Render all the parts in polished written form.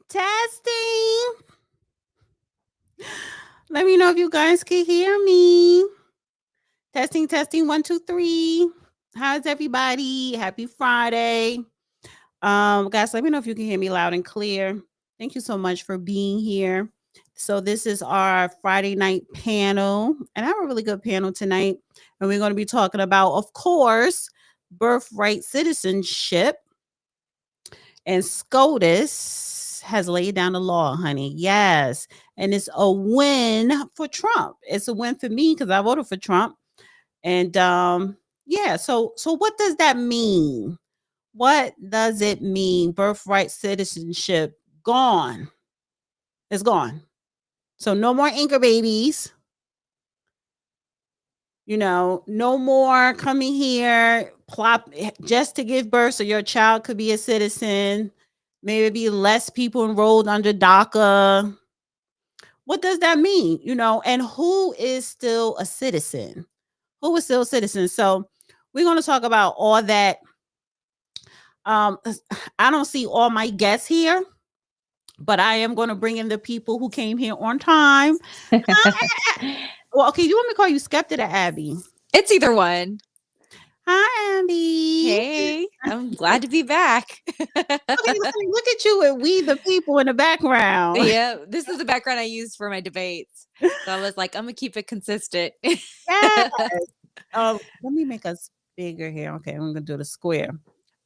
Testing. Let me know if you guys can hear me. Testing, testing, 1, 2, 3. How's everybody? Happy Friday. Guys, let me know if you can hear me loud and clear. Thank you so much for being here. So this is our Friday night panel, and I have a really good panel tonight. And we're going to be talking about, of course, birthright citizenship. And SCOTUS has laid down the law, honey. Yes. And it's a win for Trump. It's a win for me because I voted for Trump. And yeah, so what does that mean? What does it mean? Birthright citizenship gone. It's gone. So no more anchor babies. You know, no more coming here plop just to give birth so your child could be a citizen. Maybe be less people enrolled under DACA. What does that mean? You know, and who is still a citizen? Who is still a citizen? So we're going to talk about all that. I don't see all my guests here, but I am going to bring in the people who came here on time. Well, okay, you want me to call you Skeptic or Abby? It's either one. Hi, Abby. Hey, I'm glad to be back. Look at you and we the people in the background. Yeah, this is the background I use for my debates. So I was like, I'm gonna keep it consistent. Yes. Let me make us bigger here. Okay, I'm gonna do the square.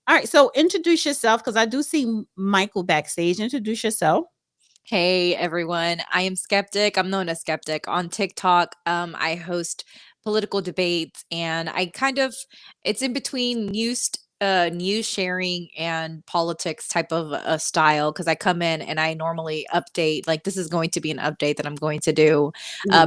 All right, so introduce yourself because I do see Michael backstage. Introduce yourself. Hey everyone, I am Skeptic. I'm known as Skeptic on TikTok. I host political debates, and it's in between news sharing and politics type of a style because I come in and I normally update. Like, this is going to be an update that I'm going to do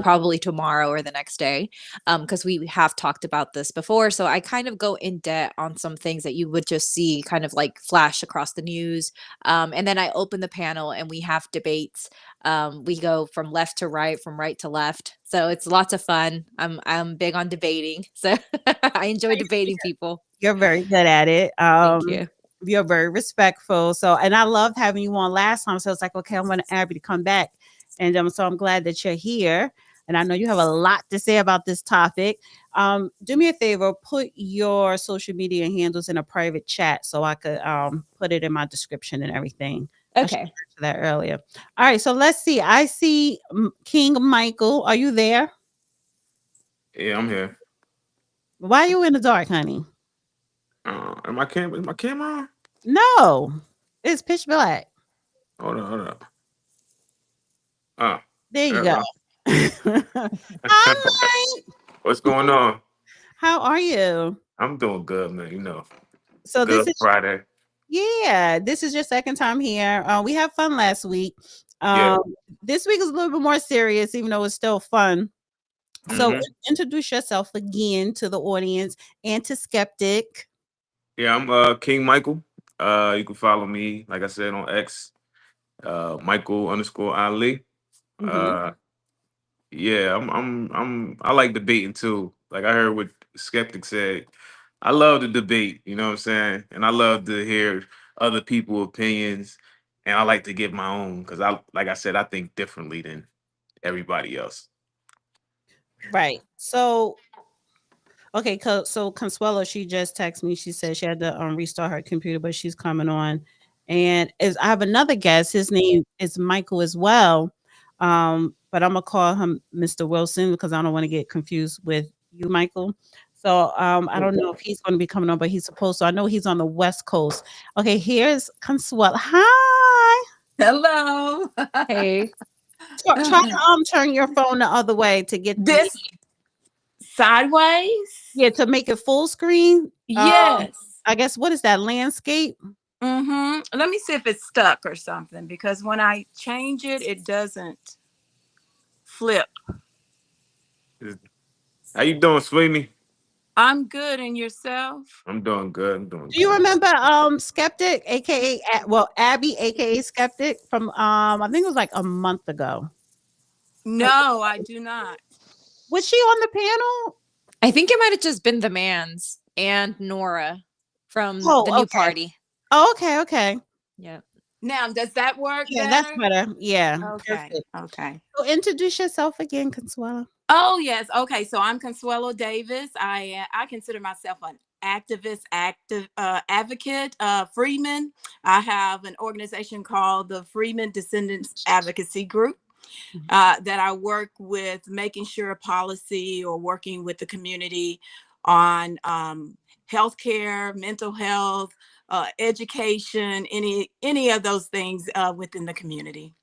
probably tomorrow or the next day, because we have talked about this before. So I kind of go in depth on some things that you would just see kind of like flash across the news, and then I open the panel and we have debates. We go from left to right, from right to left. So it's lots of fun. I'm big on debating. So I enjoy debating people. You're very good at it. Thank you. You're very respectful. So, and I loved having you on last time. So it's like, okay, I want Abby to come back. And so I'm glad that you're here. And I know you have a lot to say about this topic. Do me a favor, put your social media handles in a private chat so I could put it in my description and everything. Okay. I should answer that earlier. All right, so let's see. I see King Michael. Are you there? Yeah, I'm here. Why are you in the dark, honey? Is my camera on? No, it's pitch black. Hold on. There you go. Hi. What's going on? How are you? I'm doing good, man. You know. So Good this is Friday. Yeah, this is your second time here. We had fun last week. Yeah. This week is a little bit more serious, even though it's still fun. So introduce yourself again to the audience and to Skeptic. Yeah, I'm King Michael. You can follow me, like I said, on X, Michael_Ali. Yeah, I like debating too. Like I heard what Skeptic said. I love the debate, you know what I'm saying? And I love to hear other people's opinions. And I like to give my own because like I said, I think differently than everybody else. Right. So okay, so Consuelo, she just texted me. She said she had to restart her computer, but she's coming on. And I have another guest. His name is Michael as well. But I'm gonna call him Mr. Wilson because I don't want to get confused with you, Michael. So I don't know if he's going to be coming on, but he's supposed to. I know he's on the West Coast. Okay, here's Consuelo. Hi. Hello. Hey. Try to turn your phone the other way to get this sideways. Yeah, to make it full screen. Yes. I guess what is that, landscape? Let me see if it's stuck or something because when I change it, it doesn't flip. How you doing, Sweeney? I'm good, and yourself? I'm doing good. Do you remember Skeptic, aka Abby, aka Skeptic, from I think it was like a month ago? No, I do not. Was she on the panel? I think it might have just been the Mans and Nora from the new party. Oh, okay. Yeah. Now, does that work Yeah, better? that's better. Yeah. Okay. Perfect. Okay. So introduce yourself again, Consuelo. Oh, yes. Okay. So I'm Consuelo Davis. I consider myself an advocate, Freeman. I have an organization called the Freeman Descendants Advocacy Group. That I work with making sure policy or working with the community on healthcare, mental health, education, any of those things within the community.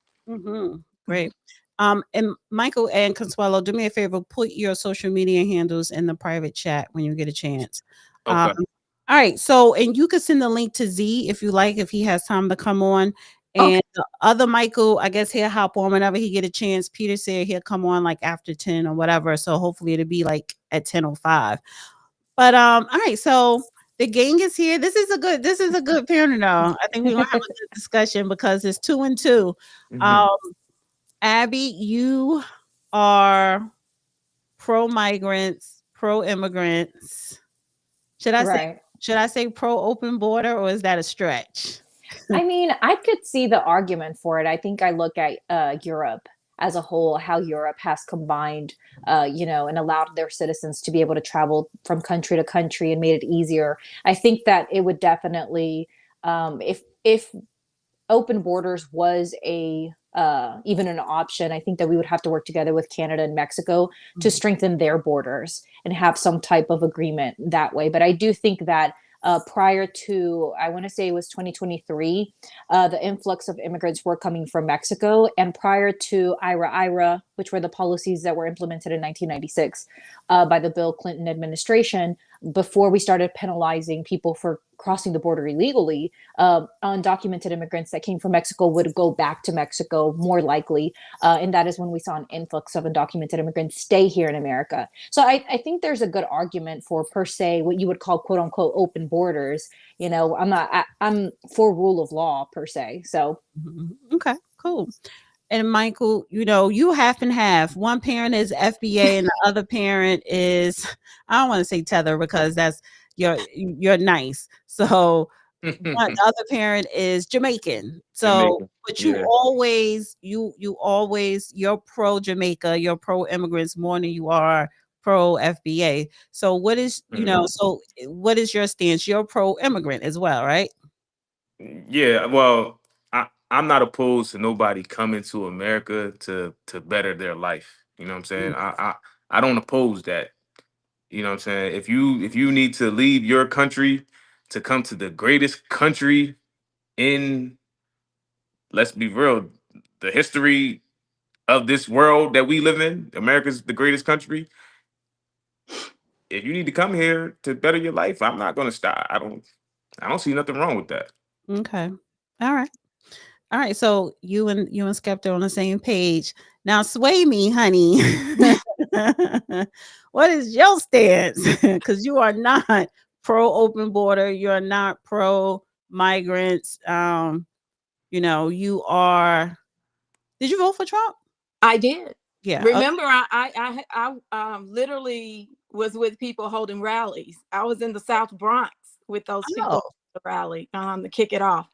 Great. And Michael and Consuelo, do me a favor, put your social media handles in the private chat when you get a chance. Okay. All right. So, and you can send the link to Z if you like, if he has time to come on. Okay. And the other Michael, I guess he'll hop on whenever he get a chance. Peter said he'll come on like after 10 or whatever. So hopefully it'll be like at 10:05. But all right. So the gang is here. This is a good panel now. I think we're gonna have a good discussion because it's 2 and 2. Abby, you are pro migrants, pro immigrants. Should I say pro open border, or is that a stretch? I mean, I could see the argument for it. I think I look at Europe as a whole, how Europe has combined, and allowed their citizens to be able to travel from country to country and made it easier. I think that it would definitely, if open borders was even an option, I think that we would have to work together with Canada and Mexico to strengthen their borders and have some type of agreement that way. But I do think that prior to, I want to say it was 2023, the influx of immigrants were coming from Mexico. And prior to IRA, which were the policies that were implemented in 1996 by the Bill Clinton administration, before we started penalizing people for crossing the border illegally, undocumented immigrants that came from Mexico would go back to Mexico more likely. And that is when we saw an influx of undocumented immigrants stay here in America. So I think there's a good argument for, per se, what you would call quote unquote open borders. I'm for rule of law per se. So. Okay, cool. And Michael, you half and half. One parent is FBA and the other parent is, I don't want to say tether because that's you're nice. So the other parent is Jamaican. So, but you always, you're pro Jamaica, you're pro immigrants more than you are pro FBA. So what is, so what is your stance? You're pro immigrant as well, right? Yeah, well, I'm not opposed to nobody coming to America to better their life. You know what I'm saying? I don't oppose that. You know what I'm saying? If you need to leave your country to come to the greatest country in, let's be real, the history of this world that we live in, America's the greatest country. If you need to come here to better your life, I'm not gonna stop. I don't see nothing wrong with that. Okay. All right. So you and Skeptic on the same page. Now sway me, honey. What is your stance? Because you are not pro open border. You're not pro migrants. You are. Did you vote for Trump? I did. Yeah. Remember, I literally was with people holding rallies. I was in the South Bronx with those people the rally to kick it off.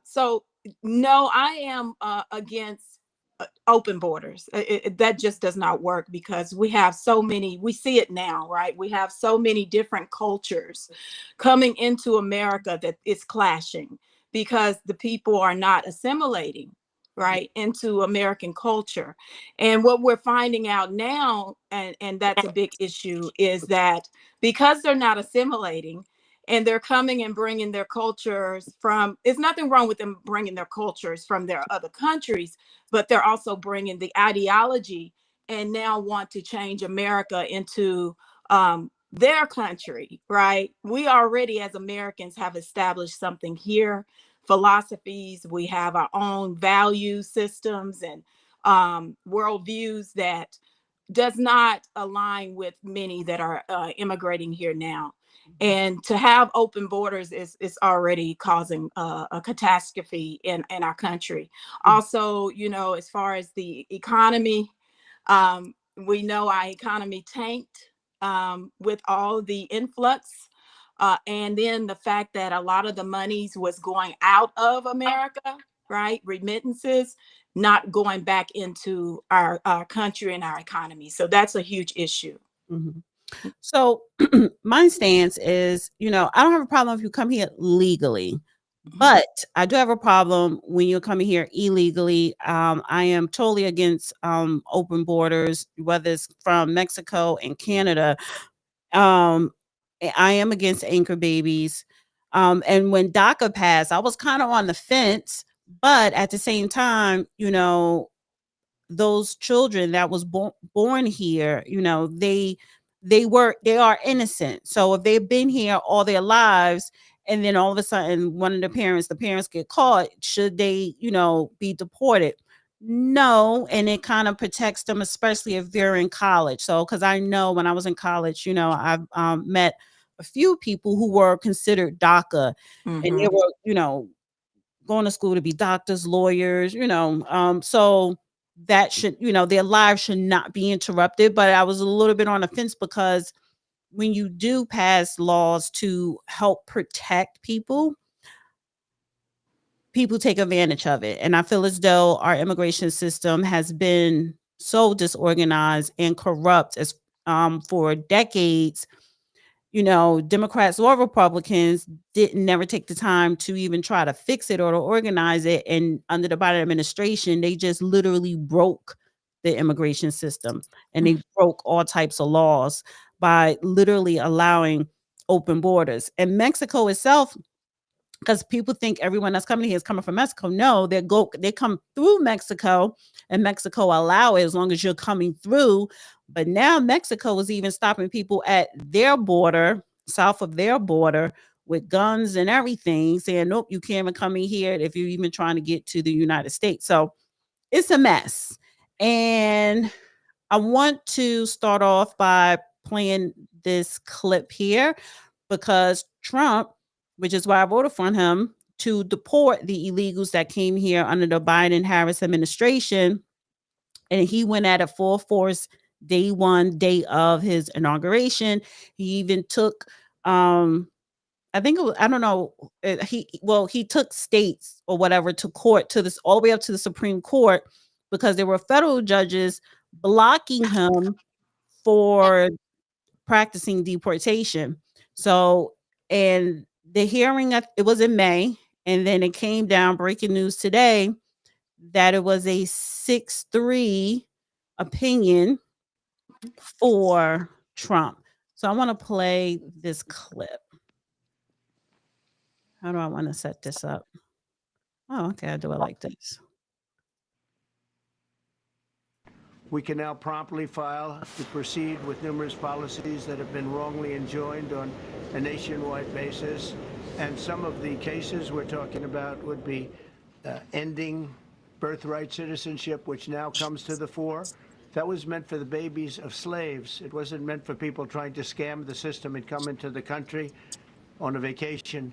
So no, I am against open borders. That just does not work because we have so many. We see it now, right? We have so many different cultures coming into America that it's clashing because the people are not assimilating right into American culture. And what we're finding out now, and that's a big issue, is that because they're not assimilating and they're coming and bringing their cultures from, there's nothing wrong with them bringing their cultures from their other countries, but they're also bringing the ideology and now want to change America into their country, right? We already as Americans have established something here, philosophies, we have our own value systems and worldviews that does not align with many that are immigrating here now. And to have open borders is already causing a catastrophe in our country. Also, as far as the economy, we know our economy tanked with all the influx And then the fact that a lot of the monies was going out of America, right? Remittances, not going back into our country and our economy. So that's a huge issue. Mhm. So my stance is, I don't have a problem if you come here legally, but I do have a problem when you're coming here illegally. I am totally against open borders, whether it's from Mexico and Canada. I am against anchor babies. And when DACA passed, I was kind of on the fence, but at the same time, those children that was born here, they are innocent. So if they've been here all their lives and then all of a sudden one of the parents get caught, should they, be deported? No. And it kind of protects them, especially if they're in college. So because I know when I was in college, I've met a few people who were considered DACA, and they were, going to school to be doctors, lawyers, so that should, their lives should not be interrupted. But I was a little bit on the fence because when you do pass laws to help protect people, people take advantage of it. And I feel as though our immigration system has been so disorganized and corrupt as for decades. Democrats or Republicans didn't never take the time to even try to fix it or to organize it. And under the Biden administration, they just literally broke the immigration system, and they broke all types of laws by literally allowing open borders. And Mexico itself, because people think everyone that's coming here is coming from Mexico. No, they come through Mexico, and Mexico allow it as long as you're coming through. But now Mexico is even stopping people at their border, south of their border, with guns and everything, saying, nope, you can't even come in here if you're even trying to get to the United States. So it's a mess. And I want to start off by playing this clip here, because Trump, which is why I voted for him, to deport the illegals that came here under the Biden-Harris administration. And he went at it full force day one, day of his inauguration. He even took, I think it was, I don't know, he took states or whatever to court, to this, all the way up to the Supreme Court, because there were federal judges blocking him for practicing deportation. So, and the hearing, it was in May, and then it came down, breaking news today, that it was a 6-3 opinion for Trump. So I want to play this clip. How do I want to set this up? Oh, okay, I'll do it like this. We can now promptly file to proceed with numerous policies that have been wrongly enjoined on a nationwide basis. And some of the cases we're talking about would be ending birthright citizenship, which now comes to the fore. That was meant for the babies of slaves. It wasn't meant for people trying to scam the system and come into the country on a vacation.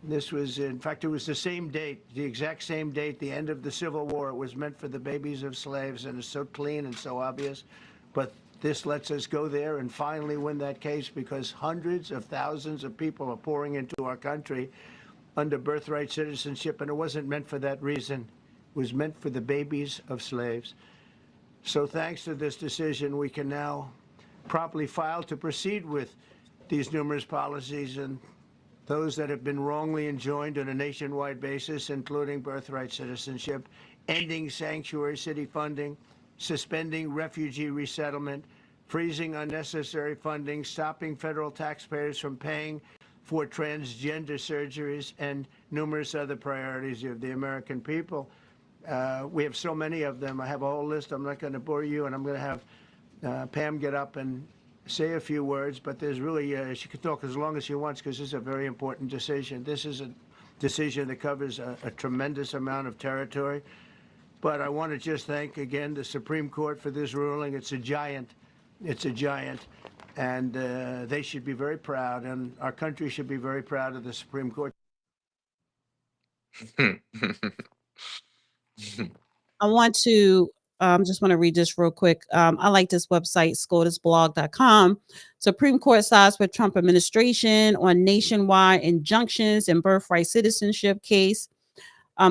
This was, in fact, it was the same date, the exact same date, the end of the Civil War. It was meant for the babies of slaves, and it's so clean and so obvious. But this lets us go there and finally win that case, because hundreds of thousands of people are pouring into our country under birthright citizenship, and it wasn't meant for that reason. It was meant for the babies of slaves. So thanks to this decision, we can now promptly file to proceed with these numerous policies, and those that have been wrongly enjoined on a nationwide basis, including birthright citizenship, ending sanctuary city funding, suspending refugee resettlement, freezing unnecessary funding, stopping federal taxpayers from paying for transgender surgeries, and numerous other priorities of the American people. We have so many of them. I have a whole list. I'm not going to bore you, and I'm going to have Pam get up and say a few words, but there's really, she can talk as long as she wants, because this is a very important decision. This is a decision that covers a tremendous amount of territory. But I want to just thank again the Supreme Court for this ruling. It's a giant. It's a giant. And they should be very proud, and our country should be very proud of the Supreme Court. I want to Just want to read this real quick. I like this website, SCOTUSblog.com. Supreme Court sides with Trump administration on nationwide injunctions in birthright citizenship case.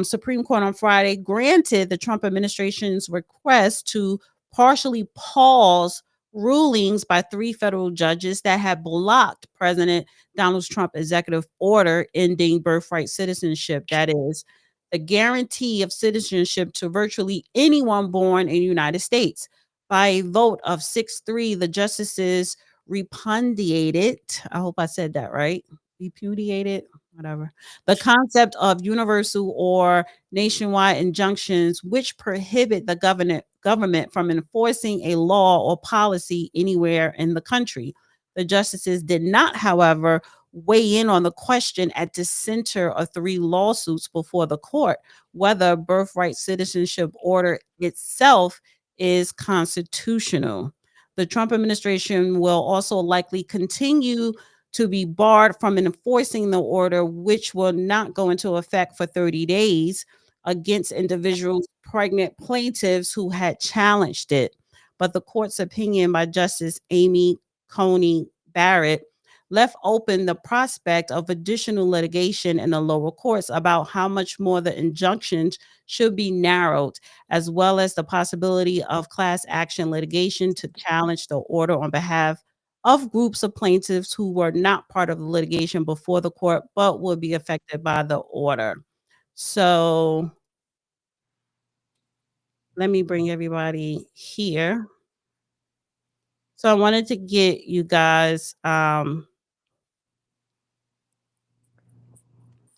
Supreme Court on Friday granted the Trump administration's request to partially pause rulings by 3 federal judges that had blocked President Donald Trump's executive order ending birthright citizenship. That is the guarantee of citizenship to virtually anyone born in the United States. By a vote of 6-3, the justices repudiated, I hope I said that right, repudiated, whatever, the concept of universal or nationwide injunctions, which prohibit the government from enforcing a law or policy anywhere in the country. The justices did not, however, weigh in on the question at the center of 3 lawsuits before the court, whether birthright citizenship order itself is constitutional. The Trump administration will also likely continue to be barred from enforcing the order, which will not go into effect for 30 days against individuals, pregnant plaintiffs who had challenged it. But the court's opinion by Justice Amy Coney Barrett left open the prospect of additional litigation in the lower courts about how much more the injunctions should be narrowed, as well as the possibility of class action litigation to challenge the order on behalf of groups of plaintiffs who were not part of the litigation before the court, but would be affected by the order. So let me bring everybody here. So I wanted to get you guys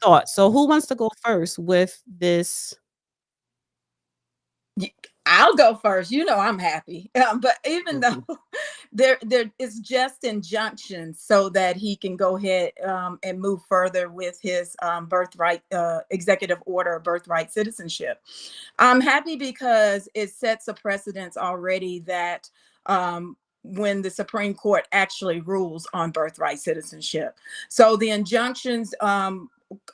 thoughts. So who wants to go first with this? I'll go first. You know I'm happy. But even though there is just injunctions so that he can go ahead and move further with his birthright executive order, birthright citizenship. I'm happy because it sets a precedence already that when the Supreme Court actually rules on birthright citizenship. So the injunctions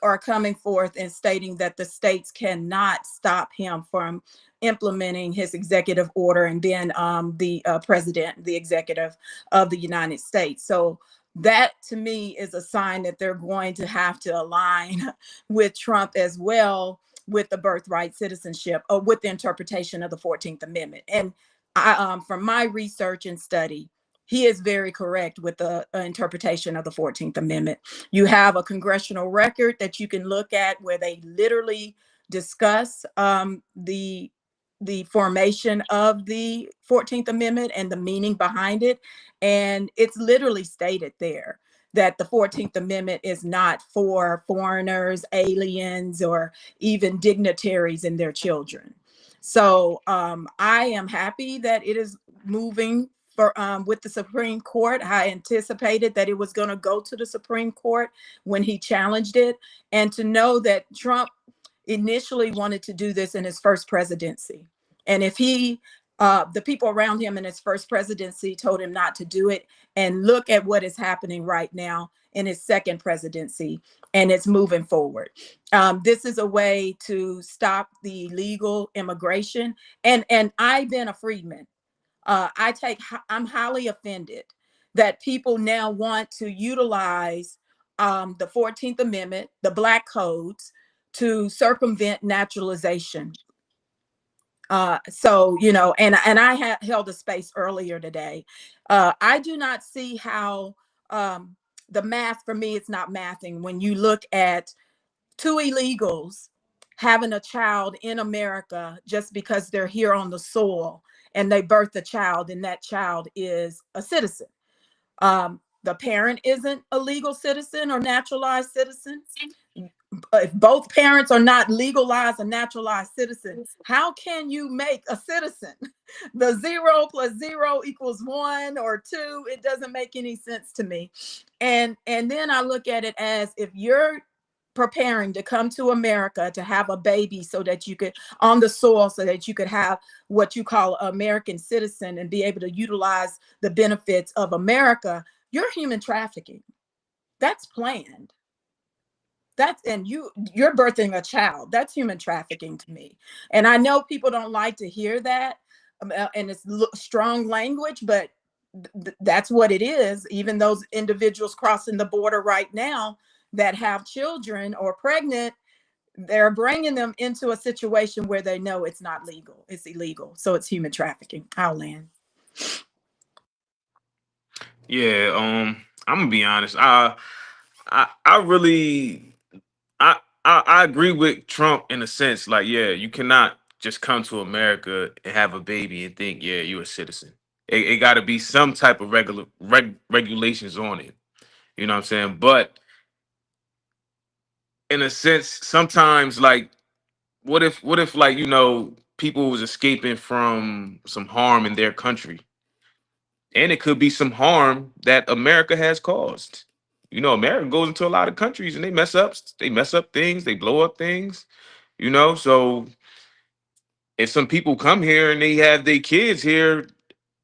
are coming forth and stating that the states cannot stop him from implementing his executive order and being the president, the executive of the United States. So that to me is a sign that they're going to have to align with Trump as well with the birthright citizenship or with the interpretation of the 14th Amendment. And I, from my research and study, he is very correct with the interpretation of the 14th Amendment. You have a congressional record that you can look at where they literally discuss the formation of the 14th Amendment and the meaning behind it. And it's literally stated there that the 14th Amendment is not for foreigners, aliens, or even dignitaries and their children. So I am happy that it is moving for with the Supreme Court. I anticipated that it was going to go to the Supreme Court when he challenged it. And to know that Trump initially wanted to do this in his first presidency. And if he, the people around him in his first presidency told him not to do it, and look at what is happening right now in his second presidency, and it's moving forward. This is a way to stop the illegal immigration. And I've been a freedman. I'm highly offended that people now want to utilize the 14th Amendment, the Black codes, to circumvent naturalization. So, you know, and I held a space earlier today. I do not see how the math, for me, it's not mathing. When you look at 2 illegals having a child in America just because they're here on the soil and they birth a child and that child is a citizen. The parent isn't a legal citizen or naturalized citizen. If both parents are not legalized or naturalized citizens, how can you make a citizen? The 0 + 0 = 1 or 2. It doesn't make any sense to me. And then I look at it as, if you're preparing to come to America to have a baby so that you could on the soil, so that you could have what you call an American citizen and be able to utilize the benefits of America, you're human trafficking. That's planned. And you're birthing a child. That's human trafficking to me. And I know people don't like to hear that, and it's strong language, but that's what it is. Even those individuals crossing the border right now that have children or pregnant, they're bringing them into a situation where they know it's not legal, it's illegal. So it's human trafficking. I'll land. Yeah, I'm gonna be honest. I really I agree with Trump in a sense. Like, yeah, you cannot just come to America and have a baby and think, yeah, you're a citizen. It got to be some type of regulations on it. You know what I'm saying? But in a sense, sometimes like, what if like people was escaping from some harm in their country, and it could be some harm that America has caused. America goes into a lot of countries and they mess up things, they blow up things. So if some people come here and they have their kids here,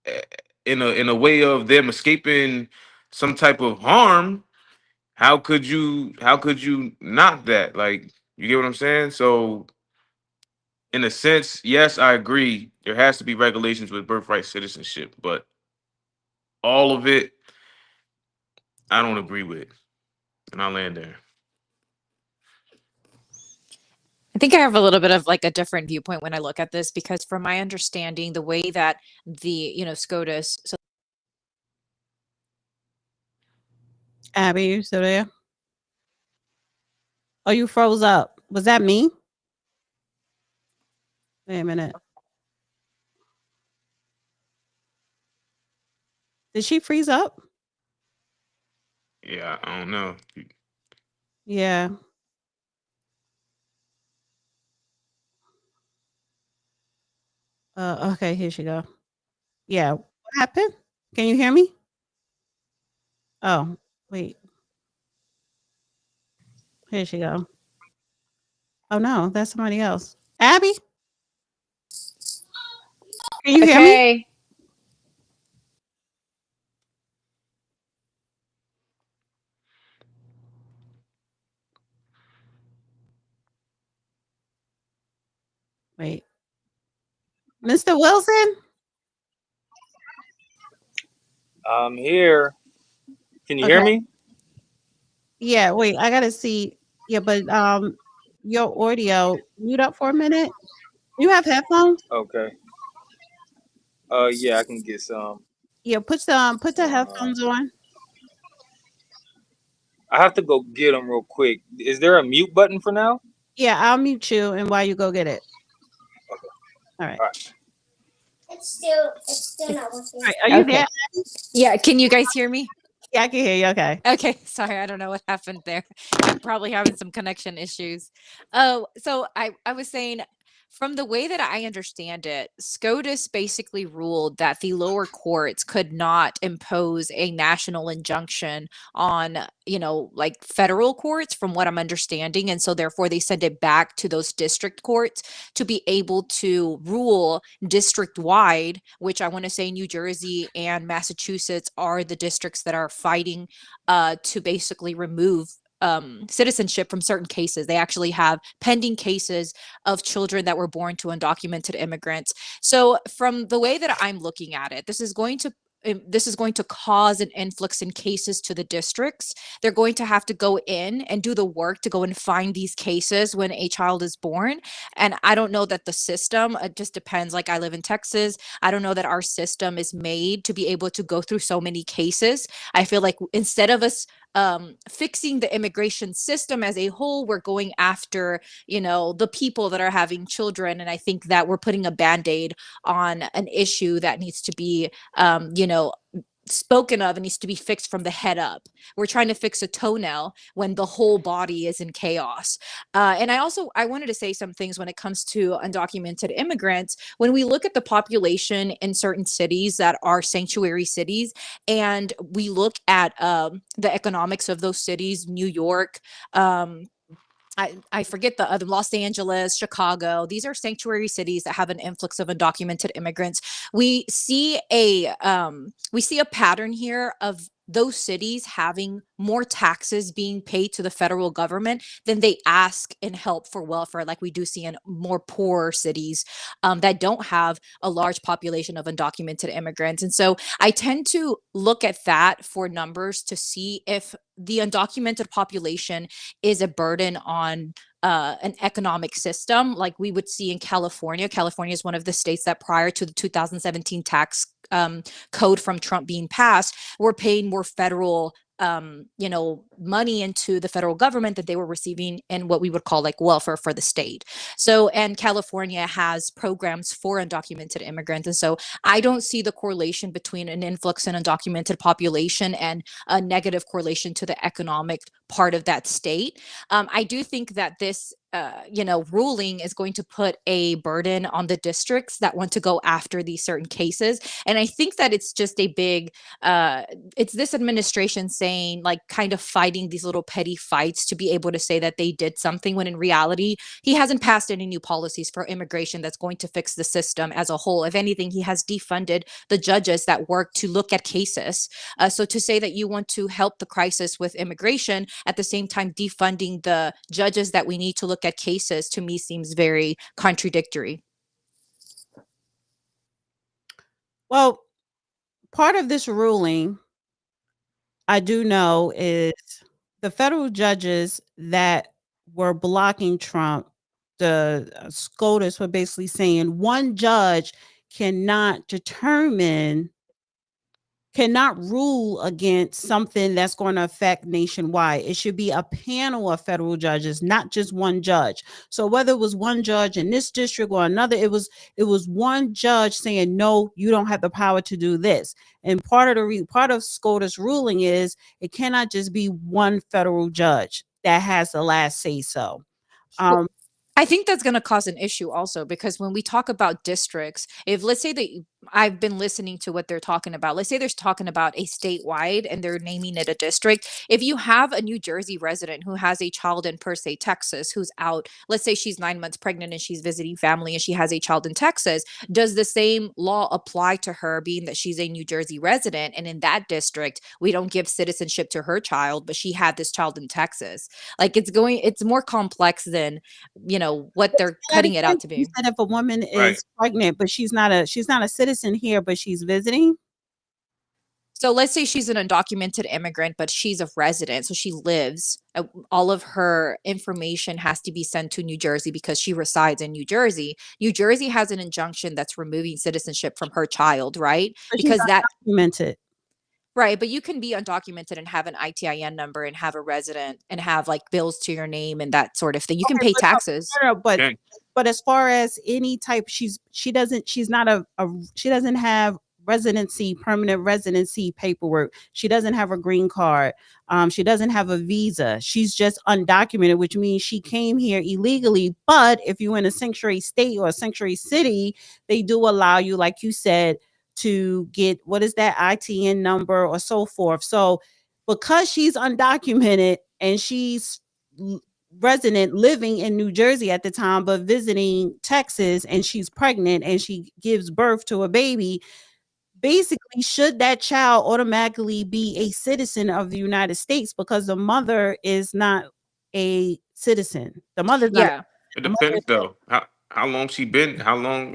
eh, in a way of them escaping some type of harm, how could you knock that? Like, you get what I'm saying? So in a sense, yes, I agree. There has to be regulations with birthright citizenship, but all of it, I don't agree with. And I'll land there. I think I have a little bit of like a different viewpoint when I look at this, because from my understanding, the way that the, SCOTUS, so Abby, you still there? Oh, you froze up. Was that me? Wait a minute. Did she freeze up? Yeah, I don't know. Yeah. Okay, here she go. Yeah. What happened? Can you hear me? Oh, wait. Here she go. Oh no, that's somebody else. Abby? Can you hear me? okay. Wait. Mr. Wilson? I'm here. Can you hear Okay. me? Yeah, wait, I gotta see. Yeah, but your audio mute up for a minute. You have headphones? Okay. Yeah, I can get some. Yeah, put the Uh, headphones on. I have to go get them real quick. Is there a mute button for now? Yeah, I'll mute you and while you go get it. Okay. All right. All right. It's still not working. All right. Are you there? Yeah. Can you guys hear me? Yeah, I can hear you. Okay. Okay, sorry, I don't know what happened there. I'm probably having some connection issues. Oh, so I was saying, from the way that I understand it, SCOTUS basically ruled that the lower courts could not impose a national injunction on, like federal courts, from what I'm understanding. And so therefore they send it back to those district courts to be able to rule district wide, which I want to say New Jersey and Massachusetts are the districts that are fighting to basically remove citizenship from certain cases. They actually have pending cases of children that were born to undocumented immigrants. So from the way that I'm looking at it, this is going to cause an influx in cases to the districts. They're going to have to go in and do the work to go and find these cases when a child is born. And I don't know that the system, it just depends. Like, I live in Texas. I don't know that our system is made to be able to go through so many cases. I feel like instead of us fixing the immigration system as a whole, we're going after, the people that are having children. And I think that we're putting a Band-Aid on an issue that needs to be, spoken of and needs to be fixed from the head up. We're trying to fix a toenail when the whole body is in chaos. And I wanted to say some things when it comes to undocumented immigrants. When we look at the population in certain cities that are sanctuary cities, and we look at the economics of those cities, New York, I forget the other, Los Angeles, Chicago. These are sanctuary cities that have an influx of undocumented immigrants. We see a pattern here of those cities having more taxes being paid to the federal government than they ask in help for welfare, like we do see in more poorer cities that don't have a large population of undocumented immigrants. And so I tend to look at that for numbers to see if the undocumented population is a burden on an economic system like we would see in California. California is one of the states that prior to the 2017 tax code from Trump being passed, were paying more federal money into the federal government that they were receiving in what we would call like welfare for the state. So, and California has programs for undocumented immigrants. And so I don't see the correlation between an influx in undocumented population and a negative correlation to the economic part of that state. I do think that this ruling is going to put a burden on the districts that want to go after these certain cases. And I think that it's just a big, it's this administration saying, like, kind of fighting these little petty fights to be able to say that they did something, when in reality, he hasn't passed any new policies for immigration that's going to fix the system as a whole. If anything, he has defunded the judges that work to look at cases. So to say that you want to help the crisis with immigration, at the same time defunding the judges that we need to look at cases, to me seems very contradictory. Well, part of this ruling, I do know, is the federal judges that were blocking Trump, the SCOTUS were basically saying one judge cannot rule against something that's going to affect nationwide. It should be a panel of federal judges, not just one judge. So whether it was one judge in this district or another, it was one judge saying, no, you don't have the power to do this. And part of SCOTUS ruling is it cannot just be one federal judge that has the last say so. I think that's going to cause an issue also, because when we talk about districts, if let's say that I've been listening to what they're talking about, let's say they're talking about a statewide and they're naming it a district. If you have a New Jersey resident who has a child in per se Texas, who's out, let's say she's 9 months pregnant and she's visiting family and she has a child in Texas, does the same law apply to her, being that she's a New Jersey resident? And in that district, we don't give citizenship to her child, but she had this child in Texas. Like, it's more complex than, what they're cutting it out to be. You said if a woman is Right. pregnant, but she's not a citizen here, but she's visiting. So let's say she's an undocumented immigrant, but she's a resident. So she lives, all of her information has to be sent to New Jersey because she resides in New Jersey. New Jersey has an injunction that's removing citizenship from her child, right? But Because she's that, undocumented. right. But you can be undocumented and have an ITIN number and have a resident and have like bills to your name and that sort of thing. You can Okay, pay but no, taxes. no, but Okay. but as far as any type, she doesn't have permanent residency paperwork. She doesn't have a green card. She doesn't have a visa. She's just undocumented, which means she came here illegally. But if you're in a sanctuary state or a sanctuary city, they do allow you, like you said, to get, what is that, ITN number or so forth. So because she's undocumented and she's resident living in New Jersey at the time, but visiting Texas, and she's pregnant and she gives birth to a baby, basically, should that child automatically be a citizen of the United States because the mother is not a citizen? The mother's not. Yeah. It depends though. How long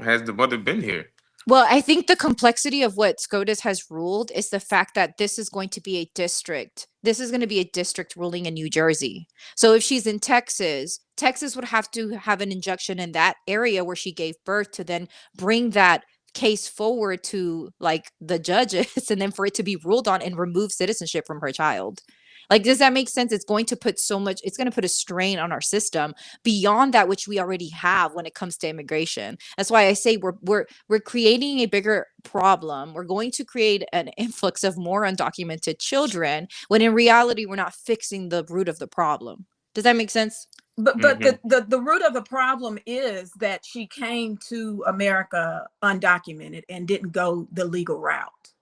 has the mother been here? Well, I think the complexity of what SCOTUS has ruled is the fact that this is going to be a district. This is going to be a district ruling in New Jersey. So if she's in Texas, Texas would have to have an injunction in that area where she gave birth to then bring that case forward to like the judges and then for it to be ruled on and remove citizenship from her child. Like, does that make sense? It's going to put a strain on our system beyond that which we already have when it comes to immigration. That's why I say we're creating a bigger problem. We're going to create an influx of more undocumented children when in reality we're not fixing the root of the problem. Does that make sense? But the root of the problem is that she came to America undocumented and didn't go the legal route.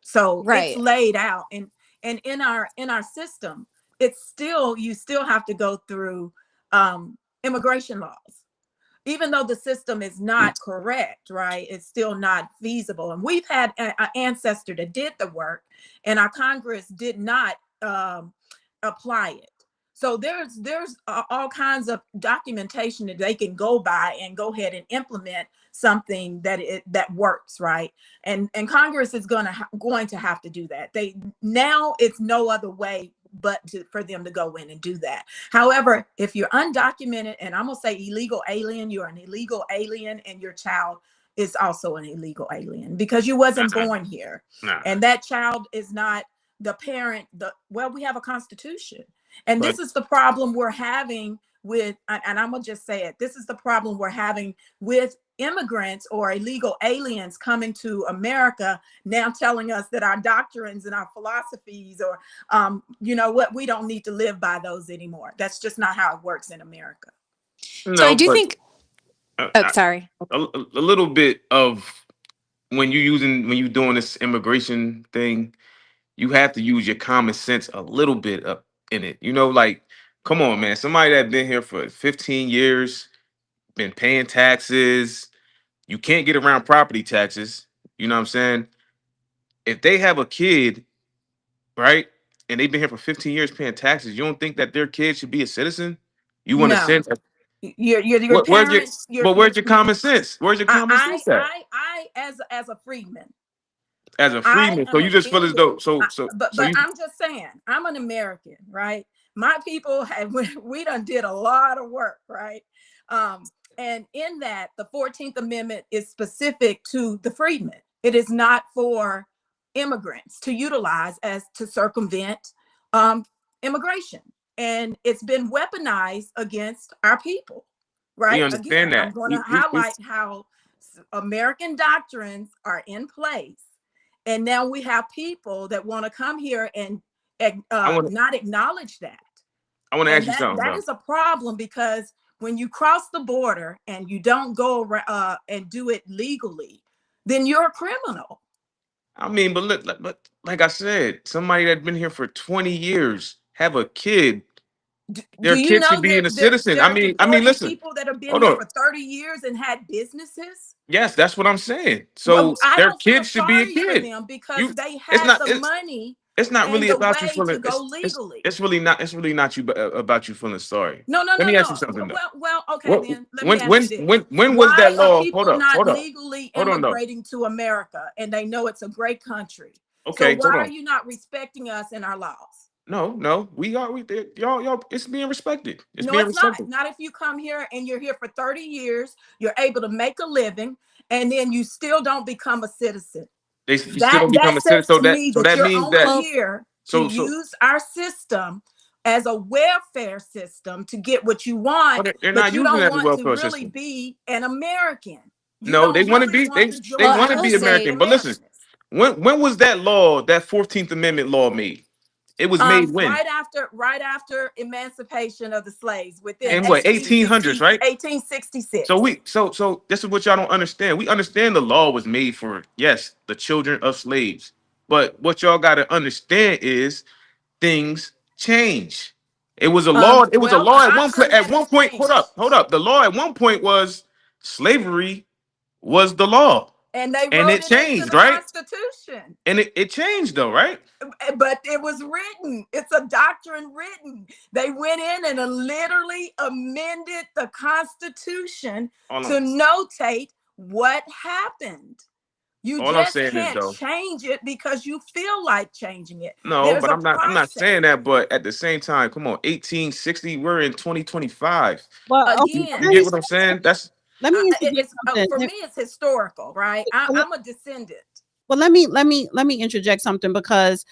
So Right. it's laid out, and in our system, you still have to go through immigration laws. even though the system is not correct, right? It's still not feasible. And we've had an ancestor that did the work, and our Congress did not apply it. So there's all kinds of documentation that they can go by and go ahead and implement something that works, right? And Congress is going to have to do that. Now it's no other way but for them to go in and do that. However, if you're undocumented, and I'm gonna say illegal alien, you're an illegal alien, and your child is also an illegal alien because you wasn't born here. And that child is not the parent. We have a constitution, and this is the problem we're having with, and I'm gonna just say it, this is the problem we're having with immigrants or illegal aliens coming to America now, telling us that our doctrines and our philosophies, or you know what, we don't need to live by those anymore. That's just not how it works in America. So I do think, sorry, a little bit of when you're doing this immigration thing, you have to use your common sense a little bit up in it. You know, like, come on, man, somebody that been here for 15 years, been paying taxes. You can't get around property taxes. You know what I'm saying? If they have a kid, right, and they've been here for 15 years paying taxes, you don't think that their kid should be a citizen? You want to send your parents. Where's your common sense? Where's your common sense at? I as a freedman. As a freedman, so you just feel as though but I'm just saying, I'm an American, right? My people we done did a lot of work, right? And in that, the 14th Amendment is specific to the freedmen. It is not for immigrants to utilize as to circumvent immigration. And it's been weaponized against our people, right? We understand that. I'm going to highlight how American doctrines are in place. And now we have people that want to come here and not acknowledge that. I want to ask you something. That is a problem, because when you cross the border and you don't go and do it legally, then you're a criminal. I mean, but like I said, somebody that's been here for 20 years, have a kid, their kid should be a citizen. I mean, listen. People that have been here for 30 years and had businesses. Yes, that's what I'm saying. So their kids should be a kid them because they have the money. It's not really about you feeling. It's really not you about you feeling sorry. No. Let me ask you something. Well, okay then. When was that law? Hold up. Not legally immigrating to America, and they know it's a great country. Okay. So why are you not respecting us and our laws? No, we are. Y'all. It's being respected. It's not. Not if you come here and you're here for 30 years. You're able to make a living, and then you still don't become a citizen. They still don't become a citizen. So that means that here to use our system as a welfare system to get what you want. They're not using it as a welfare system. Really be an American. No, they want to be. They want to be American. But listen, when was that law, that 14th Amendment law made? It was made when? Right after emancipation of the slaves, within 1800s, right? 1866. So this is what y'all don't understand. We understand the law was made for, yes, the children of slaves. But what y'all got to understand is things change. It was a law. It was a law at one point. At one point, hold up. The law at one point was slavery was the law. And it changed, right? Constitution. And it changed though, right? But it was written. It's a doctrine written. They went in and literally amended the Constitution to notate what happened. You just can't change it because you feel like changing it. No, but I'm not saying that. But at the same time, come on, 1860. We're in 2025. Well, again, you get what I'm saying? That's. Let me for me, it's historical, right? I'm a descendant. Well, let me interject something, because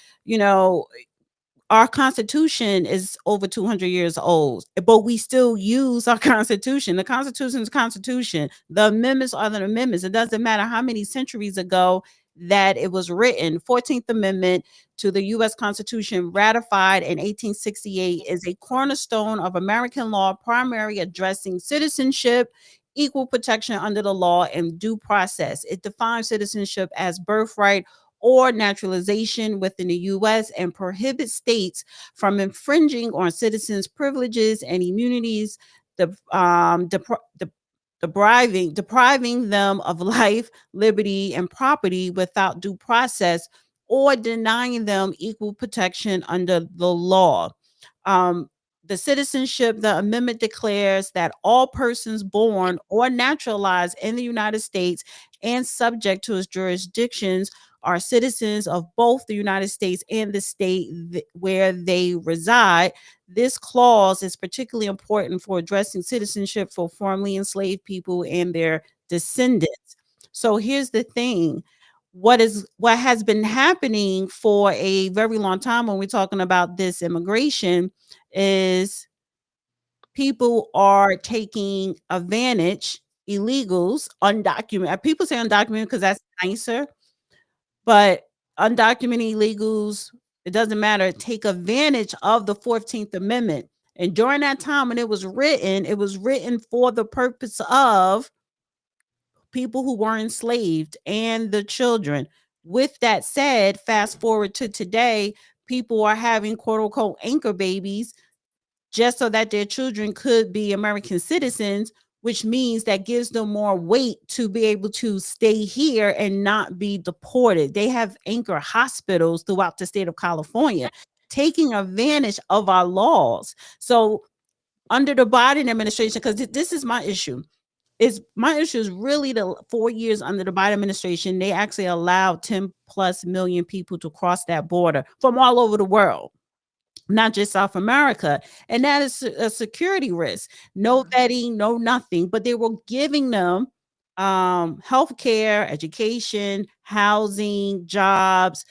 our Constitution is over 200 years old, but we still use our Constitution. The Constitution is the Constitution. The amendments are the amendments. It doesn't matter how many centuries ago that it was written. 14th Amendment to the U.S. Constitution, ratified in 1868, is a cornerstone of American law, primarily addressing citizenship, equal protection under the law, and due process. It defines citizenship as birthright or naturalization within the U.S. and prohibits states from infringing on citizens' privileges and immunities, depriving them of life, liberty, and property without due process, or denying them equal protection under the law. The citizenship, the amendment declares that all persons born or naturalized in the United States and subject to its jurisdictions are citizens of both the United States and the state where they reside. This clause is particularly important for addressing citizenship for formerly enslaved people and their descendants. So here's the thing. What has been happening for a very long time when we're talking about this immigration is people are taking advantage, illegals, undocumented. People say undocumented because that's nicer, but undocumented illegals, it doesn't matter, take advantage of the 14th Amendment. And during that time when it was written for the purpose of people who were enslaved and the children. With that said, fast forward to today, people are having quote unquote anchor babies just so that their children could be American citizens, which means that gives them more weight to be able to stay here and not be deported. They have anchor hospitals throughout the state of California, taking advantage of our laws. So under the Biden administration, because this is my issue, is really the 4 years under the Biden administration, they actually allowed 10 plus million people to cross that border from all over the world, not just South America. And that is a security risk. No vetting, no nothing, but they were giving them healthcare, education, housing, jobs,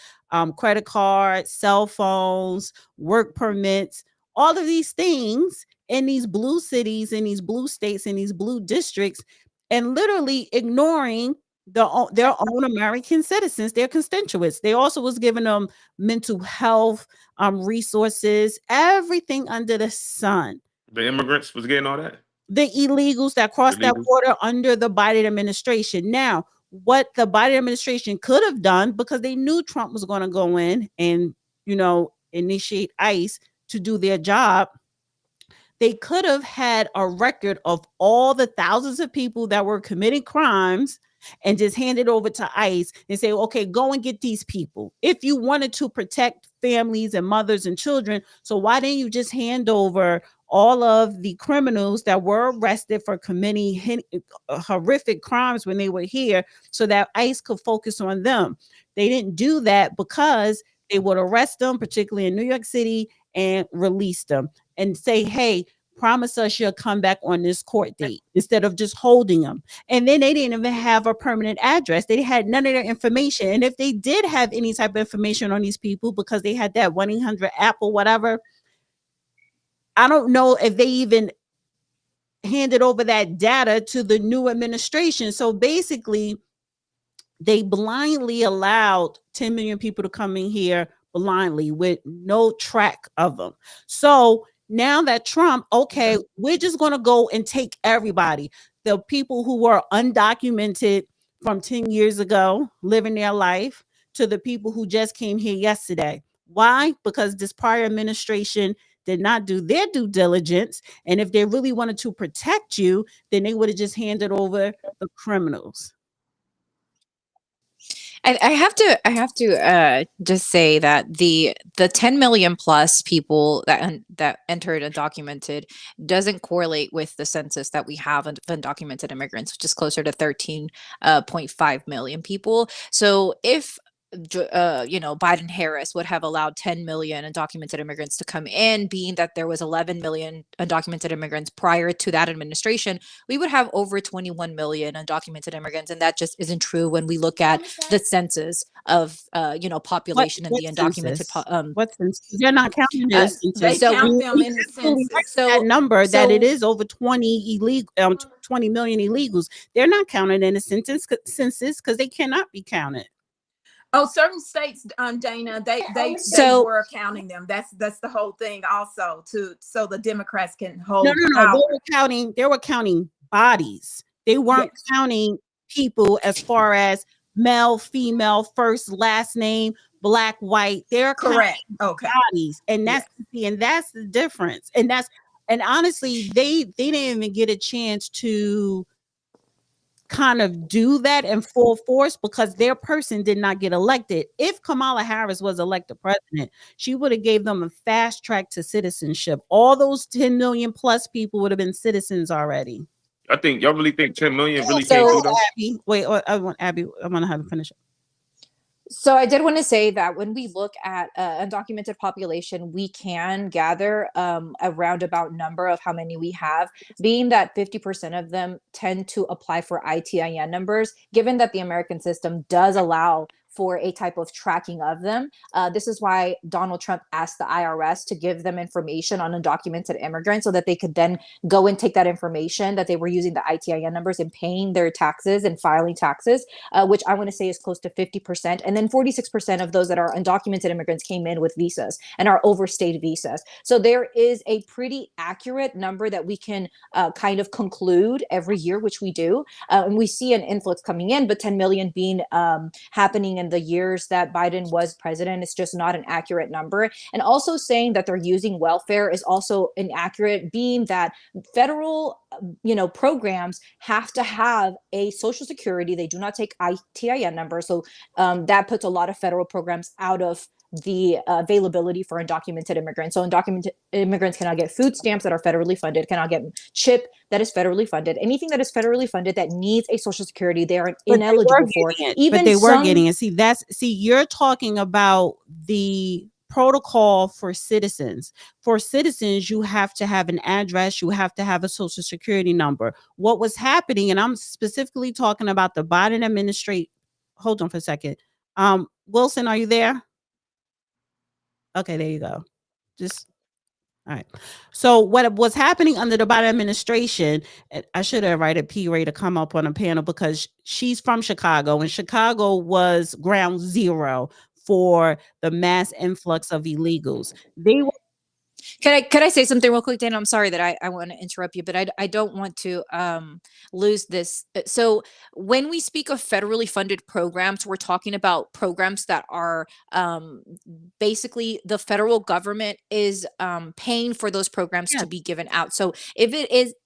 credit cards, cell phones, work permits, all of these things in these blue cities, in these blue states, in these blue districts, and literally ignoring their own American citizens, their constituents. They also was giving them mental health resources, everything under the sun. The immigrants was getting all that. The illegals that crossed that border under the Biden administration. Now, what the Biden administration could have done, because they knew Trump was going to go in and, initiate ICE to do their job, they could have had a record of all the thousands of people that were committing crimes and just hand it over to ICE and say, okay, go and get these people. If you wanted to protect families and mothers and children, so why didn't you just hand over all of the criminals that were arrested for committing horrific crimes when they were here so that ICE could focus on them? They didn't do that because they would arrest them, particularly in New York City, and release them and say, hey, promise us you'll come back on this court date, instead of just holding them. And then they didn't even have a permanent address. They had none of their information. And if they did have any type of information on these people, because they had that 1-800 app or whatever, I don't know if they even handed over that data to the new administration. So basically, they blindly allowed 10 million people to come in here blindly with no track of them. So now that Trump, okay, we're just going to go and take everybody, the people who were undocumented from 10 years ago, living their life, to the people who just came here yesterday. Why? Because this prior administration did not do their due diligence. And if they really wanted to protect you, then they would have just handed over the criminals. I have to just say that the 10 million plus people that entered undocumented doesn't correlate with the census that we have of undocumented immigrants, which is closer to 13.5 million people. So if Biden Harris would have allowed 10 million undocumented immigrants to come in, being that there was 11 million undocumented immigrants prior to that administration, we would have over 21 million undocumented immigrants. And that just isn't true when we look at the census of, population and the undocumented. What census? They're not counting in the census. They count them in the census. So that number that it is over 20 million illegals, they're not counted in the census because they cannot be counted. Oh, certain states, Dana, they were counting them. That's the whole thing, also, so the Democrats can hold. No. They were counting bodies. They weren't counting people as far as male, female, first, last name, black, white. They're correct. Okay. Bodies, and that's the difference. And honestly, they didn't even get a chance to kind of do that in full force because their person did not get elected. If Kamala Harris was elected president, she would have gave them a fast track to citizenship. All those 10 million plus people would have been citizens already. I think y'all really think 10 million really So- came through though? Abby, wait, I want to have to finish it. So I did want to say that when we look at undocumented population, we can gather a roundabout number of how many we have, being that 50% of them tend to apply for ITIN numbers, given that the American system does allow for a type of tracking of them. This is why Donald Trump asked the IRS to give them information on undocumented immigrants so that they could then go and take that information that they were using the ITIN numbers and paying their taxes and filing taxes, which I want to say is close to 50%. And then 46% of those that are undocumented immigrants came in with visas and are overstayed visas. So there is a pretty accurate number that we can kind of conclude every year, which we do. And we see an influx coming in, but 10 million being happening in the years that Biden was president is just not an accurate number. And also saying that they're using welfare is also inaccurate, being that federal programs have to have a social security. They do not take ITIN numbers. So that puts a lot of federal programs out of the availability for undocumented immigrants. So undocumented immigrants cannot get food stamps that are federally funded, cannot get CHIP that is federally funded. Anything that is federally funded that needs a social security, they are ineligible for. But they were getting it. See, you're talking about the protocol for citizens. For citizens, you have to have an address, you have to have a social security number. What was happening, and I'm specifically talking about the Biden administration. Hold on for a second. Wilson, are you there? Okay, there you go. All right. So what was happening under the Biden administration, I should have invited P. Ray to come up on a panel because she's from Chicago, and Chicago was ground zero for the mass influx of illegals. They were. Could I say something real quick, Dan? I'm sorry that I want to interrupt you, but I don't want to lose this. So when we speak of federally funded programs, we're talking about programs that are basically the federal government is paying for those programs to be given out. So if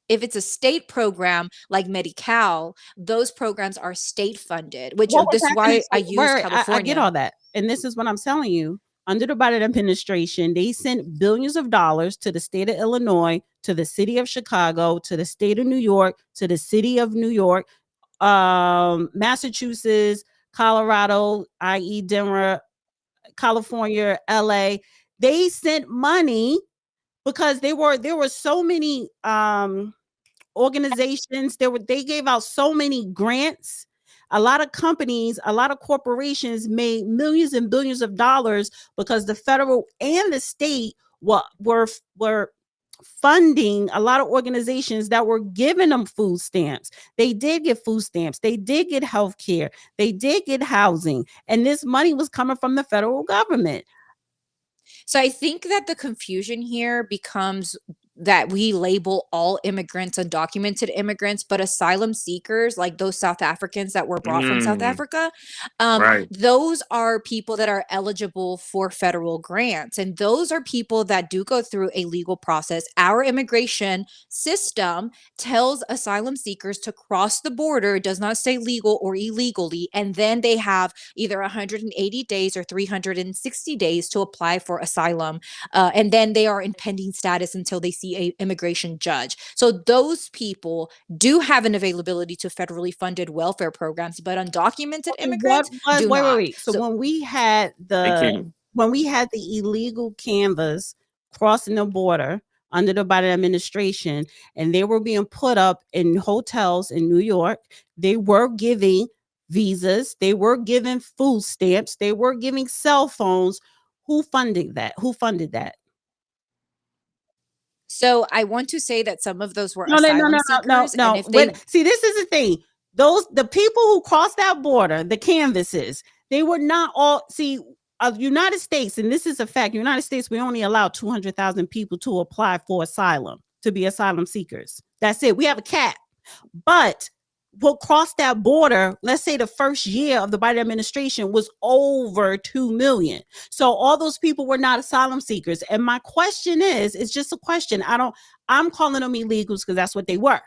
it's a state program like Medi-Cal, those programs are state funded, which this is why I use California. I get all that. And this is what I'm telling you. Under the Biden administration, they sent billions of dollars to the state of Illinois, to the city of Chicago, to the state of New York, to the city of New York, Massachusetts, Colorado, i.e. Denver, California, LA. They sent money because there were so many organizations. They gave out so many grants. A lot of companies, a lot of corporations made millions and billions of dollars because the federal and the state were funding a lot of organizations that were giving them food stamps. They did get food stamps. They did get health care. They did get housing. And this money was coming from the federal government. So I think that the confusion here becomes that we label all immigrants undocumented immigrants, but asylum seekers, like those South Africans that were brought from South Africa, those are people that are eligible for federal grants. And those are people that do go through a legal process. Our immigration system tells asylum seekers to cross the border, does not say legal or illegally, and then they have either 180 days or 360 days to apply for asylum. And then they are in pending status until they see a immigration judge. So those people do have an availability to federally funded welfare programs, but undocumented immigrants do not. Wait. So when we had the illegal canvas crossing the border under the Biden administration, and they were being put up in hotels in New York, they were giving visas, they were giving food stamps, they were giving cell phones. Who funded that? So I want to say that some of those were No. See, this is the thing. The people who crossed that border, the canvases, they were not all. See, United States, and this is a fact. United States, we only allow 200,000 people to apply for asylum, to be asylum seekers. That's it. We have a cap, but what crossed that border, let's say the first year of the Biden administration, was over 2 million. So all those people were not asylum seekers. And my question is, it's just a question. I'm calling them illegals because that's what they were.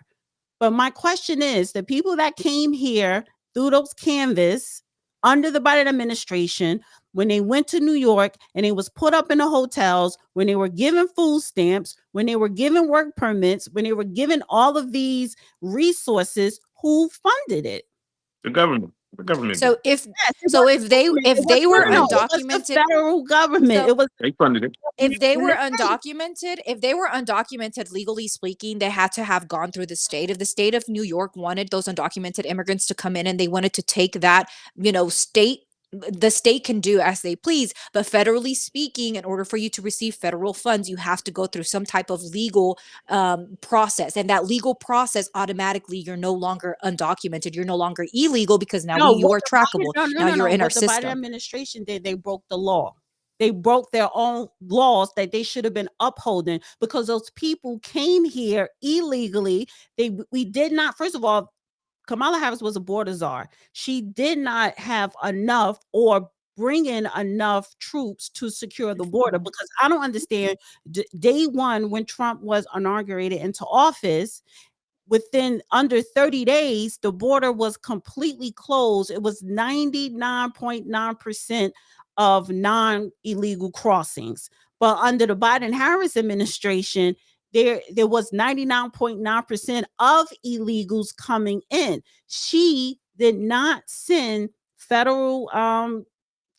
But my question is, the people that came here through those canvas under the Biden administration, when they went to New York and they was put up in the hotels, when they were given food stamps, when they were given work permits, when they were given all of these resources, who funded it? The government. The government. So did. if Yes, it so was if the they government. if It was they were no, it was the undocumented, federal government. So- It was They funded it. if they were in the state. undocumented, if they were undocumented, legally speaking, they had to have gone through the state. If the state of New York wanted those undocumented immigrants to come in and they wanted to take that, state, the state can do as they please. But federally speaking, in order for you to receive federal funds, you have to go through some type of legal process. And that legal process, automatically, you're no longer undocumented. You're no longer illegal because now you are trackable. Now you're in our What the Biden system. administration did, they broke the law. They broke their own laws that they should have been upholding, because those people came here illegally. We did not, first of all, Kamala Harris was a border czar. She did not have enough or bring in enough troops to secure the border, because I don't understand. Day one, when Trump was inaugurated into office, within under 30 days, the border was completely closed. It was 99.9% of non-illegal crossings. But under the Biden-Harris administration, there was 99.9% of illegals coming in. She did not send federal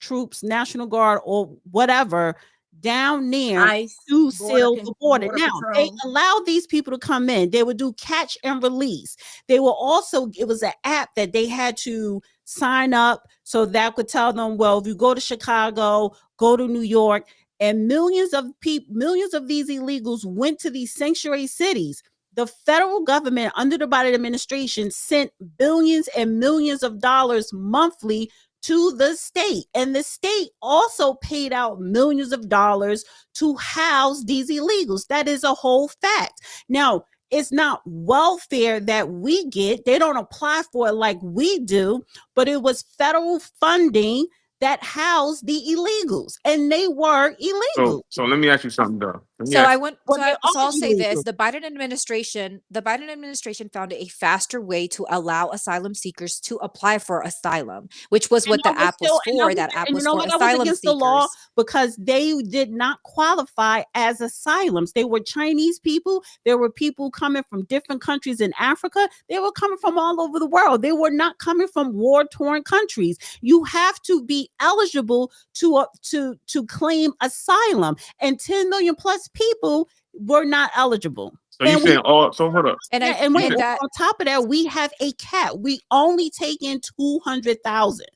troops, National Guard, or whatever down there ICE, to seal the border. Now, they patrol. allowed these people to come in. They would do catch and release. They will also, it was an app that they had to sign up, so that could tell them, well, if you go to Chicago, go to New York, and millions of these illegals went to these sanctuary cities. The federal government under the Biden administration sent billions and millions of dollars monthly to the state, and the state also paid out millions of dollars to house these illegals. That is a whole fact. Now, it's not welfare that we get. They don't apply for it like we do, but it was federal funding that housed the illegals, and they were illegal. So let me ask you something, though. I'll say this: the Biden administration found a faster way to allow asylum seekers to apply for asylum, which was what the app was for. That app was for asylum seekers. The law, because they did not qualify as asylums. They were Chinese people. There were people coming from different countries in Africa. They were coming from all over the world. They were not coming from war-torn countries. You have to be eligible to claim asylum, and 10 million plus people were not eligible. So you saying so hold up. On top of that, we have a cap. We only take in 200,000.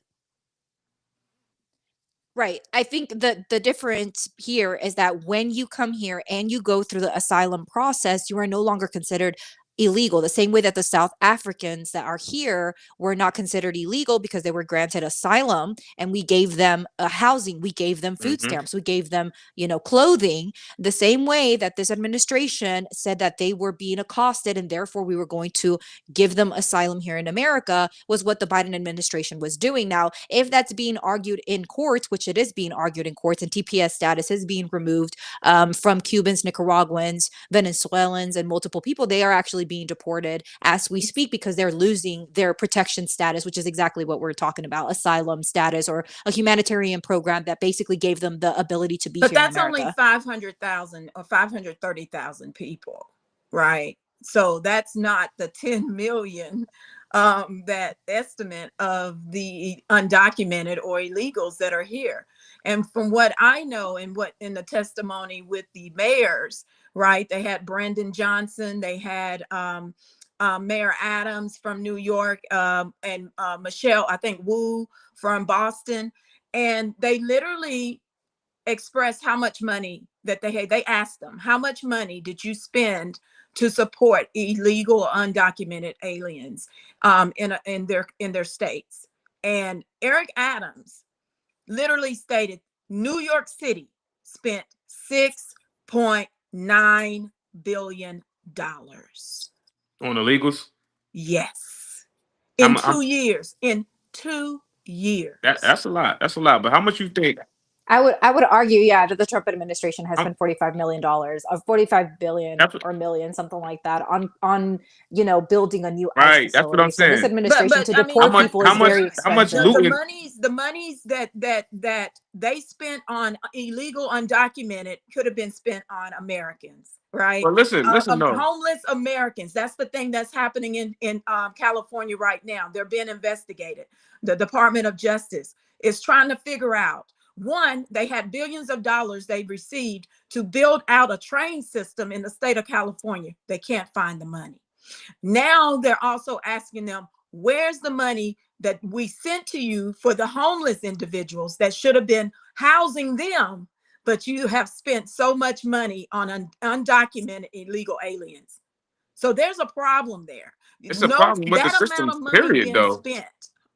Right. I think the difference here is that when you come here and you go through the asylum process, you are no longer considered illegal, the same way that the South Africans that are here were not considered illegal because they were granted asylum, and we gave them housing, we gave them food stamps, we gave them, clothing. The same way that this administration said that they were being accosted and therefore we were going to give them asylum here in America was what the Biden administration was doing. Now, if that's being argued in courts, which it is being argued in courts, and TPS status is being removed from Cubans, Nicaraguans, Venezuelans, and multiple people, they are actually being deported as we speak because they're losing their protection status, which is exactly what we're talking about, asylum status, or a humanitarian program that basically gave them the ability to be here in America. But that's only 500,000 or 530,000 people, right? So that's not the 10 million that estimate of the undocumented or illegals that are here. And from what I know, and what in the testimony with the mayors, right, they had Brandon Johnson, they had Mayor Adams from New York, and Michelle, I think, Wu from Boston, and they literally expressed how much money that they had. They asked them, how much money did you spend to support illegal or undocumented aliens in their states? And Eric Adams literally stated New York City spent $6.9 billion On illegals? Yes. In 2 years. In 2 years. That's a lot. That's a lot. But how much you think I would argue, yeah, that the Trump administration has I'm- spent $45 million of 45 billion That's what- or million, something like that, on building a new ICE right. That's what facility. I'm So this saying. administration to I mean, deport people is very How much expensive. looting? the monies that they spent on illegal undocumented could have been spent on Americans, right? Well, listen, no. Homeless Americans. That's the thing that's happening in California right now. They're being investigated. The Department of Justice is trying to figure out. One, they had billions of dollars they received to build out a train system in the state of California. They can't find the money. Now they're also asking them, where's the money that we sent to you for the homeless individuals that should have been housing them, but you have spent so much money on undocumented illegal aliens? So there's a problem there. It's a problem with the that system, amount of money period, being though. spent.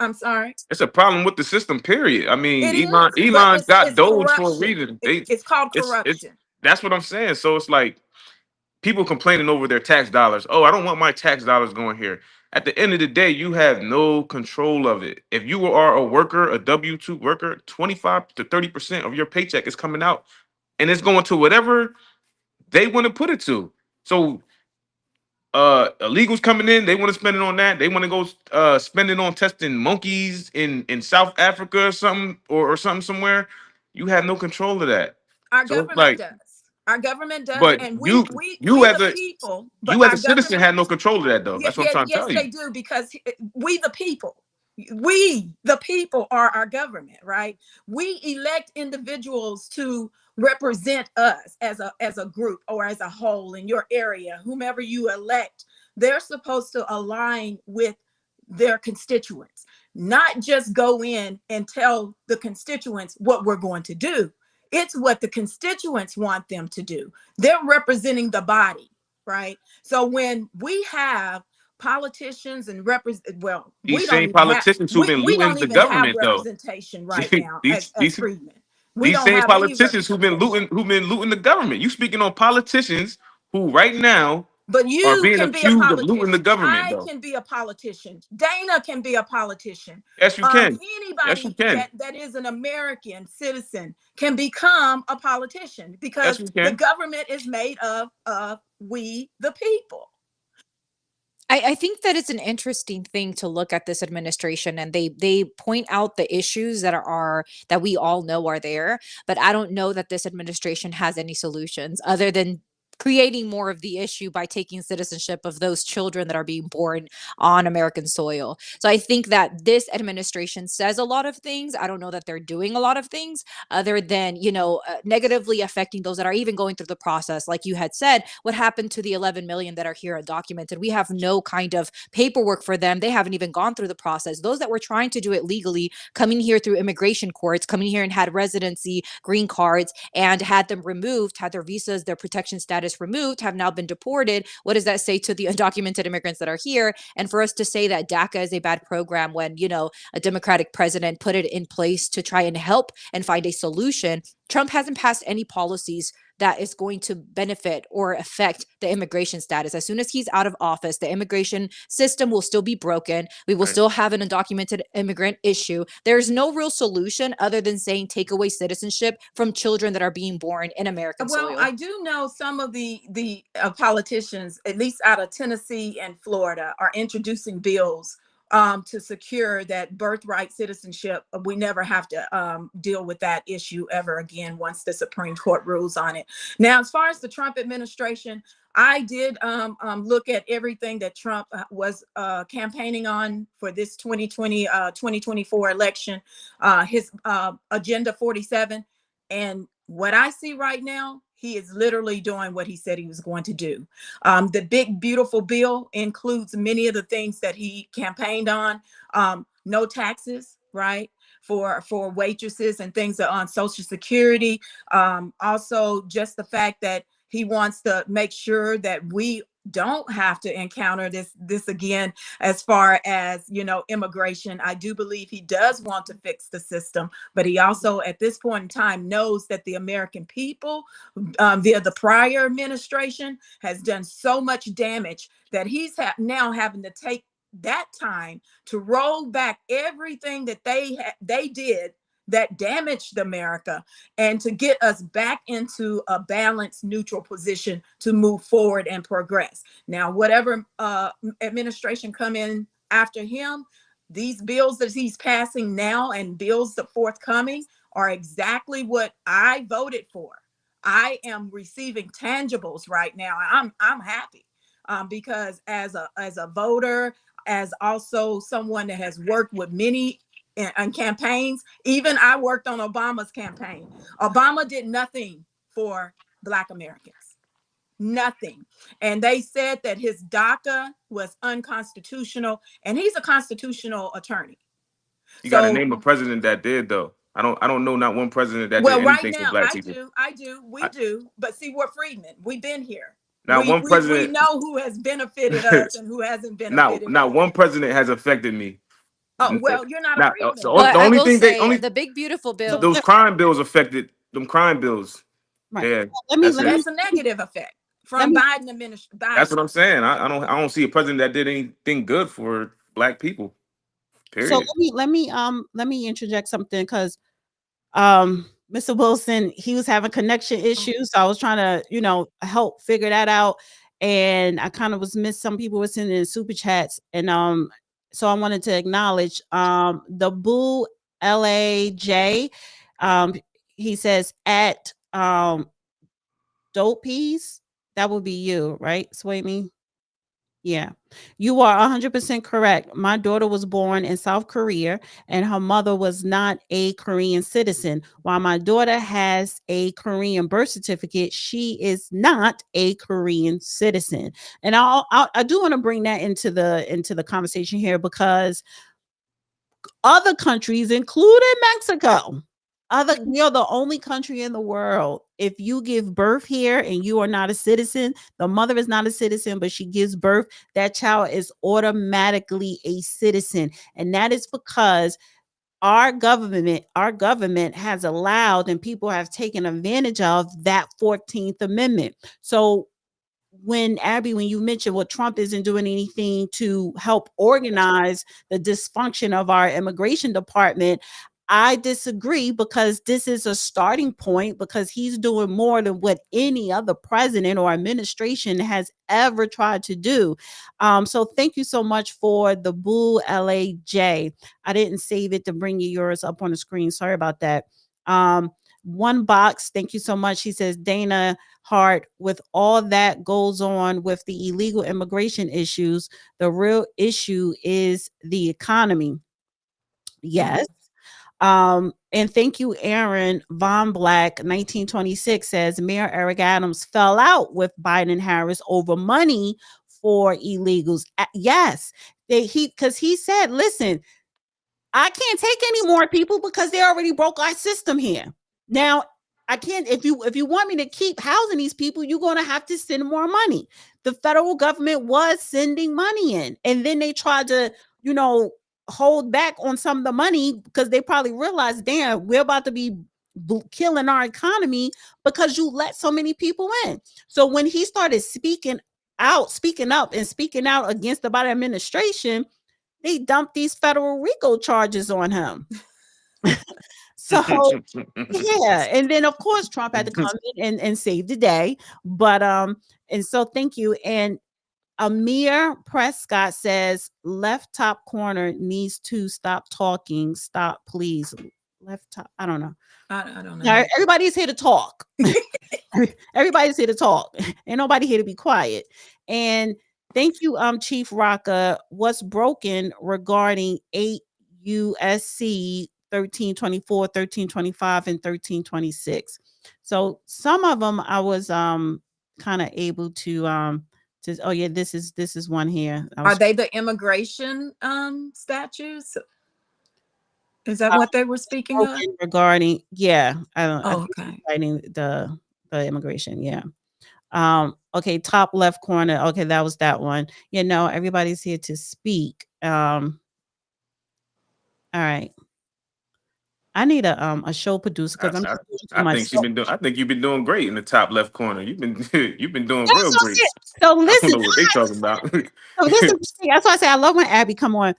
I'm sorry. It's a problem with the system, period. I mean, It is, but Elon's got it's Doge for a corruption. reason. It's called It's corruption. that's what I'm saying. So it's like people complaining over their tax dollars. Oh, I don't want my tax dollars going here. At the end of the day, you have no control of it. If you are a worker, a W-2 worker, 25 to 30% of your paycheck is coming out, and it's going to whatever they want to put it to. So illegals coming in, they want to spend it on that. They want to go spend it on testing monkeys in South Africa or something, or something somewhere. You have no control of that. Our So it's government like, does. Our government does, but and you we as the a people. you But as a citizen had no control of that, though. That's what I'm trying to yes, tell they you. do, because we the people, the people are our government, right? We elect individuals to represent us as a group or as a whole in your area. Whomever you elect, they're supposed to align with their constituents, not just go in and tell the constituents what we're going to do. It's what the constituents want them to do. They're representing the body, right? So when we have politicians and These same politicians who've been we looting don't the even have government, though. representation right now as these freedmen. We these don't same have any politicians who've been looting the government. You speaking on politicians who right now But are you being can be a accused of looting the politician. government, I though. can be a politician. Dana can be a politician. Yes, you can. Yes, you Anybody can. that is an American citizen can become a politician, Yes, because you the can. government is made of we the people. I think that it's an interesting thing to look at this administration, and they point out the issues that we all know are there, but I don't know that this administration has any solutions other than creating more of the issue by taking citizenship of those children that are being born on American soil. So I think that this administration says a lot of things. I don't know that they're doing a lot of things other than, negatively affecting those that are even going through the process. Like you had said, what happened to the 11 million that are here undocumented? We have no kind of paperwork for them. They haven't even gone through the process. Those that were trying to do it legally, coming here through immigration courts, coming here and had residency, green cards, and had them removed, had their visas, their protection status removed, have now been deported. What does that say to the undocumented immigrants that are here? And for us to say that DACA is a bad program when, a Democratic president put it in place to try and help and find a solution, Trump hasn't passed any policies that is going to benefit or affect the immigration status. As soon as he's out of office, the immigration system will still be broken. We will Right. still have an undocumented immigrant issue. There's no real solution other than saying take away citizenship from children that are being born in American Well, soil. I do know some of the politicians, at least out of Tennessee and Florida, are introducing bills to secure that birthright citizenship. We never have to deal with that issue ever again once the Supreme Court rules on it. Now, as far as the Trump administration, I did look at everything that Trump was campaigning on for this 2024 election, his Agenda 47. And what I see right now, he is literally doing what he said he was going to do. The big, beautiful bill includes many of the things that he campaigned on. No taxes, right? For waitresses and things that are on Social Security. Also, just the fact that he wants to make sure that we don't have to encounter this again, as far as immigration. I do believe he does want to fix the system, but he also at this point in time knows that the American people via the prior administration has done so much damage that he's now having to take that time to roll back everything that they did that damaged America, and to get us back into a balanced, neutral position to move forward and progress. Now, whatever administration come in after him, these bills that he's passing now and bills that forthcoming are exactly what I voted for. I am receiving tangibles right now. I'm happy because as a voter, as also someone that has worked with many on campaigns, even I worked on Obama's campaign. Obama did nothing for Black Americans, nothing. And they said that his DACA was unconstitutional, and he's a constitutional attorney. You got to name a president that did, though. I don't know not one president that well, did right anything now, for Black people. we do. But see, we're freedmen. We've been here. Now, we president, know who has benefited us and who hasn't benefited us. Not one president has affected me. Oh, well, you're not a freedman. The only thing the big beautiful bill. Those crime bills affected them crime bills. Right. Yeah, that's a negative effect from Biden administration. That's what I'm saying. I don't see a president that did anything good for Black people. Period. So let me interject something, because Mr. Wilson, he was having connection issues. So I was trying to, help figure that out. And I kind of was missed. Some people were sending in super chats. And so I wanted to acknowledge the Boo LAJ. He says at Dope Peas. That would be you, right? Sway me. Yeah, you are 100% correct. My daughter was born in South Korea and her mother was not a Korean citizen. While my daughter has a Korean birth certificate, she is not a Korean citizen. And I do want to bring that into the conversation here, because other countries, including Mexico, we are the only country in the world. If you give birth here and you are not a citizen, the mother is not a citizen, but she gives birth, that child is automatically a citizen. And that is because our government has allowed, and people have taken advantage of, that 14th Amendment. So when you mentioned, well, Trump isn't doing anything to help organize the dysfunction of our immigration department, I disagree, because this is a starting point, because he's doing more than what any other president or administration has ever tried to do. So thank you so much for the Boo LAJ. I didn't save it to bring you yours up on the screen. Sorry about that. One box, thank you so much. He says, Dana Hart, with all that goes on with the illegal immigration issues, the real issue is the economy. Yes. And thank you, Aaron Von Black 1926 says Mayor Eric Adams fell out with Biden and Harris over money for illegals. Yes, because he said, listen, I can't take any more people because they already broke our system here. Now, I can't, if you want me to keep housing these people, you're going to have to send more money. The federal government was sending money in, and then they tried to, hold back on some of the money because they probably realized, damn, we're about to be killing our economy because you let so many people in. So when he started speaking up and speaking out against the Biden administration, they dumped these federal RICO charges on him. So yeah, and then of course Trump had to come in and save the day. But and so thank you. And Amir Prescott says left top corner needs to stop talking. Stop, please. Left top. I don't know. I don't know. Everybody's here to talk. Everybody's here to talk. Ain't nobody here to be quiet. And thank you, Chief Rocka. What's broken regarding 8 USC 1324, 1325, and 1326? So some of them I was kind of able to oh yeah, this is one here. Are they the immigration statutes? Is that what they were speaking of? Regarding, yeah. Okay. Writing the immigration, yeah. Okay, top left corner. Okay, that was that one. Everybody's here to speak. All right. I need a show producer because I think you've been doing great in the top left corner. You've been doing real great. So listen, I don't know what they talking about. So this is, that's why I say I love when Abby come on.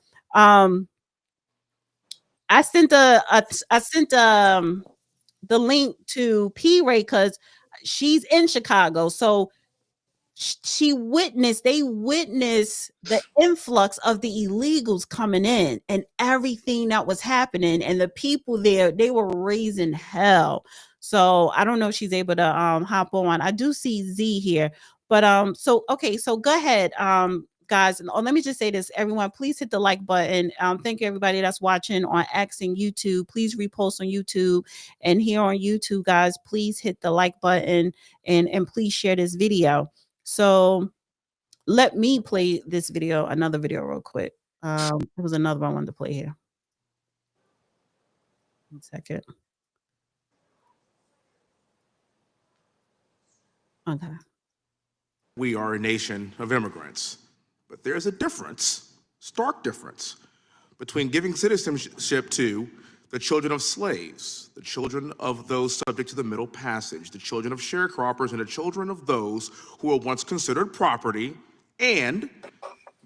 I sent the link to P Ray because she's in Chicago. So they witnessed the influx of the illegals coming in and everything that was happening, and the people there, they were raising hell. So I don't know if she's able to hop on. I do see Z here, but so okay, so go ahead, guys. And let me just say this, everyone, please hit the like button. Thank you everybody that's watching on X and YouTube. Please repost on YouTube, and here on YouTube, guys, please hit the like button and please share this video. So let me play this video, another video real quick. There was another one I wanted to play here. 1 second. Okay. We are a nation of immigrants, but there's a difference, stark difference, between giving citizenship to the children of slaves, the children of those subject to the Middle Passage, the children of sharecroppers, and the children of those who were once considered property, and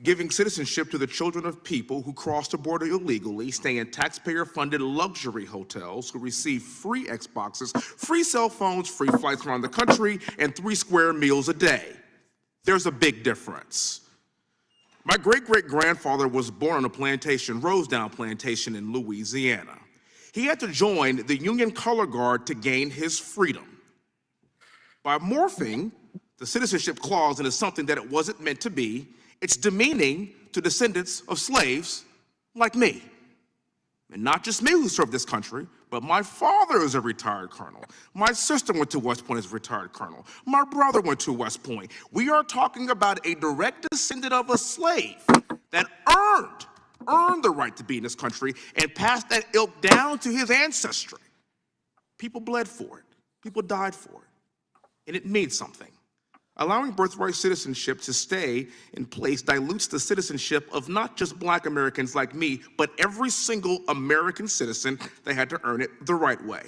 giving citizenship to the children of people who cross the border illegally, stay in taxpayer-funded luxury hotels, who receive free Xboxes, free cell phones, free flights around the country, and 3 square meals a day. There's a big difference. My great-great-grandfather was born on a plantation, Rosedale Plantation in Louisiana. He had to join the Union Color Guard to gain his freedom. By morphing the citizenship clause into something that it wasn't meant to be, it's demeaning to descendants of slaves like me. And not just me who served this country, but my father is a retired colonel. My sister went to West Point as a retired colonel. My brother went to West Point. We are talking about a direct descendant of a slave that earned the right to be in this country and passed that ilk down to his ancestry. People bled for it. People died for it. And it means something. Allowing birthright citizenship to stay in place dilutes the citizenship of not just Black Americans like me, but every single American citizen that had to earn it the right way.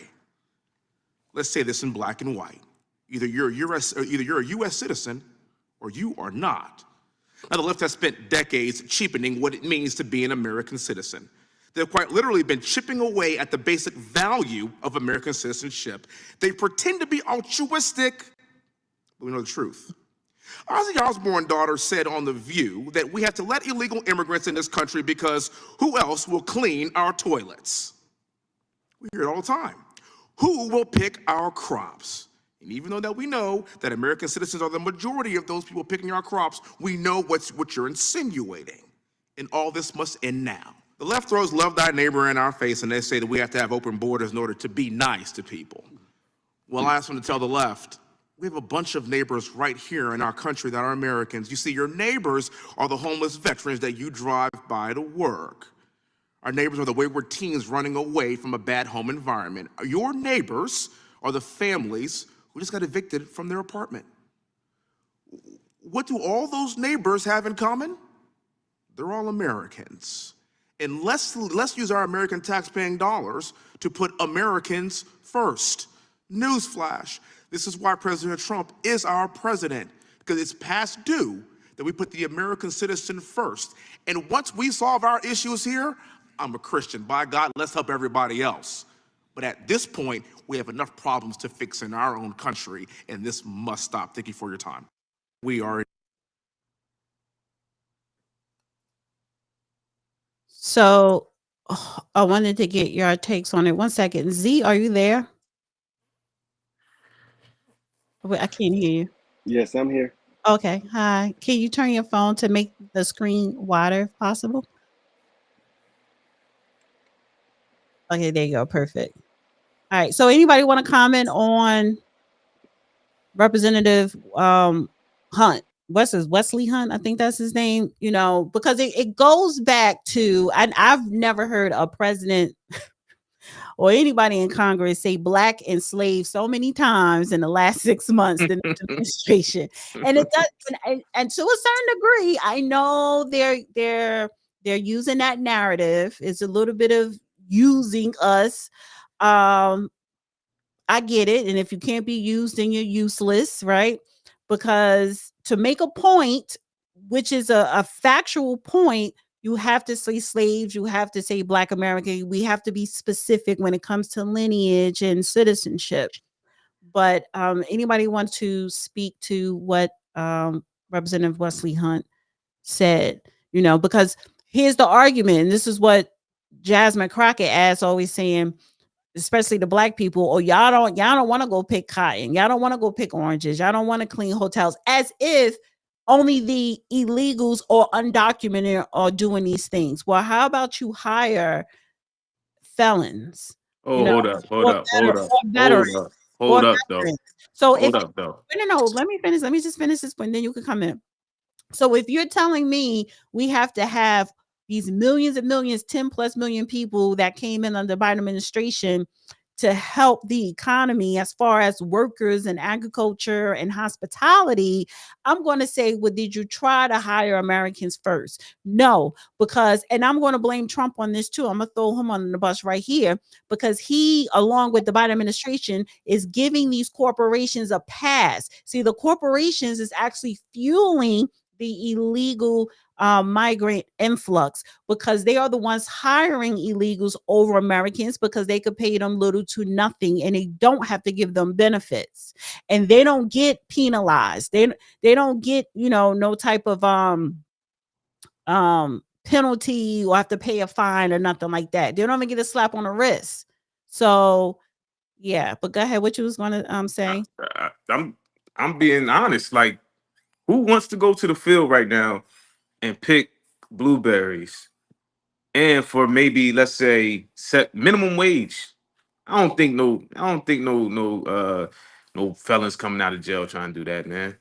Let's say this in black and white. Either you're a US citizen or you are not. Now, the left has spent decades cheapening what it means to be an American citizen. They've quite literally been chipping away at the basic value of American citizenship. They pretend to be altruistic, but we know the truth. Ozzy Osbourne's daughter said on The View that we have to let illegal immigrants in this country because who else will clean our toilets? We hear it all the time. Who will pick our crops? And even though that we know that American citizens are the majority of those people picking our crops, we know what you're insinuating. And all this must end now. The left throws love thy neighbor in our face, and they say that we have to have open borders in order to be nice to people. Well, I ask them to tell the left, we have a bunch of neighbors right here in our country that are Americans. You see, your neighbors are the homeless veterans that you drive by to work. Our neighbors are the wayward teens running away from a bad home environment. Your neighbors are the families who just got evicted from their apartment. What do all those neighbors have in common? They're all Americans. And let's use our American tax-paying dollars to put Americans first. Newsflash, this is why President Trump is our president, because it's past due that we put the American citizen first. And once we solve our issues here, I'm a Christian. By God, let's help everybody else. But at this point, we have enough problems to fix in our own country, and this must stop. Thank you for your time. We are. So I wanted to get your takes on it. 1 second. Z, are you there? Wait, I can't hear you. Yes, I'm here. Okay. Hi. Can you turn your phone to make the screen wider if possible? Okay, there you go. Perfect. All right. So anybody want to comment on Representative Hunt? Wesley Hunt, I think that's his name, you know, because it goes back to, I've never heard a president or anybody in Congress say black enslaved so many times in the last 6 months in the administration. And it does, and to a certain degree, I know they're using that narrative. It's a little bit of using us. I get it. And if you can't be used, then you're useless, right? Because to make a point, which is a factual point, You have to say slaves. You have to say Black American. We have to be specific when it comes to lineage and citizenship. But anybody want to speak to what Representative Wesley Hunt said? Because here's the argument, and this is what Jasmine Crockett asked, always saying, especially the Black people, oh, y'all don't want to go pick cotton, y'all don't want to go pick oranges, y'all don't want to clean hotels, as if only the illegals or undocumented are doing these things. Well, how about you hire felons? Oh, hold up. So if Hold up, though. no, let me just finish this point, then you can come in. So if you're telling me we have to have these millions and millions, 10 plus million people that came in under the Biden administration to help the economy as far as workers and agriculture and hospitality, I'm going to say, well, did you try to hire Americans first? No, because, and I'm going to blame Trump on this too. I'm going to throw him on the bus right here, because he, along with the Biden administration, is giving these corporations a pass. See, the corporations is actually fueling the illegal migrant influx, because they are the ones hiring illegals over Americans, because they could pay them little to nothing and they don't have to give them benefits, and they don't get penalized. They don't get, no type of penalty or have to pay a fine or nothing like that. They don't even get a slap on the wrist. So yeah, but go ahead. What you was going to say? I'm being honest. Like, who wants to go to the field right now and pick blueberries, and for maybe, let's say, set minimum wage? I don't think no felons coming out of jail trying to do that, man.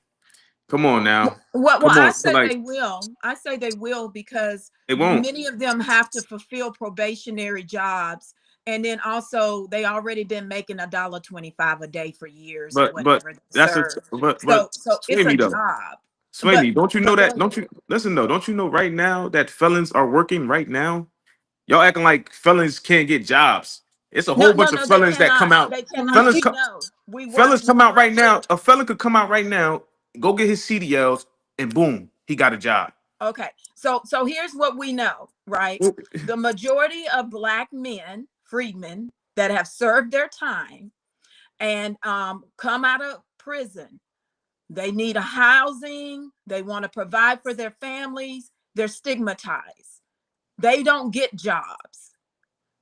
Come on now. Well, Come I on. say Like, they will. I say they will, because it won't. many of them have to fulfill probationary jobs, and then also they already been making $1.25 a day for years or But whatever. that's So sway it's me a though. job. Sway me. Don't you know Go that? ahead. Don't you listen though? Don't you know right now that felons are working right now? Y'all acting like felons can't get jobs. It's a whole bunch of No, they felons that cannot. come out. They cannot. Felons We come. know. We Fellas work. come out right now. A fella could come out right now, go get his CDLs, and boom, he got a job. Okay. So here's what we know, right? The majority of Black men, freedmen, that have served their time and come out of prison, they need a housing. They want to provide for their families. They're stigmatized. They don't get jobs.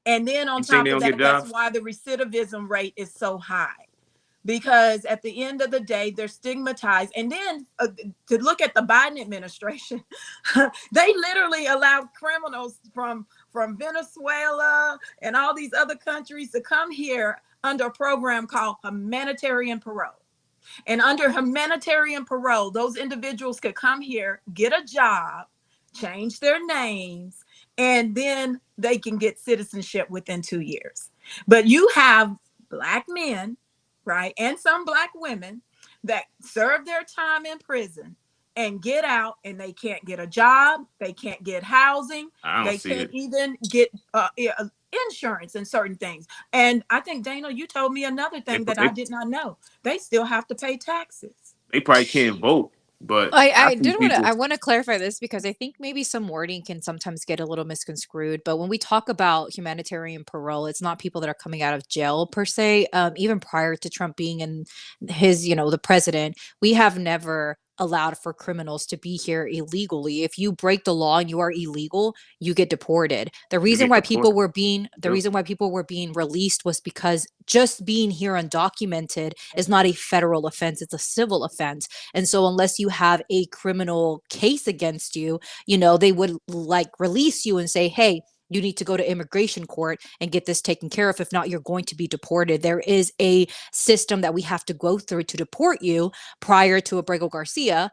And then on top of that, that's why the recidivism rate is so high. Because at the end of the day, they're stigmatized. And then to look at the Biden administration, they literally allowed criminals from Venezuela and all these other countries to come here under a program called humanitarian parole. And under humanitarian parole, those individuals could come here, get a job, change their names, and then they can get citizenship within 2 years. But you have Black men, right, and some Black women that serve their time in prison and get out, and they can't get a job, they can't get housing, they can't even get insurance and certain things. And I think, Dana, you told me another thing that I did not know. They still have to pay taxes. They probably can't vote. But I want to clarify this, because I think maybe some wording can sometimes get a little misconstrued. But when we talk about humanitarian parole, it's not people that are coming out of jail per se. Even prior to Trump being in his, the president, we have never allowed for criminals to be here illegally. If you break the law and you are illegal, you get deported. The reason why people were being released was because just being here undocumented is not a federal offense, it's a civil offense. And so unless you have a criminal case against you, they would release you and say, hey, you need to go to immigration court and get this taken care of. If not, you're going to be deported. There is a system that we have to go through to deport you. Prior to Abrego Garcia,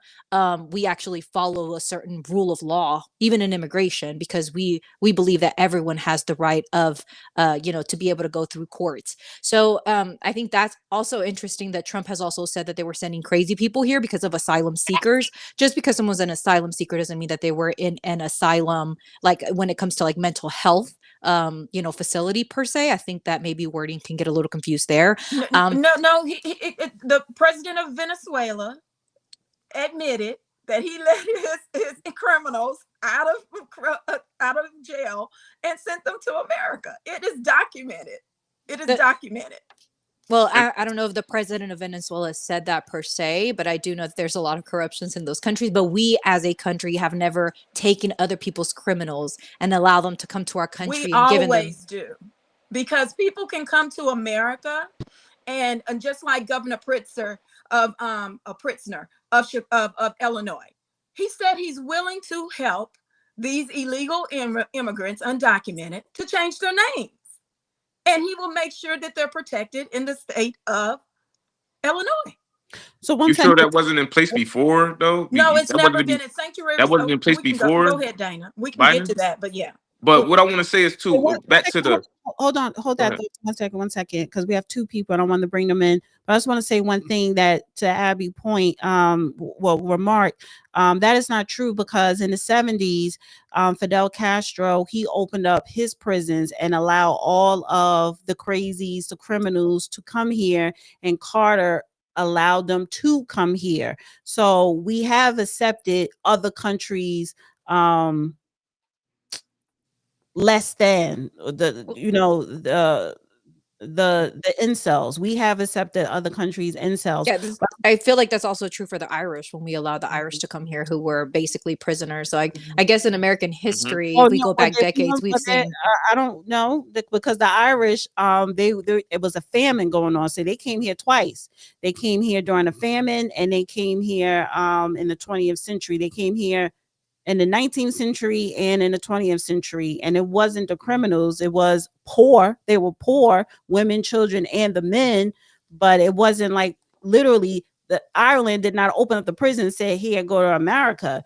we actually follow a certain rule of law, even in immigration, because we believe that everyone has the right of, to be able to go through courts. So I think that's also interesting that Trump has also said that they were sending crazy people here because of asylum seekers. Just because someone's an asylum seeker doesn't mean that they were in an asylum, like when it comes to like mental health facility per se. I think that maybe wording can get a little confused there. The president of Venezuela admitted that he let his criminals out of jail and sent them to America. It is documented. It is The- documented. Well, I don't know if the president of Venezuela said that per se, but I do know that there's a lot of corruptions in those countries. But we as a country have never taken other people's criminals and allow them to come to our country We and given them. always do, because people can come to America, and just like Governor Pritzker of Illinois, he said he's willing to help these illegal immigrants, undocumented, to change their names, and he will make sure that they're protected in the state of Illinois. So one You second. sure that wasn't in place before, though? No, it's That never wasn't been in sanctuary. that wasn't in place We can before Go ahead, Dana. We can get Biden? to that, but yeah. But what I want to say is Hey, too, back to the hold Go that ahead. thought 1 second, because we have two people and I want to bring them in. But I just want to say one thing that to Abby's point, remark, that is not true, because in the 70s, Fidel Castro, he opened up his prisons and allowed all of the crazies, the criminals to come here, and Carter allowed them to come here. So we have accepted other countries less than the incels. We have accepted other countries incels. Yeah, I feel like that's also true for the Irish when we allowed the Irish to come here, who were basically prisoners. So I guess in American history, if we go back decades, we've seen. I don't know, because the Irish, it was a famine going on, so they came here twice. They came here during a famine, and they came here in the 20th century. They came here in the 19th century and in the 20th century. And it wasn't the criminals. It was poor. They were poor, women, children, and the men. But it wasn't like literally the Ireland did not open up the prison and say, here, go to America.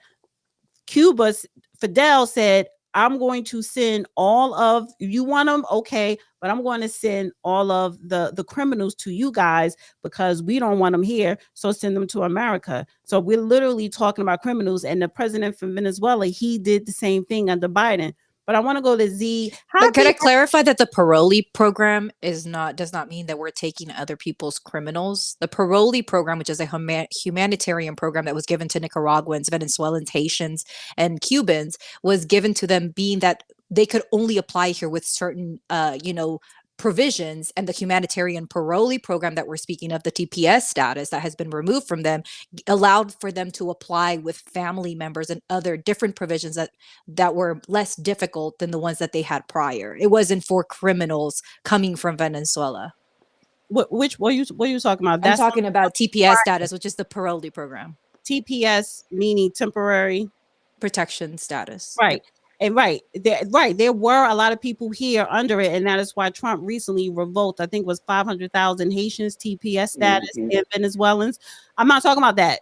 Fidel said, I'm going to send all of, you want them, okay, but I'm going to send all of the criminals to you guys, because we don't want them here, so send them to America. So we're literally talking about criminals, and the president from Venezuela, he did the same thing under Biden. But I want to go to Z. But could I clarify that the parolee program does not mean that we're taking other people's criminals? The parolee program, which is a humanitarian program that was given to Nicaraguans, Venezuelans, Haitians, and Cubans, was given to them, being that they could only apply here with certain, provisions. And the humanitarian parolee program that we're speaking of, the TPS status that has been removed from them, allowed for them to apply with family members and other different provisions that were less difficult than the ones that they had prior. It wasn't for criminals coming from Venezuela. What are you talking about? I'm talking about TPS status, which is the parolee program. TPS meaning temporary protection status. Right. And there were a lot of people here under it, and that is why Trump recently revoked, I think it was 500,000 Haitians TPS status and Venezuelans. I'm not talking about that.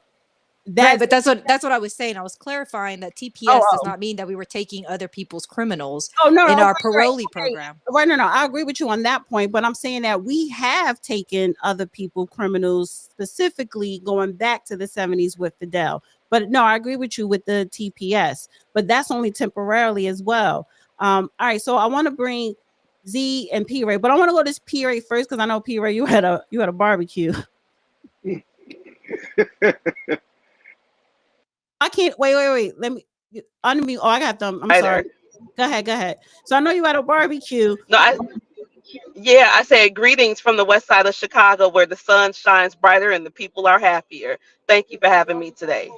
Right, but that's what I was saying. I was clarifying that TPS does not mean that we were taking other people's criminals in our parolee program. Right, no, I agree with you on that point, but I'm saying that we have taken other people criminals, specifically going back to the 70s with Fidel. But no, I agree with you with the TPS, but that's only temporarily as well. All right, so I want to bring Z and P Ray, but I want to go to P Ray first, because I know P Ray, you had a barbecue. I can't wait. Let me unmute. Oh, I got them. I'm sorry. Go ahead. So I know you had a barbecue. No, I said greetings from the west side of Chicago, where the sun shines brighter and the people are happier. Thank you for having me today.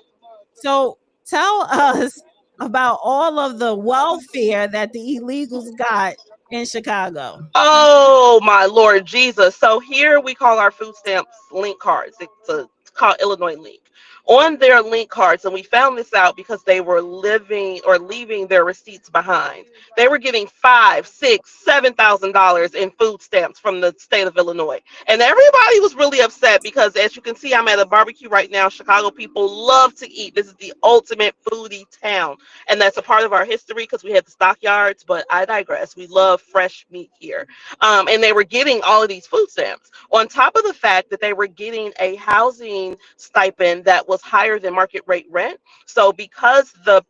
So tell us about all of the welfare that the illegals got in Chicago. Oh my Lord Jesus. So here we call our food stamps link cards. It's called Illinois Link. On their link cards, and we found this out because they were leaving their receipts behind. They were getting $5,000, $6,000, $7,000 in food stamps from the state of Illinois, and everybody was really upset because, as you can see, I'm at a barbecue right now. Chicago people love to eat. This is the ultimate foodie town, and that's a part of our history because we had the stockyards. But I digress. We love fresh meat here, and they were getting all of these food stamps on top of the fact that they were getting a housing stipend that was higher than market rate rent. So because the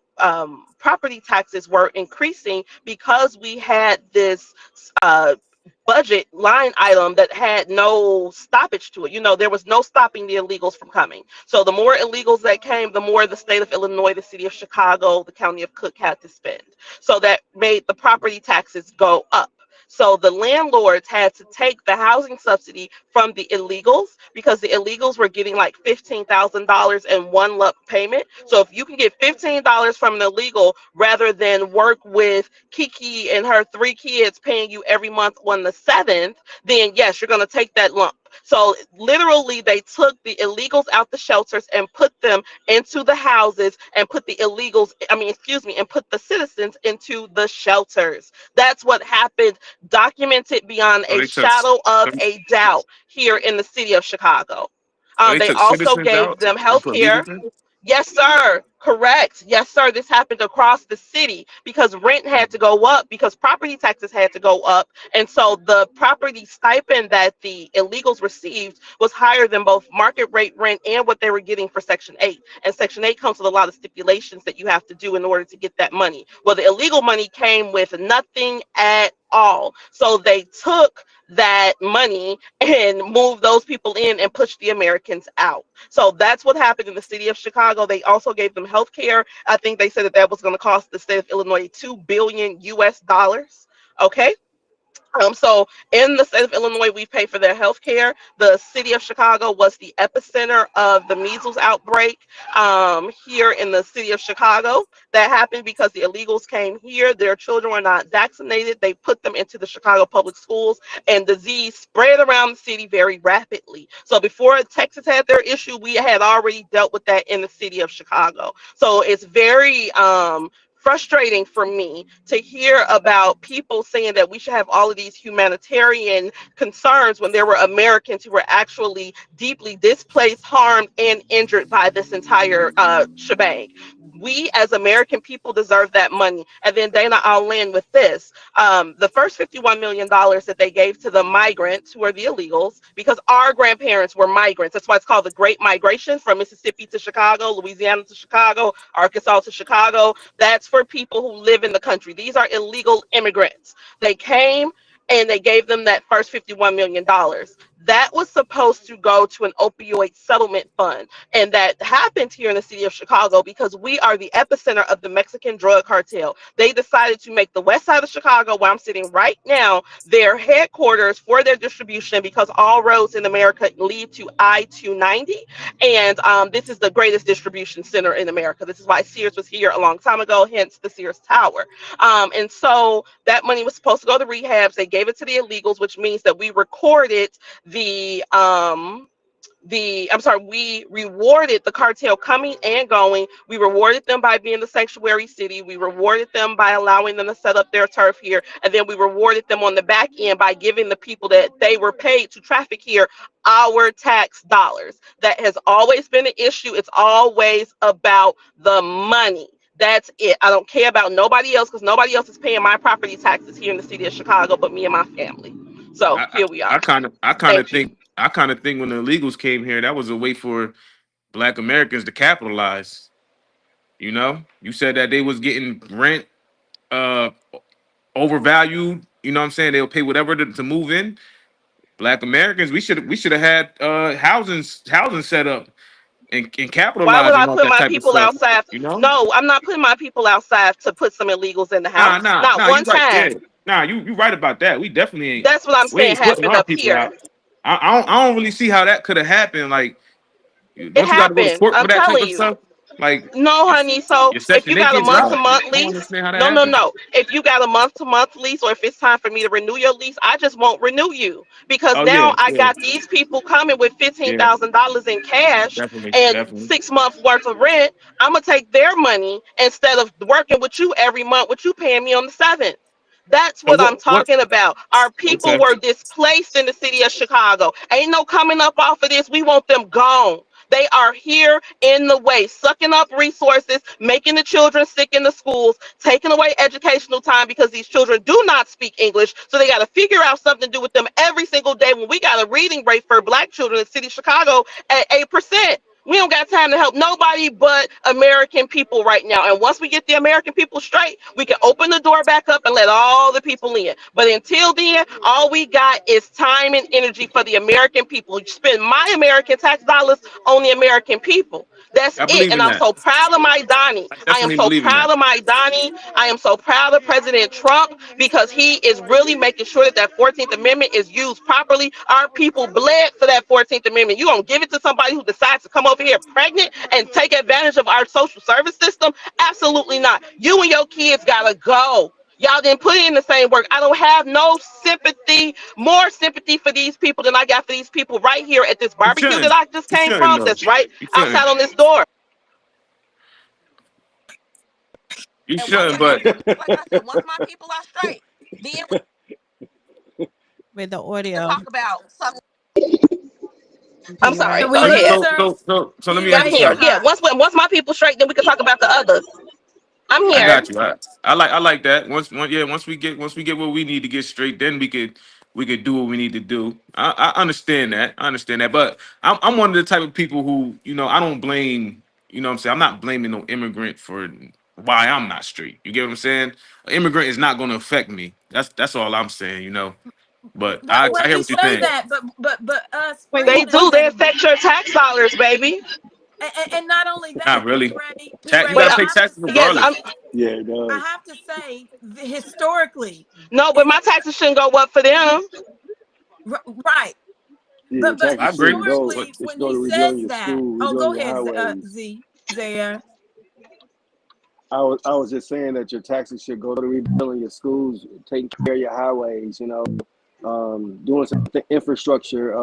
property taxes were increasing, because we had this budget line item that had no stoppage to it. You know, there was no stopping the illegals from coming. So the more illegals that came, the more the state of Illinois, the city of Chicago, the county of Cook had to spend. So that made the property taxes go up. So the landlords had to take the housing subsidy from the illegals because the illegals were getting like $15,000 in one lump payment. So if you can get $15 from an illegal rather than work with Kiki and her 3 kids paying you every month on the 7th, then yes, you're going to take that lump. So literally they took the illegals out the shelters and put them into the houses and put the illegals, and put the citizens into the shelters. That's what happened, documented beyond So a they took shadow of so a doubt here in the city of Chicago. they They took also citizens gave out them and health put care. legals in. Yes, sir. Correct. Yes, sir. This happened across the city because rent had to go up because property taxes had to go up. And so the property stipend that the illegals received was higher than both market rate rent and what they were getting for Section 8. And Section 8 comes with a lot of stipulations that you have to do in order to get that money. Well, the illegal money came with nothing at all. So they took that money and moved those people in and pushed the Americans out. So that's what happened in the city of Chicago. They also gave them health care. I think they said that that was going to cost the state of Illinois $2 billion US. Okay. So in the state of Illinois, we pay for their health care. The city of Chicago was the epicenter of the measles outbreak here in the city of Chicago. That happened because the illegals came here. Their children were not vaccinated. They put them into the Chicago public schools, and disease spread around the city very rapidly. So before Texas had their issue, we had already dealt with that in the city of Chicago. So it's very frustrating for me to hear about people saying that we should have all of these humanitarian concerns when there were Americans who were actually deeply displaced, harmed, and injured by this entire shebang. We as American people deserve that money. And then Dana, I'll land with this. The first $51 million that they gave to the migrants who are the illegals, because our grandparents were migrants. That's why it's called the Great Migration from Mississippi to Chicago, Louisiana to Chicago, Arkansas to Chicago. That's for people who live in the country. These are illegal immigrants. They came and they gave them that first $51 million. That was supposed to go to an opioid settlement fund. And that happened here in the city of Chicago because we are the epicenter of the Mexican drug cartel. They decided to make the west side of Chicago, where I'm sitting right now, their headquarters for their distribution because all roads in America lead to I-290. And this is the greatest distribution center in America. This is why Sears was here a long time ago, hence the Sears Tower. And so that money was supposed to go to rehabs. They gave it to the illegals, which means that we recorded we rewarded the cartel coming and going. We rewarded them by being the sanctuary city. We rewarded them by allowing them to set up their turf here. And then we rewarded them on the back end by giving the people that they were paid to traffic here our tax dollars. That has always been an issue. It's always about the money. That's it. I don't care about nobody else because nobody else is paying my property taxes here in the city of Chicago but me and my family. So here we are. I kind of think when the illegals came here, that was a way for Black Americans to capitalize. You know, you said that they was getting rent overvalued. You know what I'm saying? They'll pay whatever to move in. Black Americans, we should have had housing set up and Why would capitalizing I on put that my type of people stuff. outside? You know? No, I'm not putting my people outside to put some illegals in the house. Not You one right time. there. Nah, you right about that. We definitely ain't. That's what I'm We saying ain't putting happened our up people here. out. I don't really see how that could have happened. Like, It don't you got to go to happened. court I'm for that type telling of you. stuff? Like, No, honey. So your if Section you 8 got a gets dropped. month-to-month I don't lease, understand how that happens. no. If you got a month-to-month lease, or if it's time for me to renew your lease, I just won't renew you because Oh now yeah, I got these people coming with yeah, $15,000 in cash and definitely. 6 months worth of rent. I'm gonna take their money instead of working with you every month, with you paying me on the 7th. That's So what I'm what? talking about. Our people Okay. were displaced in the city of Chicago. Ain't no coming up off of this. We want them gone. They are here in the way, sucking up resources, making the children sick in the schools, taking away educational time because these children do not speak English. So they got to figure out something to do with them every single day when we got a reading rate for Black children in the city of Chicago at 8%. We don't got time to help nobody but American people right now. And once we get the American people straight, we can open the door back up and let all the people in. But until then, all we got is time and energy for the American people. You spend my American tax dollars on the American people. That's I it. believe And in I'm that. so proud of my Donnie. I I am definitely so believe in that. proud of my Donnie. I am so proud of President Trump because he is really making sure that that 14th Amendment is used properly. Our people bled for that 14th Amendment. You gonna give it to somebody who decides to come over here pregnant and take advantage of our social service system? Absolutely not. You and your kids gotta go. Y'all didn't put in the same work. I don't have no sympathy, more sympathy for these people than I got for these people right here at this You barbecue that shouldn't. I just You came shouldn't from. though. That's right You outside shouldn't. on this door. You And once shouldn't. But like I said, once my people are straight, then we With the can audio. talk about something. Can I'm you sorry. Can write? we Go hear you, ahead. sir? so let Can me you ask I'm you hear you? here. something. Yeah. Once my people straight, then we can talk about the others. I'm I here. got you. I like that. Once we get what we need to get straight, then we could do what we need to do. I understand that. I understand that. But I'm one of the type of people who, I don't blame, what I'm saying? I'm not blaming no immigrant for why I'm not straight. You get what I'm saying? An immigrant is not gonna affect me. That's all I'm saying. But Well, I hear we what you're say saying. that, but us Wait, They freedmen do. They that have been, affect your tax dollars, baby. and not only that, Not really. P. You Ray, But gotta pay taxes yes, regardless. Yeah, it I does. have to say, historically, no, but in my taxes shouldn't go up for them. right, Yeah, your but I taxes agree. shouldn't go. But historically, It should when go he to says rebuilding your that, school, oh, go rebuilding your ahead, highways. Zaire. I was just saying that your taxes should go to rebuilding your schools, taking care of your highways, doing some infrastructure.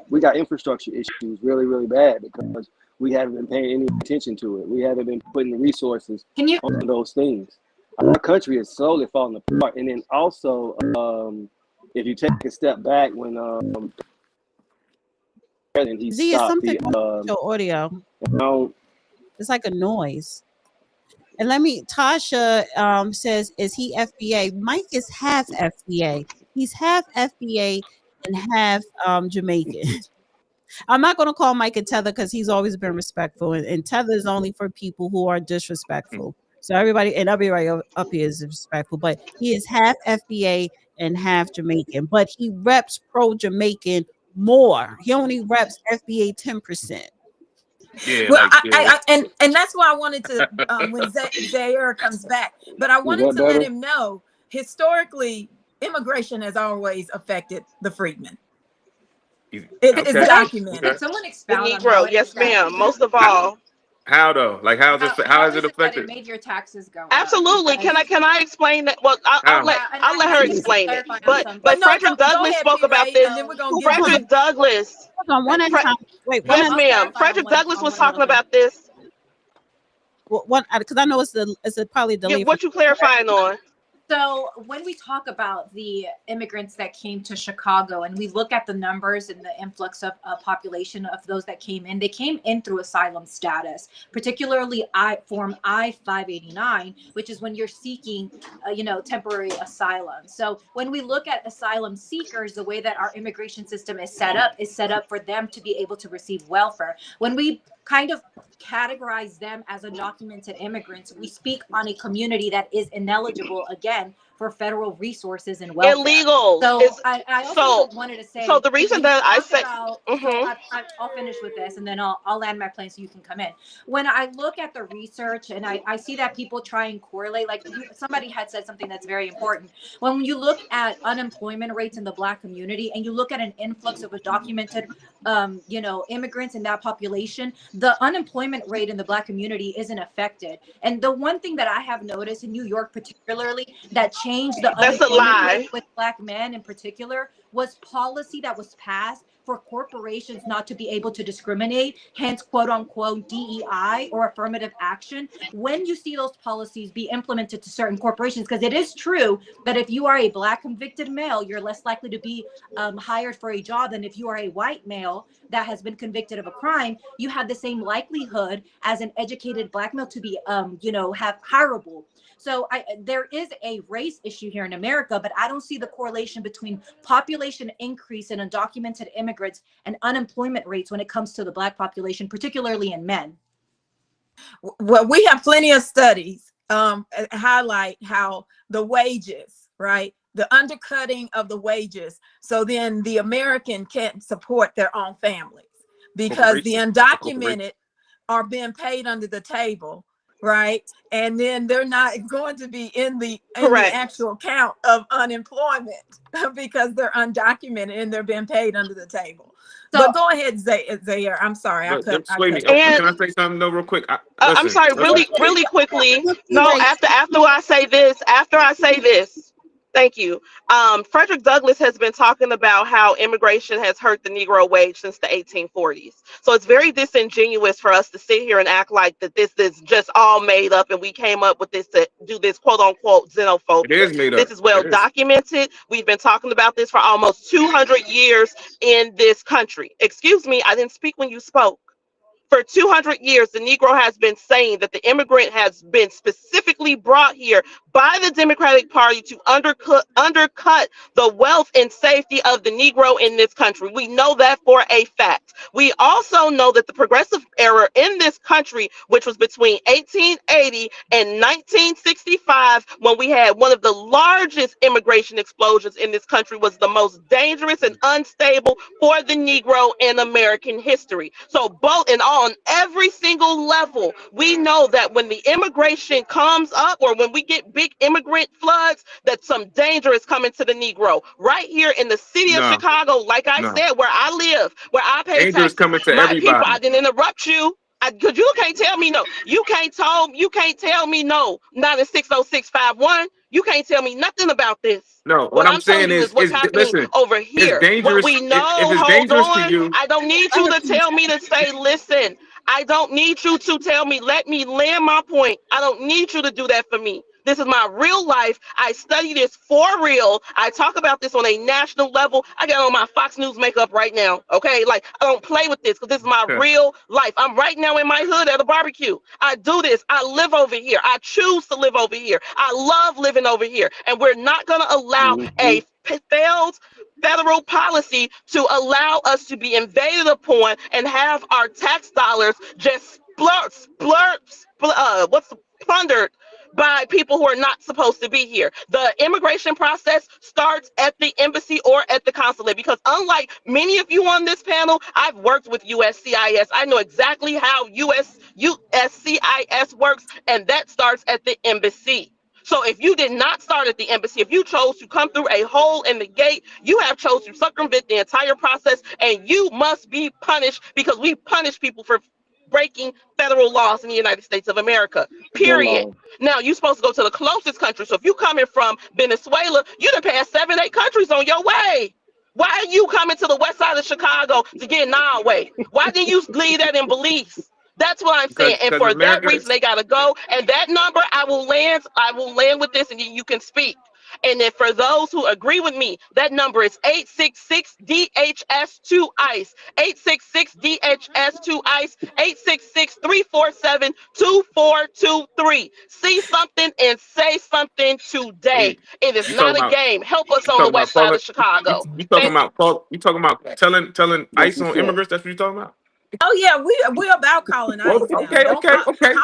We got infrastructure issues really, really bad because we haven't been paying any attention to it. We haven't been putting the resources on those things. Our country is slowly falling apart. And then also, if you take a step back when he Z, is stopped something the, wrong with your audio? don't, It's like a noise. And Tasha says, is he FBA? Mike is half FBA. He's half FBA and half Jamaican. I'm not going to call Mike a tether because he's always been respectful. And tether is only for people who are disrespectful. So everybody up here is respectful. But he is half FBA and half Jamaican. But he reps pro-Jamaican more. He only reps FBA 10%. yeah, Well, like yeah. and that's why I wanted to when Zaire comes back, but I is wanted that to let better? him know historically, immigration has always affected the freedmen. It's Okay. documented. Okay. Can someone The expound on how Negro, it yes, affects? ma'am. Most of all, How though? Like how How has it is it that it affected? made your taxes go up? absolutely. Because Can I explain that? Well, How? I'll let I her need to explain it. clarify on But something. No, Frederick go Douglass ahead, spoke P. about Ray, this. and then we're gonna give Hold Z. on. Frederick Douglass. Hold on. One at a time. Wait, one Yes, at I'll ma'am. clarify Frederick Douglass on was one talking little thing. about this. one because I know it's probably Yeah, delayed. what you clarifying on? So when we talk about the immigrants that came to Chicago and we look at the numbers and the influx of population of those that came in, they came in through asylum status, particularly Form I-589, which is when you're seeking, temporary asylum. So when we look at asylum seekers, the way that our immigration system is set up for them to be able to receive welfare. When we kind of categorize them as undocumented immigrants, we speak on a community that is ineligible again for federal resources and welfare. Illegal. So I also wanted to say, so the reason that I say, I'll finish with this and then I'll land my plane so you can come in. When I look at the research and I see that people try and correlate, like somebody had said something that's very important. When you look at unemployment rates in the Black community and you look at an influx of undocumented immigrants in that population, the unemployment rate in the Black community isn't affected. And the one thing that I have noticed in New York particularly that changed the That's a unemployment lie. rate with Black men in particular was policy that was passed for corporations not to be able to discriminate, hence quote unquote DEI or affirmative action. When you see those policies be implemented to certain corporations, because it is true that if you are a Black convicted male, you're less likely to be hired for a job than if you are a white male that has been convicted of a crime. You have the same likelihood as an educated Black male to be have hireable. So there is a race issue here in America, but I don't see the correlation between population increase and undocumented immigrants immigrants and unemployment rates when it comes to the Black population, particularly in men? Well, we have plenty of studies highlight how the wages, right? The undercutting of the wages. So then the American can't support their own families because the undocumented are being paid under the table, right? And then they're not going to be in the actual count of unemployment because they're undocumented and they're being paid under the table. So, but go ahead, Zaire. I'm sorry. I cut. Can I say something though, real quick? I'm sorry, really quickly. No, after I say this, thank you. Frederick Douglass has been talking about how immigration has hurt the Negro wage since the 1840s. So it's very disingenuous for us to sit here and act like that this is just all made up and we came up with this to do this quote unquote xenophobia. It is made up. This is well documented. We've been talking about this for almost 200 years in this country. Excuse me, I didn't speak when you spoke. For 200 years, the Negro has been saying that the immigrant has been specifically brought here by the Democratic Party to undercut the wealth and safety of the Negro in this country. We know that for a fact. We also know that the progressive era in this country, which was between 1880 and 1965, when we had one of the largest immigration explosions in this country, was the most dangerous and unstable for the Negro in American history. So both and on every single level, we know that when the immigration comes up or when we get big immigrant floods, that some danger is coming to the Negro. Right here in the city of Chicago, like I said, where I live, where I pay taxes, coming to my everybody. people, I didn't interrupt you. Because you can't tell me no. You can't tell me no. Not in 60651. You can't tell me nothing about this. No, what I'm saying is what's happening over here. It's dangerous. What we know, if it's dangerous to you, I don't need you to tell me to say, listen. I don't need you to tell me, let me land my point. I don't need you to do that for me. This is my real life. I study this for real. I talk about this on a national level. I got on my Fox News makeup right now. Okay. Like, I don't play with this because this is my real life. I'm right now in my hood at a barbecue. I do this. I live over here. I choose to live over here. I love living over here. And we're not going to allow a failed federal policy to allow us to be invaded upon and have our tax dollars just plundered by people who are not supposed to be here. The immigration process starts at the embassy or at the consulate, because unlike many of you on this panel, I've worked with USCIS. I know exactly how USCIS works, and that starts at the embassy. So if you did not start at the embassy, if you chose to come through a hole in the gate, you have chose to circumvent the entire process, and you must be punished, because we punish people for breaking federal laws in the United States of America, period. Now, you're supposed to go to the closest country. So if you're coming from Venezuela, you done passed 7, 8 countries on your way. Why are you coming to the west side of Chicago to get in our way? Why didn't you leave that in Belize? That's what I'm saying. And for that reason, they got to go. And that number, I will land with this, and you can speak. And then for those who agree with me, that number is 866-DHS2-ICE, 866-DHS2-ICE, 866-347-2423. See something and say something today. It is not a game. Help us on the west side of Chicago. You talking about telling ICE on immigrants? That's what you talking about? Oh yeah, we about calling ICE. Okay.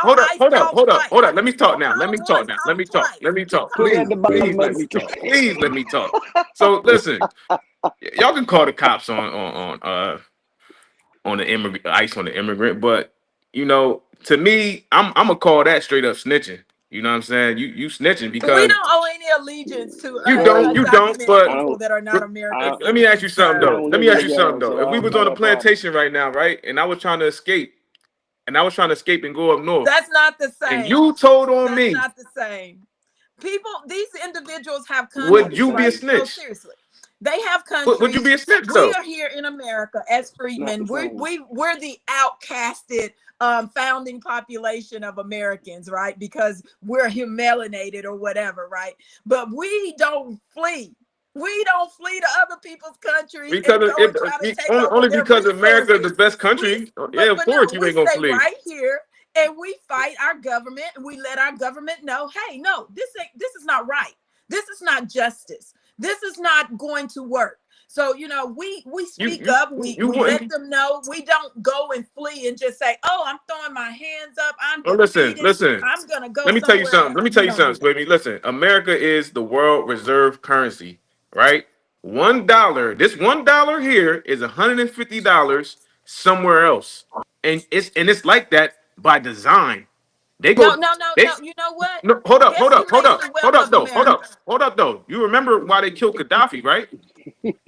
Hold up. Let me talk now. Let me talk. Please let me talk. So listen, y'all can call the cops on the immigrant, ICE on the immigrant, but you know, to me, I'm gonna call that straight up snitching. You know what I'm saying? You snitching because we don't owe any allegiance to you don't. But people that are not American. Let me ask you something though. If we was on a plantation right now, right, and I was trying to escape, and go up north, that's not the same. And you told on me, that's not the same. People, these individuals have countries. Would you be a snitch? No, seriously. They have countries. Would you be a snitch We though? are here in America as freedmen. We're the outcasted founding population of Americans, right? Because we're humiliated or whatever, right? But we don't flee. We don't flee to other people's countries only because America is the best country. Of course you ain't gonna flee. Right here, and we fight our government, and we let our government know, hey, no, this is not right. This is not justice. This is not going to work. So, we speak you up, we let wouldn't. them know. We don't go and flee and just say, oh, I'm throwing my hands up, I'm Oh, defeated, listen. I'm gonna go Let me tell you somewhere something. else. Let me We tell you don't do something, that. baby. Listen, America is the world reserve currency, right? $1. This $1 here is $150 somewhere else, and it's like that by design. They No, go. no, no, They no. You know what? no. Hold up. Hold up. Hold Decimating up. the Hold wealth up. of Though. Hold up. America. Hold up. Though. You remember why they killed Gaddafi, right?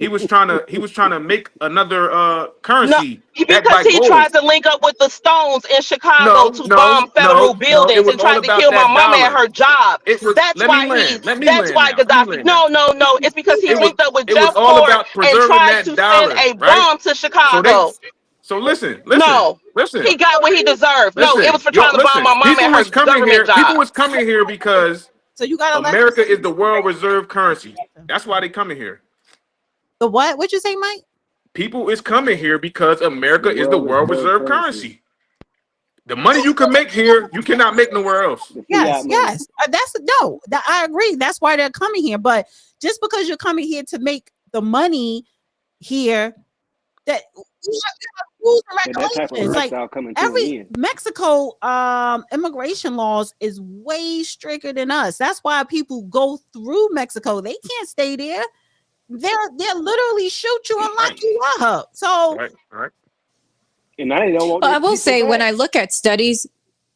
He was trying to make another No, currency backed because by he gold. tried to link up with the Stones in Chicago No, to no, bomb no, federal no. It buildings was and all tried to about kill my that mama at dollar. her job. It was. That's Let me why land. Let me that's land why now. Let me Gaddafi. land now. No, no, no. It's because he It was. linked up with It was Jeff all Ford about and preserving tried that to send dollar, a right? bomb to So they. Chicago. So listen, No, listen, he got what he deserved. No, it was listen. for Yo, trying to bomb listen. my mama People at her was coming government here. People job. was coming here because So you gotta let America is the world reserve currency. That's why they coming here. the what? What'd you say, Mike? People is coming here because America The is the world world reserve reserve currency, currency. The money you can make here, you cannot make nowhere else. the Yes, fiat money. yes. That's no. I agree. That's why they're coming here. But just because you're coming here to make the money here, that you have rules and But that type of regulations. Like lifestyle coming to an every end. Mexico immigration laws is way stricter than us. That's why people go through Mexico. They can't stay there. They'll literally shoot you and lock Right, you up. So right. And now they don't want Well, their I will people say when back. I look at studies,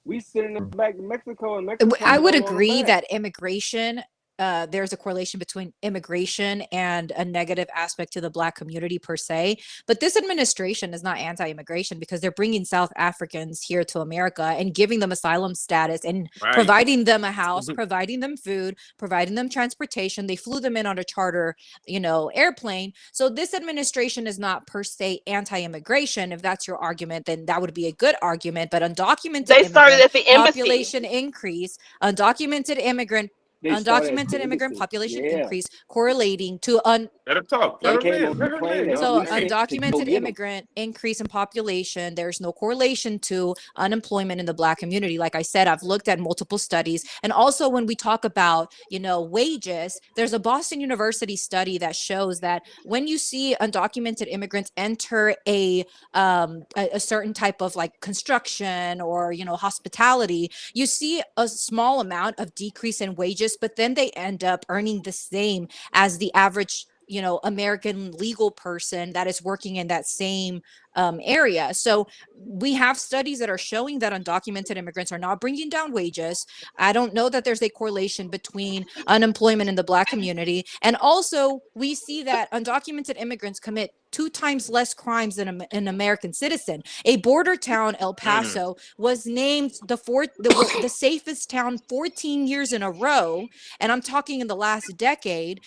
We sitting back in Mexico, and I Mexico would don't want them agree back. that immigration, there's a correlation between immigration and a negative aspect to the Black community per se. But this administration is not anti-immigration because they're bringing South Africans here to America and giving them asylum status and Right. providing them a house, providing them food, providing them transportation. They flew them in on a charter, airplane. So this administration is not per se anti-immigration. If that's your argument, then that would be a good argument. But undocumented They started immigrant at the embassy. population increase, undocumented immigrant They started at undocumented the immigrant embassy. population Yeah, increase correlating to Let her talk. Let they her came land. on Let the her plane land. to Y'all so land. to go undocumented get them. immigrant increase in population. There's no correlation to unemployment in the Black community. Like I said, I've looked at multiple studies. And also when we talk about, wages, there's a Boston University study that shows that when you see undocumented immigrants enter a certain type of like construction or, hospitality, you see a small amount of decrease in wages, but then they end up earning the same as the average American legal person that is working in that same area. So we have studies that are showing that undocumented immigrants are not bringing down wages. I don't know that there's a correlation between unemployment in the Black community. And also we see that undocumented immigrants commit 2 times less crimes than an American citizen. A border town, El Paso, was named the safest town 14 years in a row. And I'm talking in the last decade,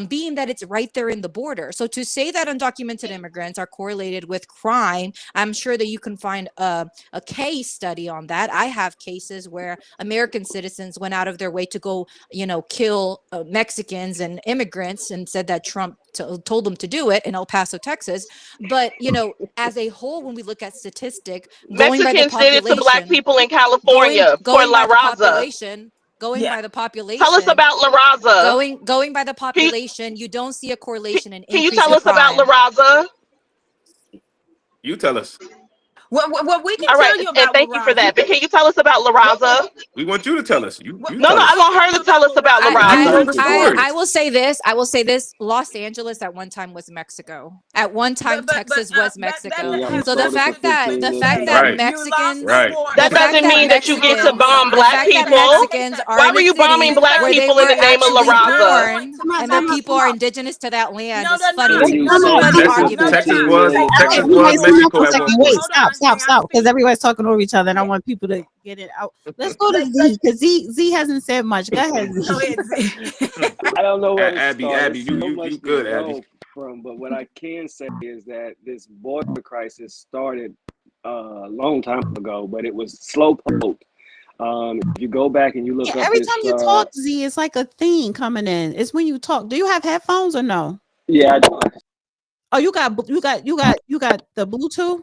being that it's right there in the border. So to say that undocumented immigrants are correlated with crime, I'm sure that you can find a case study on that. I have cases where American citizens went out of their way to go, kill Mexicans and immigrants and said that Trump told them to do it in El Paso, Texas. But, as a whole, when we look at statistic, going by the Mexicans did it to Black population, people in California for going La by the Raza. population, going Yeah. by the Tell us population, about La Raza. going by the Can you, population, you don't see a correlation in can you increase tell in us about La crime. Raza? You tell us. Well, we can All right, tell you and about La thank you for Raza. that. But can you tell us about La Raza? We want you to tell us. You No, tell no, I us. want her to tell us about La You Raza. know the story. I will say this. Los Angeles at one time was Mexico. At one time, Texas was Mexico. Yeah, we So the sold it for fact that 15 years to Right. You lost Mexicans, the Right. war. the That fact doesn't that mean that you get to Mexicans, bomb the Black fact that people. Mexicans are Why in were a you bombing city Black where they people in were the name of La actually Raza? born and that people are indigenous to that land No, is they're funny not. to They me. do It's a sold funny it for argument to Texas me. 15 was million Okay, Texas you was guys enough Mexico for a at one second. point. Wait, Hold on, stop, can I because speak? everybody's talking over each other, and I want people to get it out. Let's go to Z, because Z hasn't said much. Go ahead, Z. Go ahead, Z. I don't know where to Abby, start. There's you so you much you to good, Abby. go from, but what I can say is that this border crisis started a long time ago, but it was slow poked. If you go back and you Yeah, look up every time this, you talk, Z, it's like a theme coming in. It's when you talk. Do you have headphones or no? yeah, I do. Oh, you got the Bluetooth?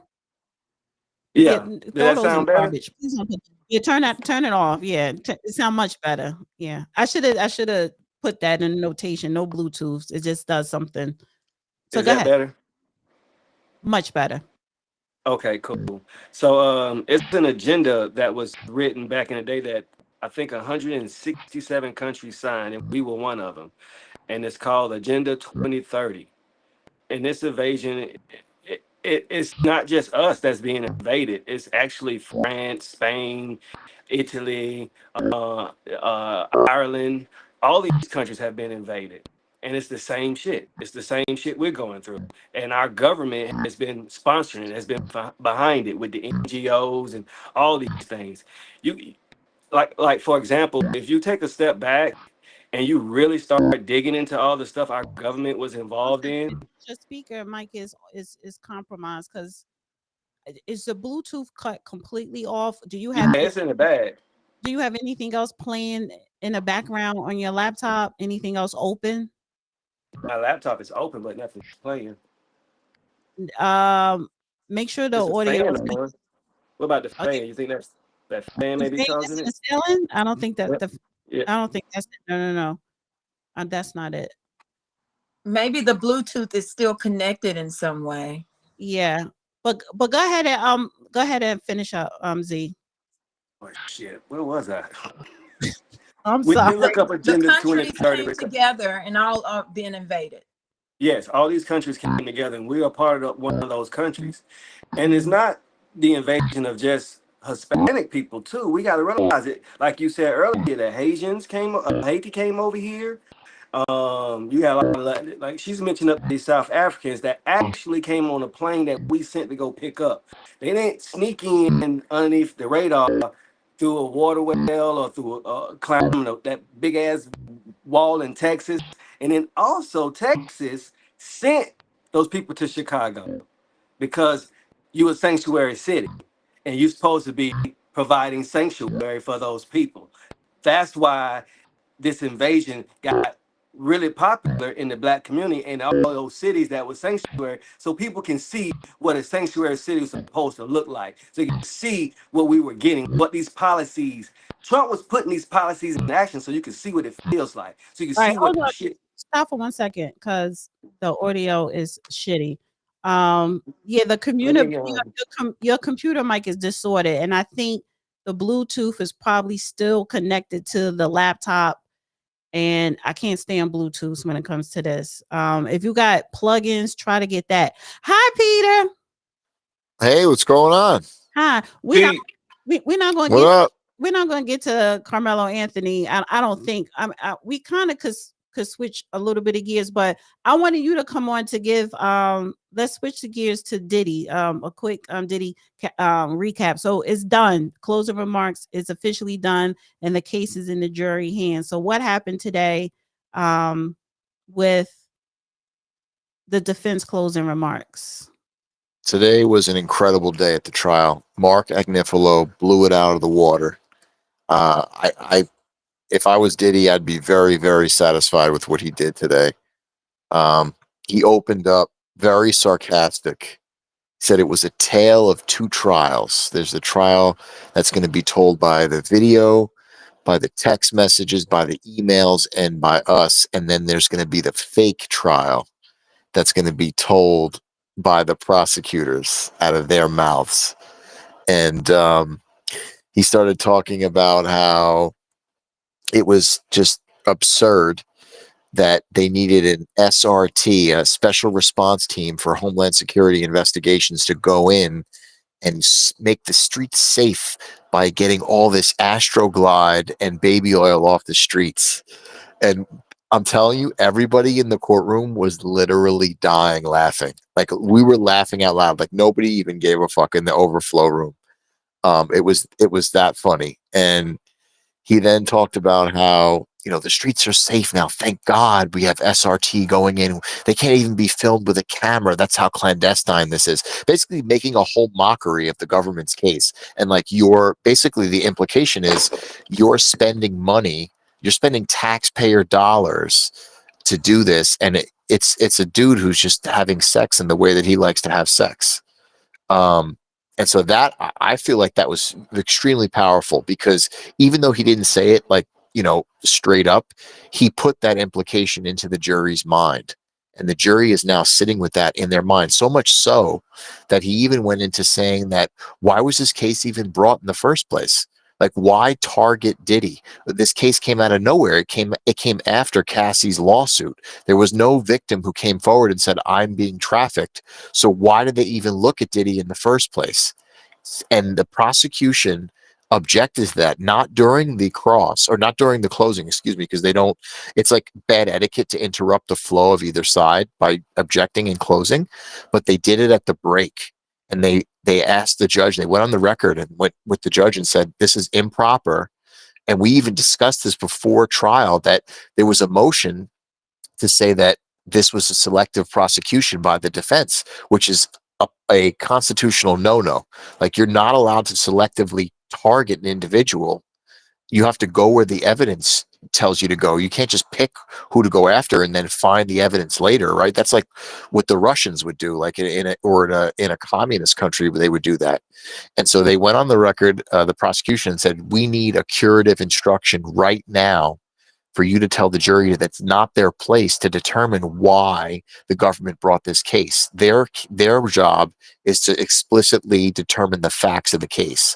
Yeah, Yeah. Did throw that those in sound the better? garbage. Please don't turn it off. Yeah, it sound much better. Yeah, I should have put that in notation. No Bluetooth. It just does something So Is go that ahead. better? Much better. Okay, cool. So it's an agenda that was written back in the day that I think 167 countries signed, and we were one of them. And it's called Agenda 2030. And this invasion, it's not just us that's being invaded. It's actually France, Spain, Italy, Ireland. All these countries have been invaded. And it's the same shit. It's the same shit we're going through. And our government has been sponsoring it, has been behind it with the NGOs and all these things. You like for example, if you take a step back and you really start digging into all the stuff our government was involved in. Your speaker mic is compromised because is the Bluetooth cut completely off? Do you have It's in the bag. Do you have anything else playing in the background on your laptop? Anything else open? My laptop is open, but nothing's playing. Make sure the It's a audio. fan on. What about the fan? You think that fan may be causing it? I don't think that Yeah. I don't think that's it. No. That's not it. Maybe the Bluetooth is still connected in some way. Yeah, but go ahead and finish up, Z. Oh shit! Where was I? We can look up The Agenda countries 2030. came together and all are being invaded. Yes, all these countries came together, and we are part of one of those countries. And it's not the invasion of just Hispanic people too. We got to realize it. Like you said earlier, that Haiti came over here. You have a lot of, like she's mentioned up these South Africans that actually came on a plane that we sent to go pick up. They didn't sneak in underneath the radar through a water well or through climbing that big ass wall in Texas. And then also Texas sent those people to Chicago because you a sanctuary city and you're supposed to be providing sanctuary for those people. That's why this invasion got really popular in the Black community and all those cities that were sanctuary, so people can see what a sanctuary city was supposed to look like. So you can see what we were getting, what these policies. Trump was putting these policies in action so you can see what it feels like. So you can see what shit. Stop for 1 second because the audio is shitty. Yeah, the community, your computer mic is distorted, and I think the Bluetooth is probably still connected to the laptop. And I can't stand Bluetooth when it comes to this. If you got plugins, try to get that. Hi, Peter. Hey, what's going on? Hi. We're not going to get to Carmelo Anthony. I don't think. We kind of could switch a little bit of gears, but I wanted you to come on to give. Let's switch the gears to Diddy. A quick Diddy recap. So it's done. Closing remarks is officially done, and the case is in the jury hands. So what happened today with the defense closing remarks? Today was an incredible day at the trial. Mark Agnifilo blew it out of the water. If I was Diddy, I'd be very, very satisfied with what he did today. He opened up very sarcastic, said it was a tale of two trials. There's a trial that's going to be told by the video, by the text messages, by the emails, and by us. And then there's going to be the fake trial that's going to be told by the prosecutors out of their mouths. And he started talking about how it was just absurd that they needed an SRT, a special response team for Homeland Security investigations, to go in and make the streets safe by getting all this Astroglide and baby oil off the streets. And I'm telling you, everybody in the courtroom was literally dying laughing. Like, we were laughing out loud. Like, nobody even gave a fuck in the overflow room. It was that funny. And he then talked about how, the streets are safe now. Thank God we have SRT going in. They can't even be filmed with a camera. That's how clandestine this is. Basically making a whole mockery of the government's case. And basically the implication is you're spending money, you're spending taxpayer dollars to do this. And it's a dude who's just having sex in the way that he likes to have sex. And so that, I feel like that was extremely powerful, because even though he didn't say it straight up, he put that implication into the jury's mind. And the jury is now sitting with that in their mind, so much so that he even went into saying that why was this case even brought in the first place? Like, why target Diddy? This case came out of nowhere. It came after Cassie's lawsuit. There was no victim who came forward and said, I'm being trafficked. So why did they even look at Diddy in the first place? And the prosecution objected to that, not during the closing, excuse me, because they don't, it's like bad etiquette to interrupt the flow of either side by objecting and closing, but they did it at the break. And they asked the judge, they went on the record and went with the judge and said, this is improper. And we even discussed this before trial, that there was a motion to say that this was a selective prosecution by the defense, which is a constitutional no-no. Like, you're not allowed to selectively target an individual. You have to go where the evidence tells you to go. You can't just pick who to go after and then find the evidence later, right? That's like what the Russians would do, like in a communist country, they would do that. And so they went on the record, the prosecution, and said, we need a curative instruction right now for you to tell the jury that it's not their place to determine why the government brought this case. Their job is to explicitly determine the facts of the case.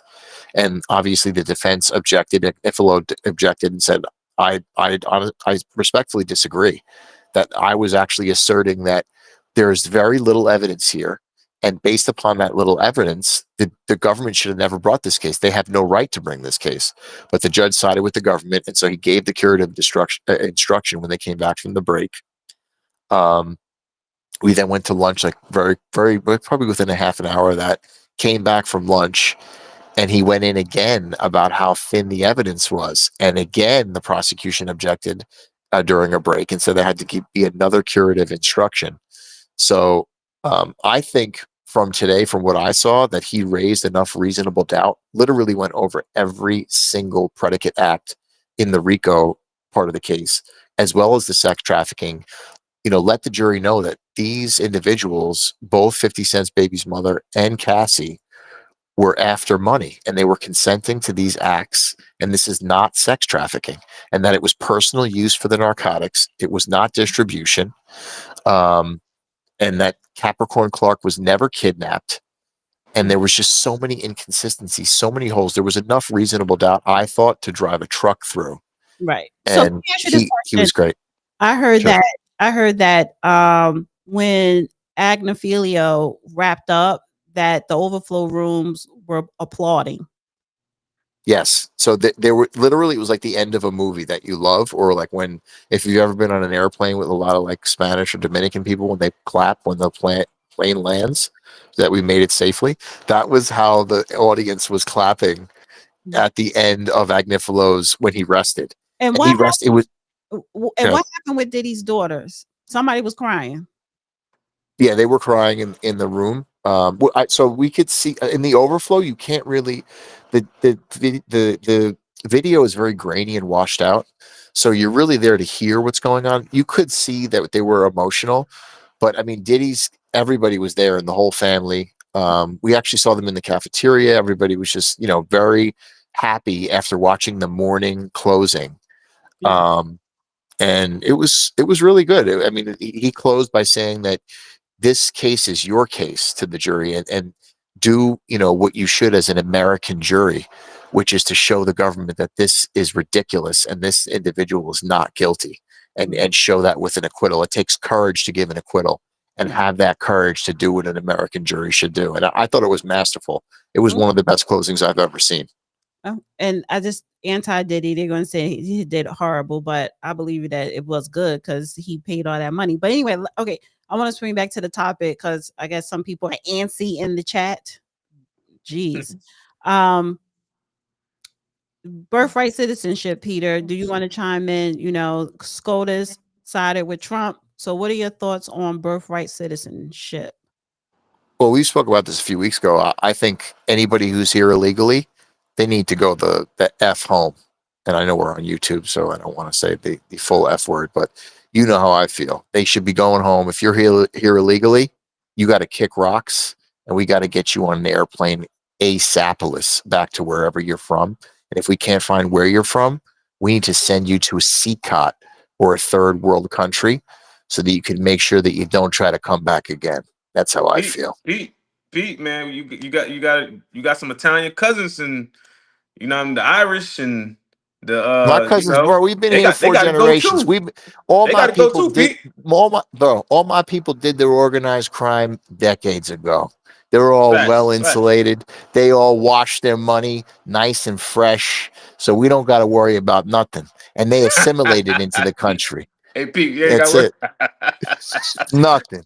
And obviously the defense objected, Ifilo objected and said, I respectfully disagree, that I was actually asserting that there's very little evidence here. And based upon that little evidence, the government should have never brought this case. They have no right to bring this case. But the judge sided with the government, and so he gave the curative instruction when they came back from the break. We then went to lunch, like probably within a half an hour of that, came back from lunch, and he went in again about how thin the evidence was. And again, the prosecution objected during a break, and so there had to be another curative instruction. So I think from today, from what I saw, that he raised enough reasonable doubt, literally went over every single predicate act in the RICO part of the case, as well as the sex trafficking. Let the jury know that these individuals, both 50 Cent's baby's mother and Cassie, were after money, and they were consenting to these acts. And this is not sex trafficking, and that it was personal use for the narcotics. It was not distribution. And that Capricorn Clark was never kidnapped. And there was just so many inconsistencies, so many holes. There was enough reasonable doubt, I thought, to drive a truck through. Right. And So he was great. I heard Sure. that when Agnifilio wrapped up, that the overflow rooms were applauding. Yes. So there were literally, it was like the end of a movie that you love, or like if you've ever been on an airplane with a lot of like Spanish or Dominican people, when they clap when the plane lands, that we made it safely. That was how the audience was clapping at the end of Agnifilo's, when he rested. And he rested. It was. What happened with Diddy's daughters? Somebody was crying. Yeah, they were crying in the room. So we could see in the overflow. You can't really. The video is very grainy and washed out, so you're really there to hear what's going on. You could see that they were emotional, but I mean, everybody was there, and the whole family. We actually saw them in the cafeteria. Everybody was just, very happy after watching the morning closing. And it was really good. I mean, he closed by saying that this case is your case to the jury, and do what you should as an American jury, which is to show the government that this is ridiculous and this individual is not guilty, and show that with an acquittal. It takes courage to give an acquittal, and have that courage to do what an American jury should do. And I thought it was masterful. It was one of the best closings I've ever seen. And I just anti-Diddy, they're going to say he did horrible, but I believe that it was good because he paid all that money. But anyway, okay, I want to swing back to the topic because I guess some people are antsy in the chat. Jeez. Birthright citizenship, Peter, do you want to chime in? SCOTUS sided with Trump. So what are your thoughts on birthright citizenship? Well, we spoke about this a few weeks ago. I think anybody who's here illegally, they need to go the F home. And I know we're on YouTube, so I don't want to say the full F word, but you know how I feel. They should be going home. If you're here illegally, you got to kick rocks, and we got to get you on an airplane ASAPless back to wherever you're from. And if we can't find where you're from, we need to send you to a COURT or a third world country so that you can make sure that you don't try to come back again. That's how I feel. Pete, man, you got some Italian cousins, and the Irish and the My cousins, bro, we've been here they 4 got to go generations. too. All They my got to go people too, did, Pete. all my people did their organized crime decades ago. They're all well Facts. insulated. They all wash their money nice and fresh, so we don't got to worry about nothing. And they assimilated into the country. Hey, Pete, you ain't That's got it. Nothing.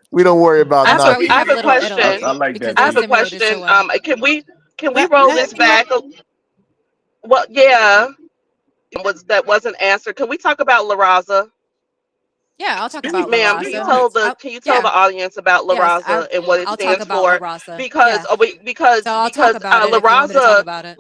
We don't worry about That's why we nothing. I have have a Little question. Italy, I like because that, I they have a Pete. assimilated so question. well. Can we roll this back? Well, yeah, wasn't answered. Can we talk about La Raza? Yeah, I'll talk about La Ma'am, Raza. can you tell Yeah, the audience about La yes, Raza and what it I'll talk stands about La for? Raza. Because Yeah, because so I'll talk about it La if you want me to talk Raza about it.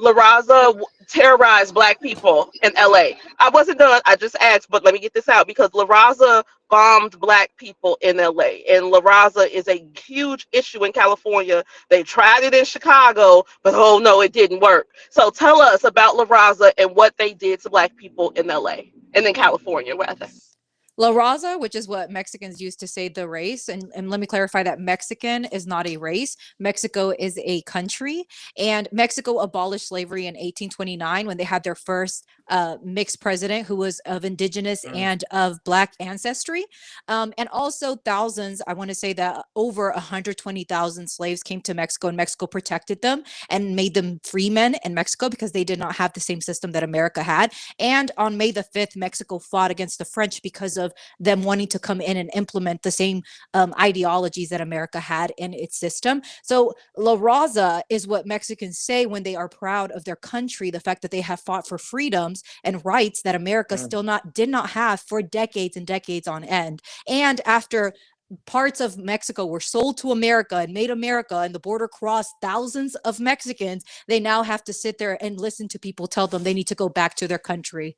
terrorized Black people in LA. I wasn't done. I just asked, but let me get this out because La Raza bombed Black people in LA, and La Raza is a huge issue in California. They tried it in Chicago, but oh no, it didn't work. So tell us about La Raza and what they did to Black people in LA and in California, rather. La Raza, which is what Mexicans use to say the race. And let me clarify that Mexican is not a race. Mexico is a country. And Mexico abolished slavery in 1829 when they had their first mixed president who was of indigenous and of Black ancestry. And also thousands, I want to say that over 120,000 slaves came to Mexico, and Mexico protected them and made them free men in Mexico because they did not have the same system that America had. And on May the 5th, Mexico fought against the French because of them wanting to come in and implement the same ideologies that America had in its system. So La Raza is what Mexicans say when they are proud of their country, the fact that they have fought for freedoms and rights that America did not have for decades and decades on end. And after parts of Mexico were sold to America and made America, and the border crossed thousands of Mexicans, they now have to sit there and listen to people tell them they need to go back to their country.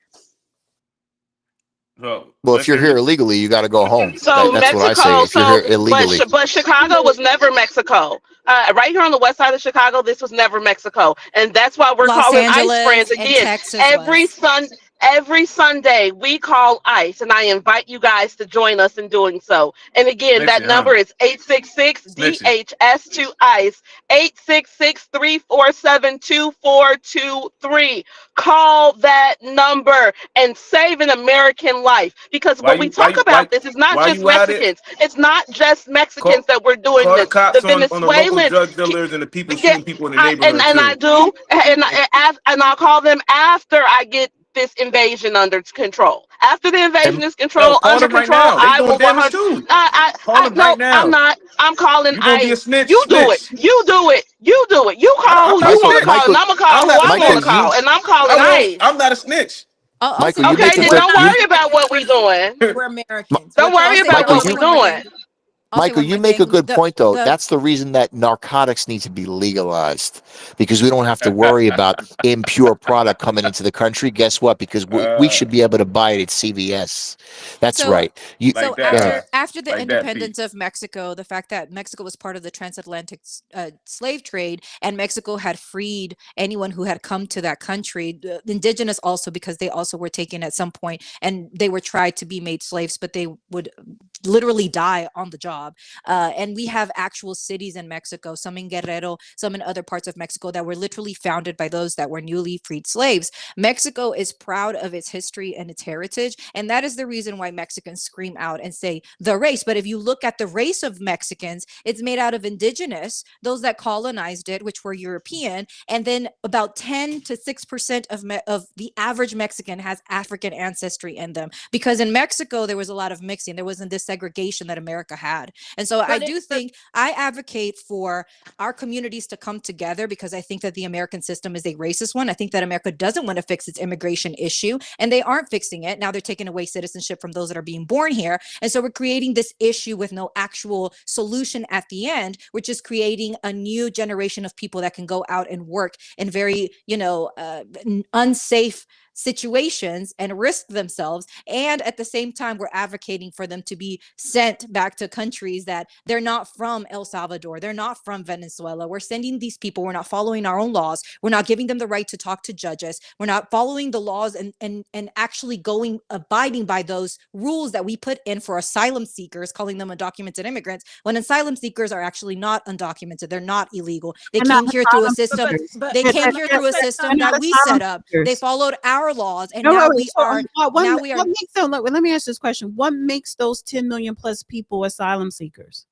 Well, if you're here illegally, you got to go home. So That's what I say. If you're here illegally, but Chicago was never Mexico. Right here on the west side of Chicago, this was never Mexico, and that's why we're Los calling ICE Angeles friends and again. Texas was. Every Sunday we call ICE, and I invite you guys to join us in doing so. And again, that Snitching, number is 866-DH-S2-ICE, 866-347-2423. Call that number and save an American life. Because when we talk about this, it's not just you at it? Mexicans. It's not just Mexicans that we're doing Call the this. The cops on the local Venezuelans. drug dealers and the people Yeah, shooting people in the neighborhood and I too. do, and I'll call them after I get this invasion under control. After the invasion is No, call under them right control, now. They I doing will damage 100. too. Call I them no, right now. I'm not. I'm calling You gonna be a ICE. snitch? You do it. Snitch. You do it. You do it. You call I'm who not you a want to snitch. call, and I'm gonna call I'm who not a I want to snitch. call, and I'm calling ICE. I'm not a snitch. I'll say you Okay, make a then good. don't worry about what we're doing. We're Americans. Don't worry about I'll what say we're one more doing. thing. I'll say Michael, one you more make a thing. good point, though. The That's the reason that narcotics need to be legalized, because we don't have to worry about impure product coming into the country. Guess what? Because we should be able to buy it at CVS. That's So- right. So after the Like that, independence of Mexico, the fact that Mexico was part of the transatlantic slave trade, and Mexico had freed anyone who had come to that country, the indigenous also, because they also were taken at some point and they were tried to be made slaves, but they would literally die on the job. And we have actual cities in Mexico, some in Guerrero, some in other parts of Mexico, that were literally founded by those that were newly freed slaves. Mexico is proud of its history and its heritage, and that is the reason why Mexicans scream out and say the race. But if you look at the race of Mexicans, it's made out of indigenous, those that colonized it, which were European, and then about 10 to 6% of the average Mexican has African ancestry in them, because in Mexico there was a lot of mixing. There wasn't this segregation that America had. And so I do think I advocate for our communities to come together, because I think that the American system is a racist one. I think that America doesn't want to fix its immigration issue, and they aren't fixing it. Now they're taking away citizenship from those that are being born here. And so we're creating this issue with no actual solution at the end, which is creating a new generation of people that can go out and work in very, unsafe situations and risk themselves. And at the same time, we're advocating for them to be sent back to countries that they're not from. El Salvador, they're not from Venezuela. We're sending these people, we're not following our own laws, we're not giving them the right to talk to judges, we're not following the laws and actually abiding by those rules that we put in for asylum seekers, calling them undocumented immigrants, when asylum seekers are actually not undocumented. They're not illegal. They They're not came here through a asylum system. seekers. They They're came here through a they're system not that we asylum set up. seekers. They followed our laws, and No, now wait, we so, are. Now we are. what makes them, let me ask this question. What makes those 10 million plus people asylum seekers?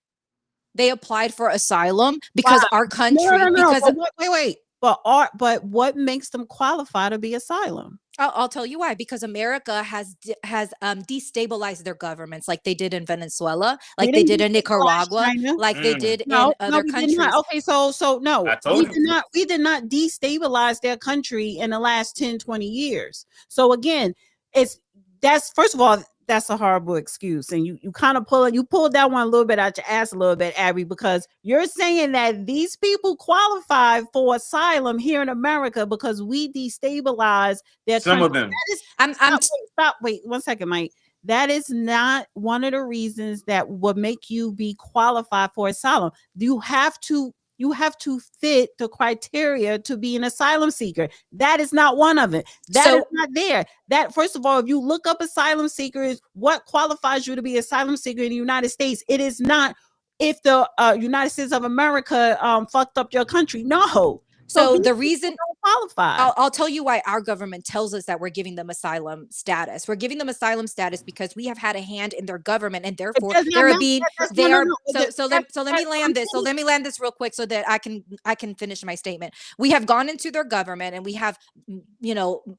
They applied for asylum because Why? our country. No. Because But wait. But what makes them qualify to be asylum? I'll tell you why. Because America has destabilized their governments, like they did in Venezuela, like they did in Nicaragua, China. like they did in No, other we countries. did not. Okay, so no, I told you. we did not destabilize their country in the last 10, 20 years. So again, that's first of all, that's a horrible excuse. And you kind of pulled that one a little bit out your ass a little bit, Abby, because you're saying that these people qualify for asylum here in America because we destabilize their Some country. of them. That is, wait 1 second, Mike. That is not one of the reasons that would make you be qualified for asylum. You have to fit the criteria to be an asylum seeker. That is not one of it. That is not there. That, first of all, if you look up asylum seekers, what qualifies you to be asylum seeker in the United States? It is not if the United States of America fucked up your country. No. So the reason qualified. I'll tell you why our government tells us that we're giving them asylum status. We're giving them asylum status because we have had a hand in their government, and therefore they're being they are. So let me land this. So let me land this real quick so that I can finish my statement. We have gone into their government and we have,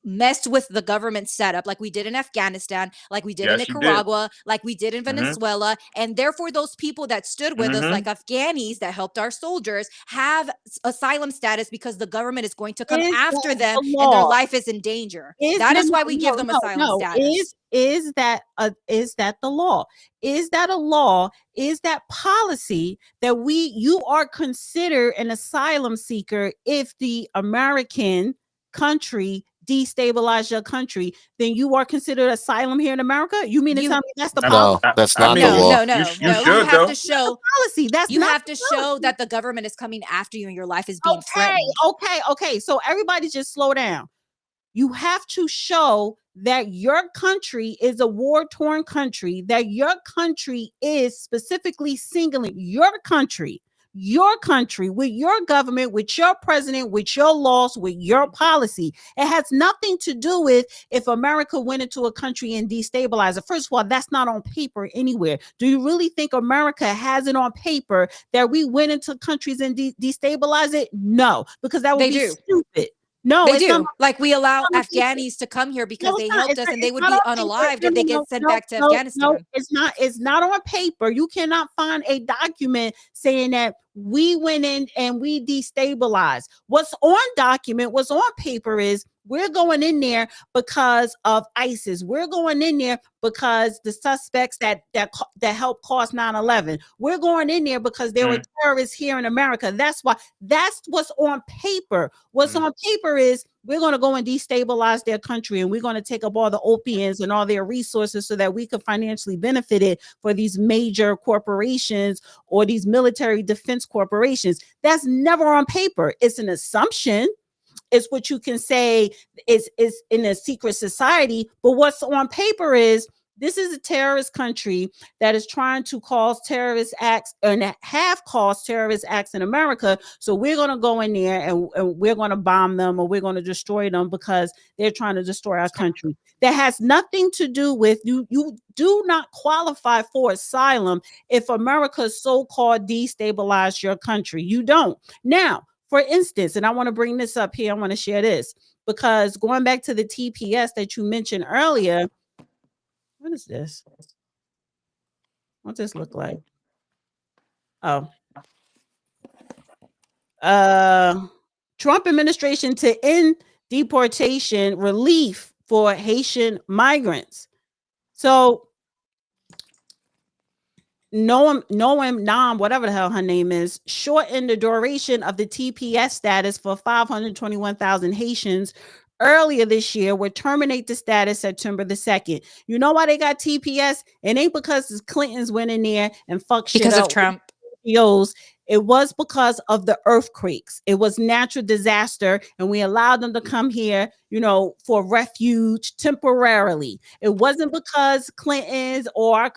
messed with the government setup like we did in Afghanistan, like we did in Nicaragua, like we did in Venezuela, and therefore those people that stood with us, like Afghanis that helped our soldiers, have asylum status because the government is going to come after them and their life is in danger. That is why we give them asylum status. Is that the law? Is that a law? Is that policy that you are considered an asylum seeker if the American country destabilize your country, then you are considered asylum here in America? You mean to tell me that's the policy? No, that's not the law. No. You You have to show policy. You have to show that the government is coming after you and your life is being threatened. Okay. So everybody just slow down. You have to show that your country is a war-torn country, that your country is specifically singling your country with your government, with your president, with your laws, with your policy. It has nothing to do with if America went into a country and destabilized it. First of all, that's not on paper anywhere. Do you really think America has it on paper that we went into countries and destabilized it? No, because that would be stupid. No, they do. Like we allow Afghanis to come here because they helped us, and they would be unalived if they get sent back to Afghanistan. No, it's not on paper. You cannot find a document saying that we went in and we destabilized. What's on paper is we're going in there because of ISIS. We're going in there because the suspects that helped cause 9/11. We're going in there because there were terrorists here in America. That's what's on paper. What's on paper is we're going to go and destabilize their country, and we're going to take up all the opiums and all their resources so that we could financially benefit it for these major corporations or these military defense corporations. That's never on paper. It's an assumption. It's what you can say is in a secret society, but what's on paper is this is a terrorist country that is trying to cause terrorist acts and have caused terrorist acts in America. So we're going to go in there and we're going to bomb them, or we're going to destroy them because they're trying to destroy our country. That has nothing to do with you. You do not qualify for asylum if America so-called destabilized your country. You don't. Now, for instance, and I want to bring this up here, I want to share this because going back to the TPS that you mentioned earlier, what is this? What's this look like? Oh. Trump administration to end deportation relief for Haitian migrants. So Nam, whatever the hell her name is, shortened the duration of the TPS status for 521,000 Haitians earlier this year would terminate the status September the 2nd. You know why they got TPS? It ain't because the Clintons went in there and fucked shit Because up of Trump. NGOs. It was because of the earthquakes. It was natural disaster, and we allowed them to come here, you know, for refuge temporarily. It wasn't because Clintons or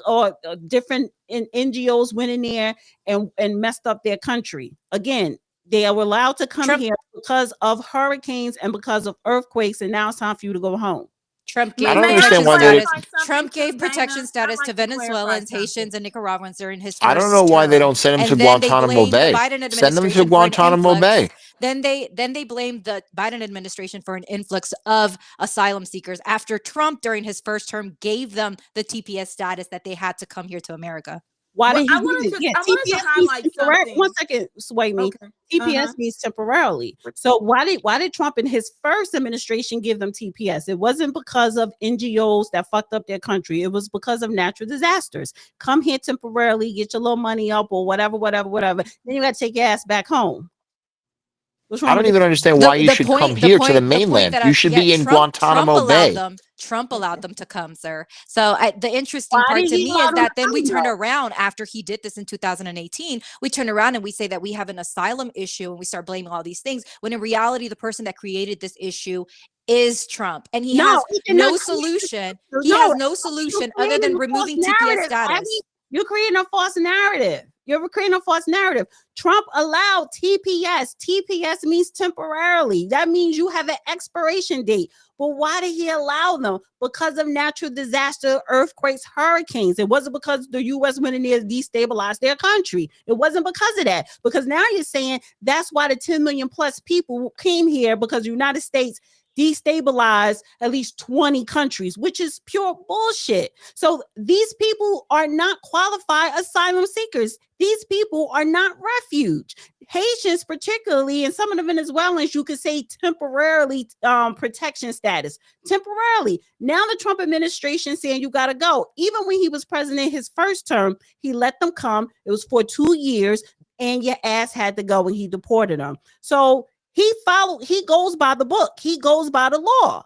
different NGOs went in there and messed up their country. Again, they were allowed to come Trump- here because of hurricanes and because of earthquakes, and now it's time for you to go home. Trump I gave don't protection understand why they status. didn't- Trump gave protection Dana, status I'd to like to clarify Venezuelans, something. Haitians, and Nicaraguans during his first I don't know why they term. don't send them to And then they Guantanamo blamed the Bay. Biden Send them to administration for an Guantanamo influx. Bay. Then they blamed the Biden administration for an influx of asylum seekers after Trump during his first term gave them the TPS status that they had to come here to America. Why Well, did he I give wanted it? to- Yeah, I wanted to TPS means highlight temporary. something. One second, sway me. Okay. TPS means temporarily. So why did Trump in his first administration give them TPS? It wasn't because of NGOs that fucked up their country. It was because of natural disasters. Come here temporarily, get your little money up or whatever. Then you got to take your ass back home. What's wrong I don't with even it? understand why you should come here to the mainland. You should be in Guantanamo Bay. Trump allowed them to come, sir. So the interesting Why part did to he me allow is them that to then we come, turn though? around after he did this in 2018. We turn around and we say that we have an asylum issue and we start blaming all these things when in reality, the person that created this issue is Trump, and he has he did not no create solution. this. He No, has no you're solution other creating than a false removing TPS narrative, status. Abby. You're creating a false narrative. You're creating a false narrative. Trump allowed TPS. TPS means temporarily. That means you have an expiration date. But why did he allow them? Because of natural disaster, earthquakes, hurricanes. It wasn't because the U.S. went in there and destabilized their country. It wasn't because of that. Because now you're saying that's why the 10 million plus people came here, because the United States destabilize at least 20 countries, which is pure bullshit. So these people are not qualified asylum seekers. These people are not refuge. Haitians, particularly, and some of the Venezuelans, you could say temporarily protection status. Temporarily. Now the Trump administration saying you got to go. Even when he was president his first term, he let them come. It was for 2 years, and your ass had to go, and he deported them. So he goes by the book. He goes by the law.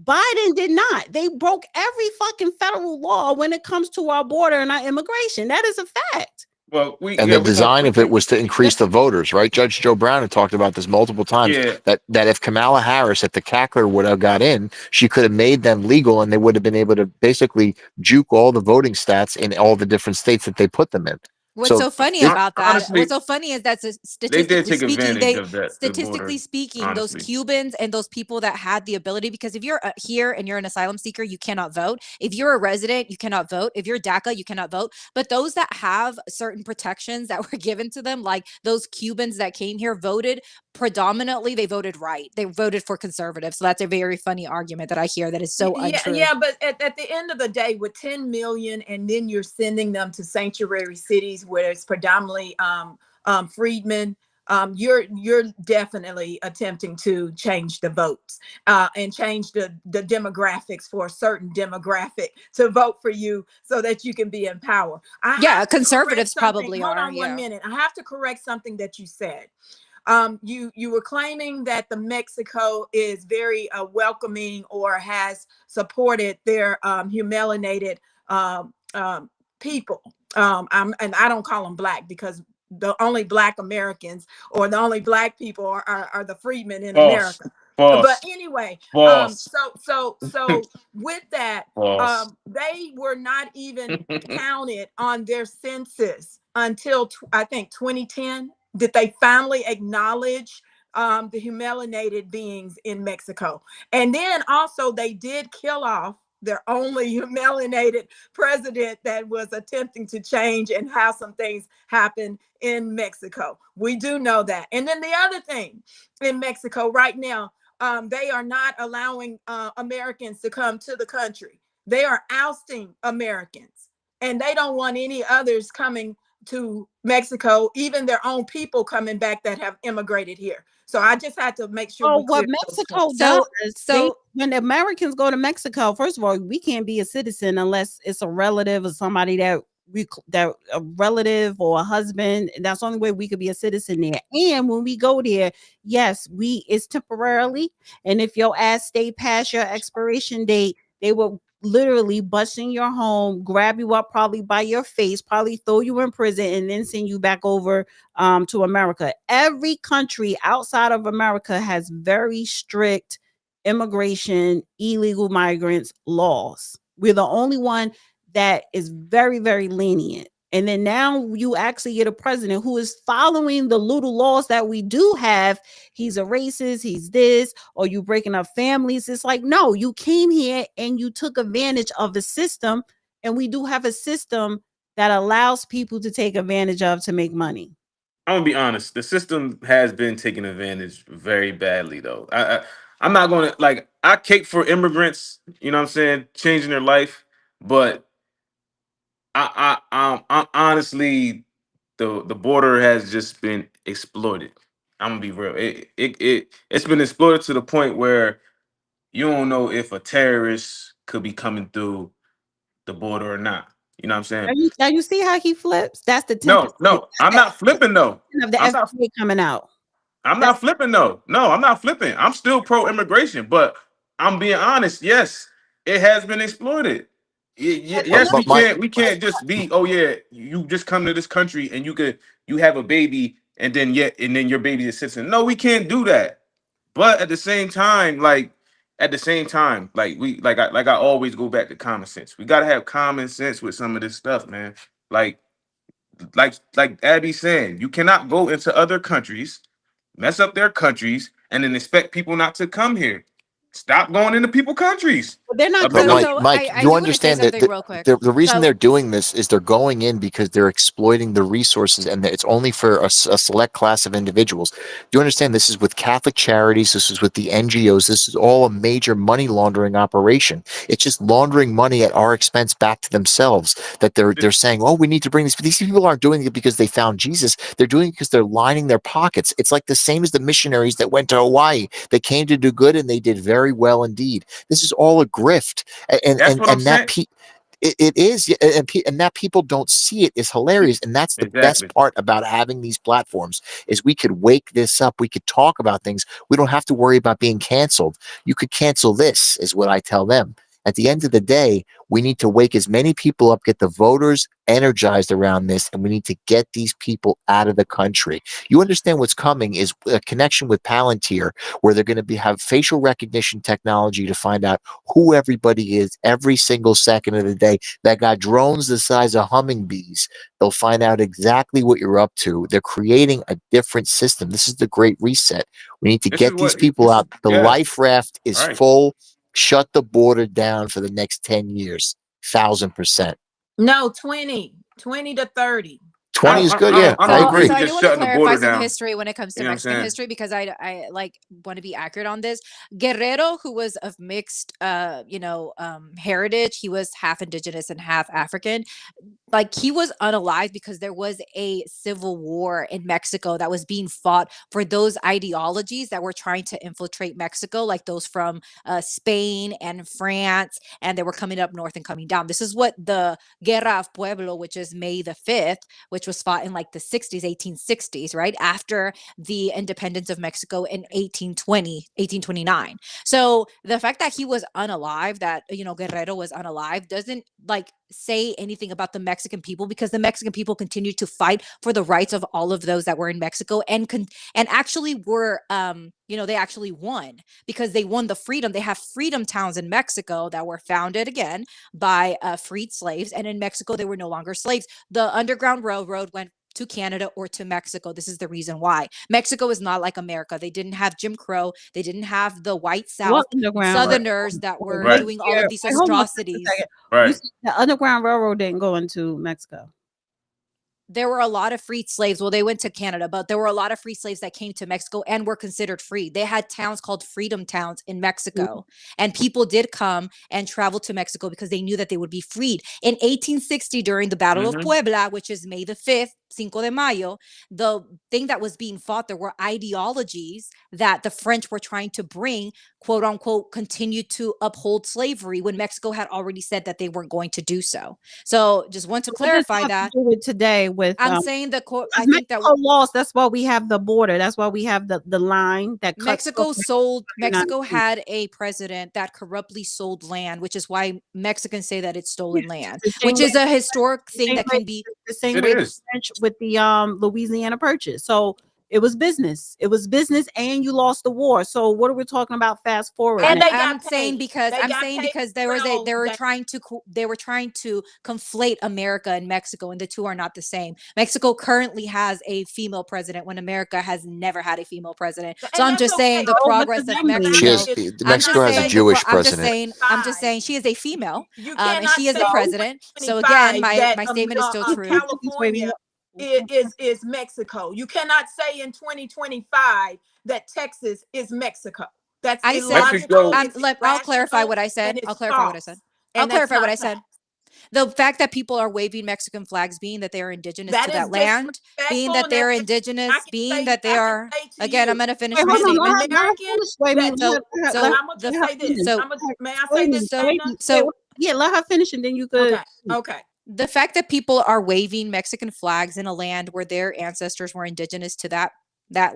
Biden did not. They broke every fucking federal law when it comes to our border and our immigration. That is a fact. Well, The design of it was to increase the voters, right? Judge Joe Brown had talked about this multiple times. Yeah. That if Kamala Harris, if the cackler would have got in, she could have made them legal, and they would have been able to basically juke all the voting stats in all the different states that they put them in. What's so funny about that? honestly, What's so funny is that They did statistically take speaking, advantage of that. the border, statistically speaking, those honestly. Cubans and those people that had the ability, because if you're here and you're an asylum seeker, you cannot vote. If you're a resident, you cannot vote. If you're DACA, you cannot vote. But those that have certain protections that were given to them, like those Cubans that came here, voted predominantly. They voted right. They voted for conservatives. So that's a very funny argument that I hear that is so untrue. Yeah, but at the end of the day, with 10 million, and then you're sending them to sanctuary cities where it's predominantly freedmen, you're definitely attempting to change the votes and change the demographics for a certain demographic to vote for you so that you can be in power. Conservatives probably Hold are. on one minute. I have to correct something that you said. You were claiming that the Mexico is very welcoming or has supported their humiliated people. And I don't call them black, because the only black Americans or the only black people are the freedmen in America. But anyway, so with that, they were not even counted on their census until I think 2010. Did they finally acknowledge the humiliated beings in Mexico? And then also they did kill off their only humiliated president that was attempting to change and have some things happen in Mexico. We do know that. And then the other thing in Mexico right now, they are not allowing Americans to come to the country. They are ousting Americans, and they don't want any others coming to Mexico, even their own people coming back that have immigrated here. So I just had to make sure. What Mexico does, when the Americans go to Mexico, first of all, we can't be a citizen unless it's a relative or somebody that that a relative or a husband. That's the only way we could be a citizen there. And when we go there, yes, it's temporarily. And if your ass stay past your expiration date, they will literally bust in your home, grab you up probably by your face, probably throw you in prison, and then send you back over to America. Every country outside of America has very strict immigration, illegal migrants laws. We're the only one that is very, very lenient. And then now you actually get a president who is following the little laws that we do have. He's a racist, he's this, or you breaking up families. It's like, no, you came here and you took advantage of the system. And we do have a system that allows people to take advantage of to make money. I'm gonna be honest. The system has been taken advantage very badly, though. I'm not gonna like. I cake for immigrants. You know what I'm saying? Changing their life, but I honestly, the border has just been exploited. I'm gonna be real. It's been exploited to the point where you don't know if a terrorist could be coming through the border or not. You know what I'm saying? Now you see how he flips? That's the 10%. No, I'm not flipping though. Of the I'm not FDA coming out. I'm not flipping though. No, I'm not flipping. I'm still pro immigration, but I'm being honest. Yes, it has been exploited. Yes, we can't just be, oh yeah, you just come to this country and you have a baby and then your baby is a citizen. No, we can't do that. But at the same time, like I always go back to common sense. We gotta have common sense with some of this stuff, man. Like Abby's saying, you cannot go into other countries, mess up their countries, and then expect people not to come here. Stop going into people's countries. They're not. But Mike, you understand that the reason they're doing this is they're going in because they're exploiting the resources, and it's only for a select class of individuals. Do you understand? This is with Catholic charities. This is with the NGOs. This is all a major money laundering operation. It's just laundering money at our expense back to themselves. That they're saying, oh, we need to bring this. But these people aren't doing it because they found Jesus. They're doing it because they're lining their pockets. It's like the same as the missionaries that went to Hawaii. They came to do good, and they did very well indeed. This is all a grift, and it is, and that people don't see it is hilarious, and that's the best part about having these platforms is we could wake this up. We could talk about things. We don't have to worry about being canceled. You could cancel this, is what I tell them. At the end of the day, we need to wake as many people up, get the voters energized around this, and we need to get these people out of the country. You understand what's coming is a connection with Palantir, where they're going to have facial recognition technology to find out who everybody is every single second of the day. That got drones the size of hummingbees. They'll find out exactly what you're up to. They're creating a different system. This is the Great Reset. We need to get these people out. The life raft is full. Shut the border down for the next 10 years. 1,000%. No, 20 to 30. 20 is good. Yeah, I agree. So I do want to clarify some history when it comes to Mexican history, because I like want to be accurate on this. Guerrero, who was of mixed, heritage, he was half indigenous and half African. Like, he was unalived because there was a civil war in Mexico that was being fought for those ideologies that were trying to infiltrate Mexico, like those from Spain and France, and they were coming up north and coming down. This is what the Guerra of Pueblo, which is May the 5th, which was fought in like the 1860s, right? After the independence of Mexico in 1829. So the fact that he was unalive, that, Guerrero was unalive, doesn't like say anything about the Mexican people, because the Mexican people continued to fight for the rights of all of those that were in Mexico, and actually were, they actually won, because they won the freedom. They have freedom towns in Mexico that were founded again by freed slaves, and in Mexico they were no longer slaves. The Underground Railroad went to Canada or to Mexico. This is the reason why. Mexico is not like America. They didn't have Jim Crow. They didn't have the white South Southerners that were doing all of these atrocities. Right. The Underground Railroad didn't go into Mexico. There were a lot of freed slaves. Well, they went to Canada, but there were a lot of free slaves that came to Mexico and were considered free. They had towns called freedom towns in Mexico, and people did come and travel to Mexico because they knew that they would be freed. In 1860, during the Battle of Puebla, which is May the 5th, Cinco de Mayo, the thing that was being fought, there were ideologies that the French were trying to bring, quote unquote, continue to uphold slavery when Mexico had already said that they weren't going to do so. So just want to What does clarify have to that. do with today with I'm saying the court, I because think that Mexico lost. That's why we have the border. That's why we have the line that cuts off Mexico had a president that corruptly sold land, which is why Mexicans say that it's stolen land, which is a historic thing that can be the same way the French with the Louisiana Purchase. So it was business. It was business, and you lost the war. So what are we talking about? Fast forward. And they I'm got saying paid. because They I'm got saying paid because well. they were trying to conflate America and Mexico, and the two are not the same. Mexico currently has a female president when America has never had a female president. So And I'm that's just saying the okay. progress of Mexico. Mexico has a Jewish president. I'm just saying she is a female, You and cannot she is say the president. So again, my statement is still true. California is Mexico. You cannot say in 2025 that Texas is Mexico. That's illogical. I'll clarify what I said. I'll clarify what I said. I'll clarify what I said. The fact that people are waving Mexican flags, being that they are indigenous to that land, being that they're indigenous, being that they are, again, I'm going to finish my statement. Yeah, let her finish and then you could. Okay. The fact that people are waving Mexican flags in a land where their ancestors were indigenous to that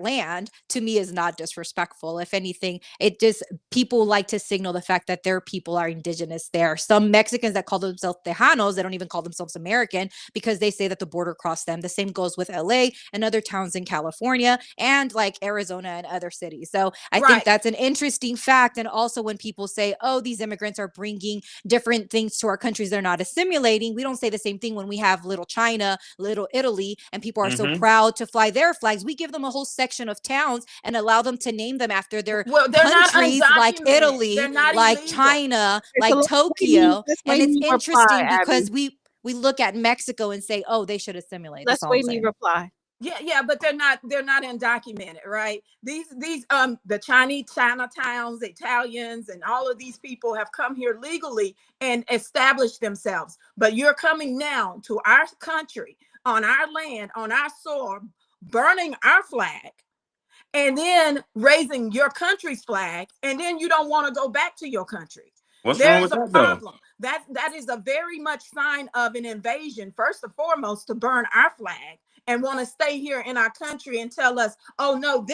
land, to me, is not disrespectful. If anything, it just, people like to signal the fact that their people are indigenous there. Some Mexicans that call themselves Tejanos, they don't even call themselves American because they say that the border crossed them. The same goes with LA and other towns in California and like Arizona and other cities. So I think that's an interesting fact. And also when people say, oh, these immigrants are bringing different things to our countries, they're not assimilating. We don't say the same thing when we have little China, little Italy, and people are so proud to fly their flags. We give them a whole section of towns and allow them to name them after their countries, like Italy, like China, like Tokyo. And it's interesting because we look at Mexico and say, oh, they should assimilate. Let's wait me reply. Yeah, but they're not undocumented, right? These the Chinese Chinatowns, Italians, and all of these people have come here legally and established themselves. But you're coming now to our country, on our land, on our soil, burning our flag, and then raising your country's flag, and then you don't want to go back to your country. What's wrong with that, problem. That is a very much sign of an invasion, first and foremost, to burn our flag and want to stay here in our country and tell us, oh no,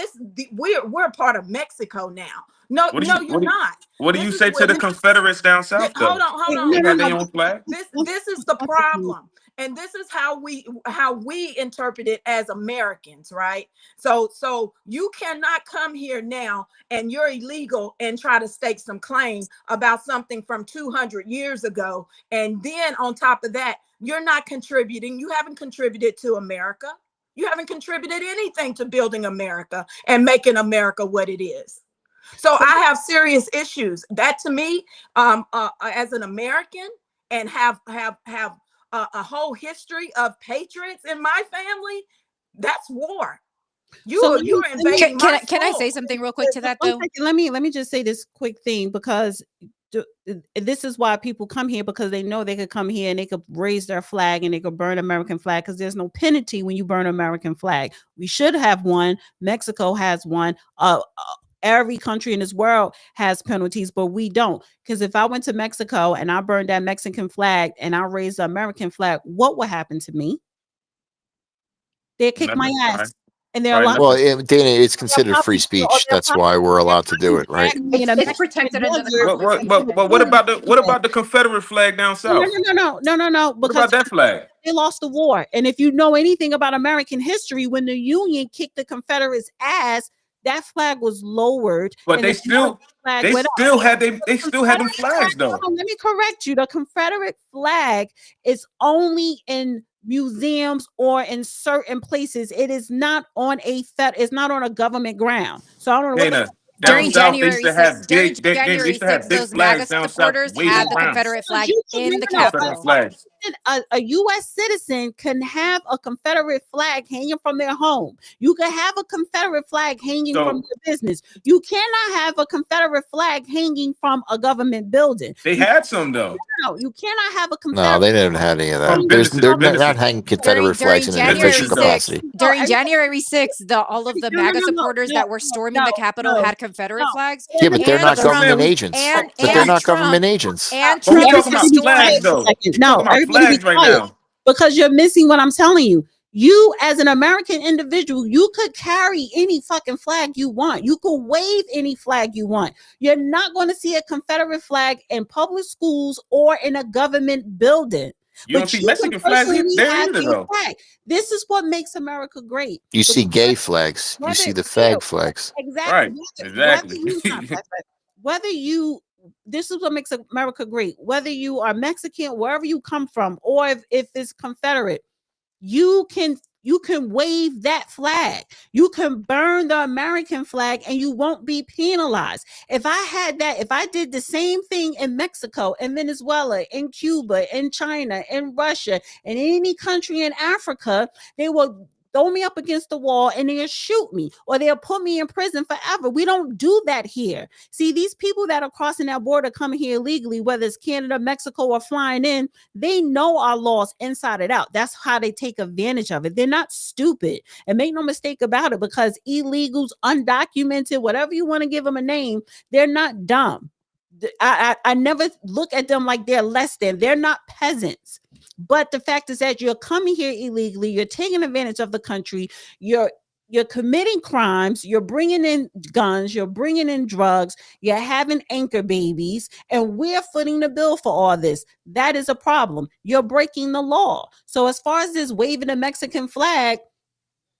we're part of Mexico now. No, you're not. What do you say to the Confederates down south? Hold on. They got their own flag. This is the problem. And this is how we interpret it as Americans, right? So you cannot come here now and you're illegal and try to stake some claim about something from 200 years ago. And then on top of that, you're not contributing. You haven't contributed to America. You haven't contributed anything to building America and making America what it is. So I have serious issues. That to me, as an American, and have a whole history of patriots in my family, that's war. You're invading. Can I say something real quick to that though? Let me just say this quick thing, because this is why people come here, because they know they could come here and they could raise their flag and they could burn American flag, because there's no penalty when you burn American flag. We should have one. Mexico has one. Every country in this world has penalties, but we don't. Because if I went to Mexico and I burned that Mexican flag and I raised the American flag, what would happen to me? They'd kick my ass. And they're allowed. Well, Dana, it's considered free speech. That's why we're allowed to do it, right? It's protected under the But what about the Confederate flag down south? No. What about that flag? They lost the war. And if you know anything about American history, when the Union kicked the Confederates' ass, that flag was lowered. But they still had them flags though. Let me correct you. The Confederate flag is only in museums or in certain places. It is not on it's not on a government ground. So I don't know. Dana, during January 6th, those MAGA supporters had the Confederate flag in the Capitol. A U.S. citizen can have a Confederate flag hanging from their home. You can have a Confederate flag hanging from your business. You cannot have a Confederate flag hanging from a government building. They had some though. No, you cannot have a Confederate. No, they didn't have any of From that. businesses, They're not businesses. hanging Confederate flags in an official capacity. During January 6th, all of the No, MAGA no, supporters that were storming the Capitol had Confederate flags. Yeah, but they're and not Trump- government agents. And But they're not Trump- government agents. And But we're Trump talking about destroyed- flags though. No, We're talking about everybody be flags right quiet, now. because you're missing what I'm telling you. You, as an American individual, you could carry any fucking flag you want. You could wave any flag you want. You're not going to see a Confederate flag in public schools or in a government building. You don't see Mexican flags there either though. This is what makes America great. You see gay flags. You see the fag flags. Exactly. Right. Exactly. Whether you, this is what makes America great. Whether you are Mexican, wherever you come from, or if it's Confederate, you can wave that flag. You can burn the American flag and you won't be penalized. If I did the same thing in Mexico, in Venezuela, in Cuba, in China, in Russia, in any country in Africa, they will throw me up against the wall and they'll shoot me, or they'll put me in prison forever. We don't do that here. See, these people that are crossing that border coming here illegally, whether it's Canada, Mexico, or flying in, they know our laws inside and out. That's how they take advantage of it. They're not stupid. And make no mistake about it, because illegals, undocumented, whatever you want to give them a name, they're not dumb. I never look at them like they're less than. They're not peasants. But the fact is that you're coming here illegally, you're taking advantage of the country, you're committing crimes, you're bringing in guns, you're bringing in drugs, you're having anchor babies, and we're footing the bill for all this. That is a problem. You're breaking the law. So as far as this waving a Mexican flag,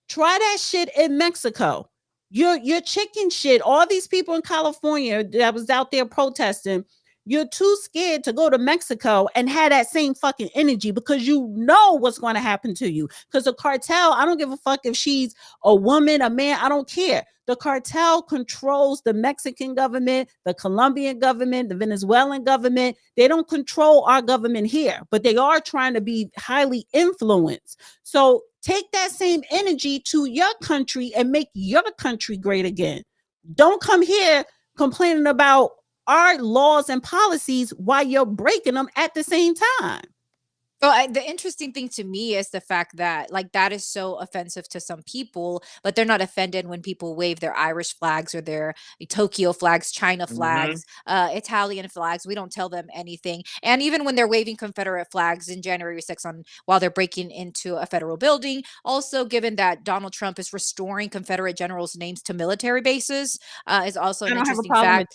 try that shit in Mexico. Your chicken shit. All these people in California that was out there protesting, you're too scared to go to Mexico and have that same fucking energy, because you know what's going to happen to you. Because the cartel, I don't give a fuck if she's a woman, a man, I don't care. The cartel controls the Mexican government, the Colombian government, the Venezuelan government. They don't control our government here, but they are trying to be highly influenced. So take that same energy to your country and make your country great again. Don't come here complaining about our laws and policies while you're breaking them at the same time. Well, the interesting thing to me is the fact that, like, that is so offensive to some people, but they're not offended when people wave their Irish flags or their Tokyo flags, China flags, Italian flags. We don't tell them anything. And even when they're waving Confederate flags in January 6th while they're breaking into a federal building, also given that Donald Trump is restoring Confederate generals' names to military bases, is also an interesting fact.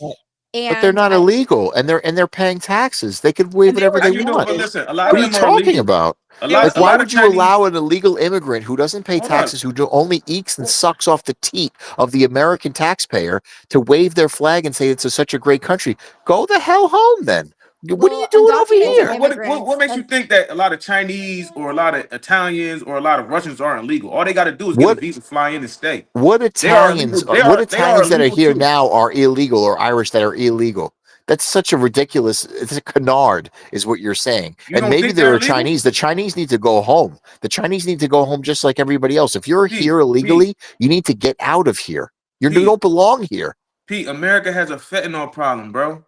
But they're not illegal, and they're paying taxes. They could wave whatever they want. But listen, a lot What of are you them are talking illegal. about? Like, why would you allow an illegal immigrant who doesn't pay Hold on. taxes, who only eats and sucks off the teat of the American taxpayer, to wave their flag and say it's such a great country? Go the hell home, then. What are you doing over here? What makes you think that a lot of Chinese or a lot of Italians or a lot of Russians aren't illegal? All they got to do is get a visa, fly in, and stay. What Italians? What Italians that are illegal here too. now are illegal, or Irish that are illegal? That's such a ridiculous. It's a canard, is what you're saying. You And don't maybe think there they're are illegal? Chinese. The Chinese need to go home. The Chinese need to go home just like everybody else. If you're here illegally, you need to get out of here. You don't belong here. Pete, America has a fentanyl problem, bro.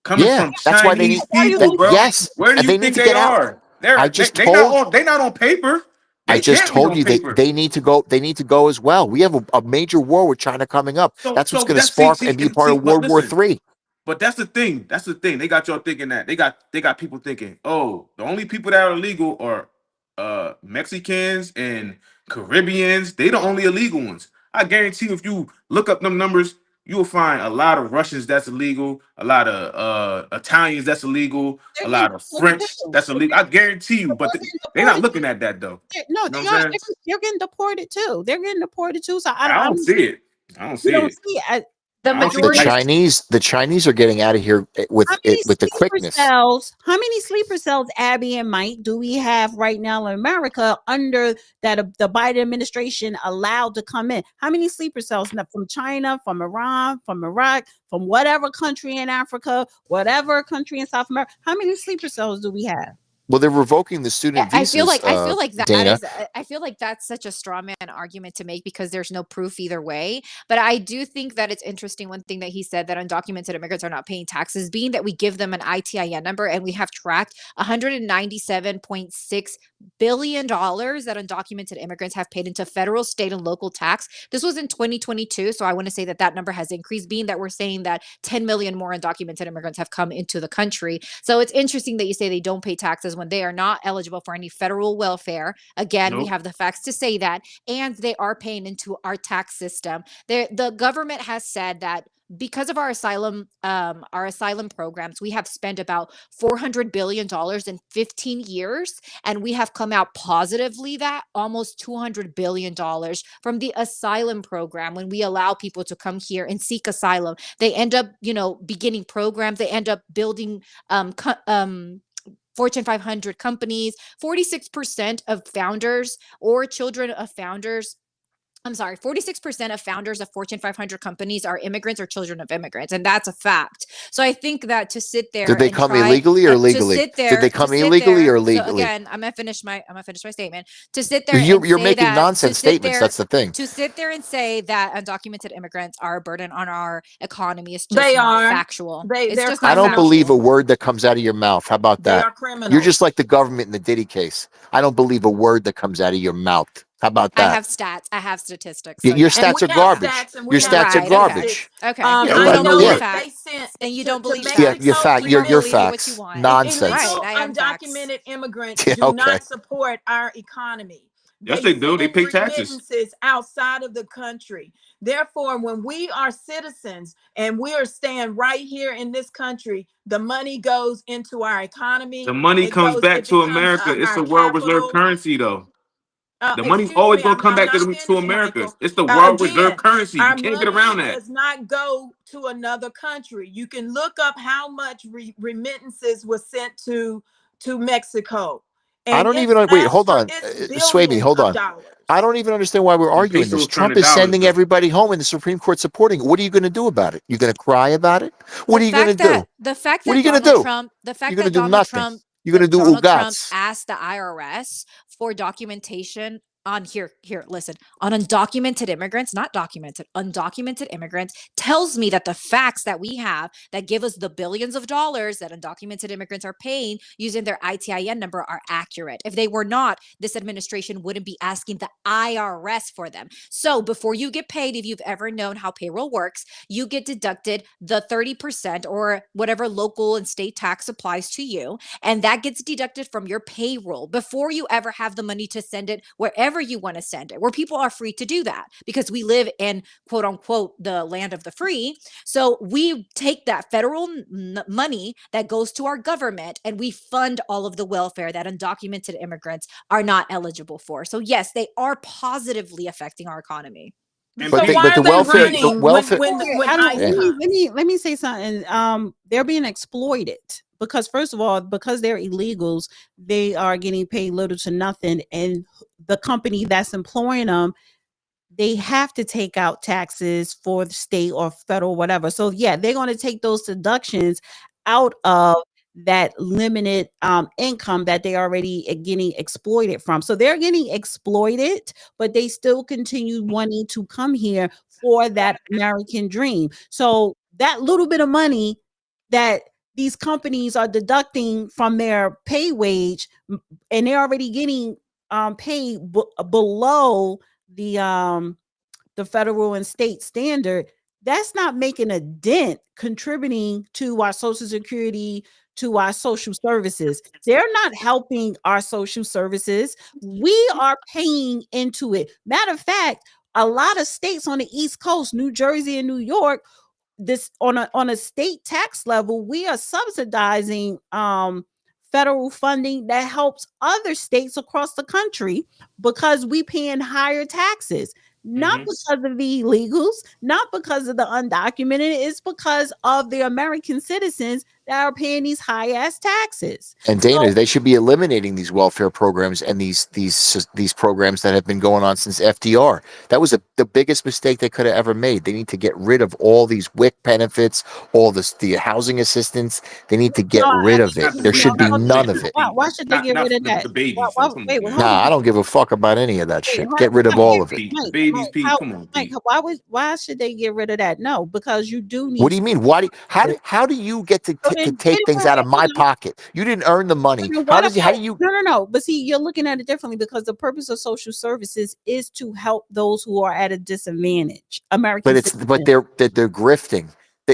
Coming Yeah, from that's why they need. Chinese people, bro. Yes, Where do and you they need think to they get out. are? They're I just they told. not on paper. I They just can't be told on you paper. they need to go. They need to go as well. We have a major war with China coming up. That's what's going to spark and be part of World War III. But that's the thing. That's the thing. They got y'all thinking that. They got people thinking, oh, the only people that are illegal are Mexicans and Caribbeans. They the only illegal ones. I guarantee you, if you look up them numbers, you will find a lot of Russians that's illegal, a lot of Italians that's illegal, a lot of French that's illegal. I guarantee you, but they're not looking at that though. No, they are. They're getting deported too. They're getting deported too. So I don't see it. I don't see it. The Chinese are getting out of here with the quickness. How many sleeper cells, Abby and Mike, do we have right now in America under that the Biden administration allowed to come in? How many sleeper cells from China, from Iran, from Iraq, from whatever country in Africa, whatever country in South America? How many sleeper cells do we have? Well, they're revoking the student I feel visas. like that Dana. is I feel like that's such a straw man argument to make because there's no proof either way. But I do think that it's interesting. One thing that he said that undocumented immigrants are not paying taxes, being that we give them an ITIN number and we have tracked $197.6 billion that undocumented immigrants have paid into federal, state, and local tax. This was in 2022, so I want to say that that number has increased. Being that we're saying that 10 million more undocumented immigrants have come into the country, so it's interesting that you say they don't pay taxes when they are not eligible for any federal welfare. Again, we Nope. have the facts to say that, and they are paying into our tax system. The government has said that because of our asylum programs, we have spent about $400 billion in 15 years, and we have come out positively that almost $200 billion from the asylum program. When we allow people to come here and seek asylum, they end up, beginning programs. They end up building Fortune 500 companies. 46% of founders or children of founders. 46% of founders of Fortune 500 companies are immigrants or children of immigrants, and that's a fact. So I think that to sit there, Did they and come try, illegally or to legally? sit there, Did they to come sit illegally there- or So legally? again, I'm gonna finish my statement. To sit there, You're and say making that, nonsense to sit statements. there- That's the thing. To sit there and say that undocumented immigrants are a burden on our economy is just They not are. factual. It's They're just I not don't criminals. believe a factual. word that comes out of your mouth. How about They that? are criminals. You're just like the government in the Diddy case. I don't believe a word that comes out of your mouth. How about I that? have stats. I have statistics. Your So yes. And stats we are have garbage. stats and Your we have stats are Right, okay. garbage. Okay. Yeah, And I you don't know believe yeah. that facts. they sent And you to don't believe Mexico facts. Your You don't your believe what facts. you want. Nonsense. illegal Right, I am facts. undocumented immigrants Yeah, do okay. not support our economy. Yes, they do. They send pay taxes. remittances outside of the country. Therefore, when we are citizens and we are staying right here in this country, the money goes into our economy. The money comes back It to becomes America. It's our the world reserve capital. currency, though. The money's Excuse always me, gonna come I'm back not to finished, America. Michael. It's the world reserve Again, currency. You our can't get money around that. does not go to another country. You can look up how much remittances was sent to Mexico. I And don't it even wait. stands Hold for on, it's Sway me. billions Hold of on. dollars. I don't even understand why we're The arguing this. pesos turn Trump to is dollars, sending though. everybody home, and the Supreme Court supporting it. What are you going to do about it? You're going to cry about it? What are you going to do? The fact What that are you going to Donald do? Trump, the fact You're going to that do Donald nothing. Trump, You're going to do Donald Trump ugats. asked the IRS for documentation on listen, on undocumented immigrants, not documented, undocumented immigrants, tells me that the facts that we have that give us the billions of dollars that undocumented immigrants are paying using their ITIN number are accurate. If they were not, this administration wouldn't be asking the IRS for them. So before you get paid, if you've ever known how payroll works, you get deducted the 30% or whatever local and state tax applies to you, and that gets deducted from your payroll before you ever have the money to send it wherever you want to send it, where people are free to do that because we live in quote unquote the land of the free. So we take that federal money that goes to our government and we fund all of the welfare that undocumented immigrants are not eligible for. So yes, they are positively affecting our economy. And But So the, why but the are they welfare, the running welfare. when I don't, ICE let comes? me say something. They're being exploited because first of all, because they're illegals, they are getting paid little to nothing, and the company that's employing them, they have to take out taxes for the state or federal, whatever. So yeah, they're going to take those deductions out of that limited income that they already are getting exploited from. So they're getting exploited, but they still continue wanting to come here for that American dream. So that little bit of money that these companies are deducting from their pay wage, and they're already getting paid below the federal and state standard, that's not making a dent contributing to our social security, to our social services. They're not helping our social services. We are paying into it. Matter of fact, a lot of states on the East Coast, New Jersey and New York, this on a state tax level, we are subsidizing federal funding that helps other states across the country because we paying higher taxes, not because of the illegals, not because of the undocumented. It's because of the American citizens that are paying these high ass taxes. And Dana, they should be eliminating these welfare programs and these programs that have been going on since FDR. That was the biggest mistake they could have ever made. They need to get rid of all these WIC benefits, all the housing assistance. They need to get rid of it. There should be none of it. Why should they get rid of that? The babies. Come on, Wait, man. hold Nah, I on. don't give a fuck about any of that Wait, shit. hold Get on. rid of all of it. Pete, Mike, babies, Mike, Pete. how- Come on, Mike, Pete. why should they get rid of that? No, because you do need. What do you mean? How do you get to So then take get things rid out of of my it. pocket? You didn't earn the money. Then How what do about- you No. But see, you're looking at it differently because the purpose of social services is to help those who are at a disadvantage. American but they're grifting.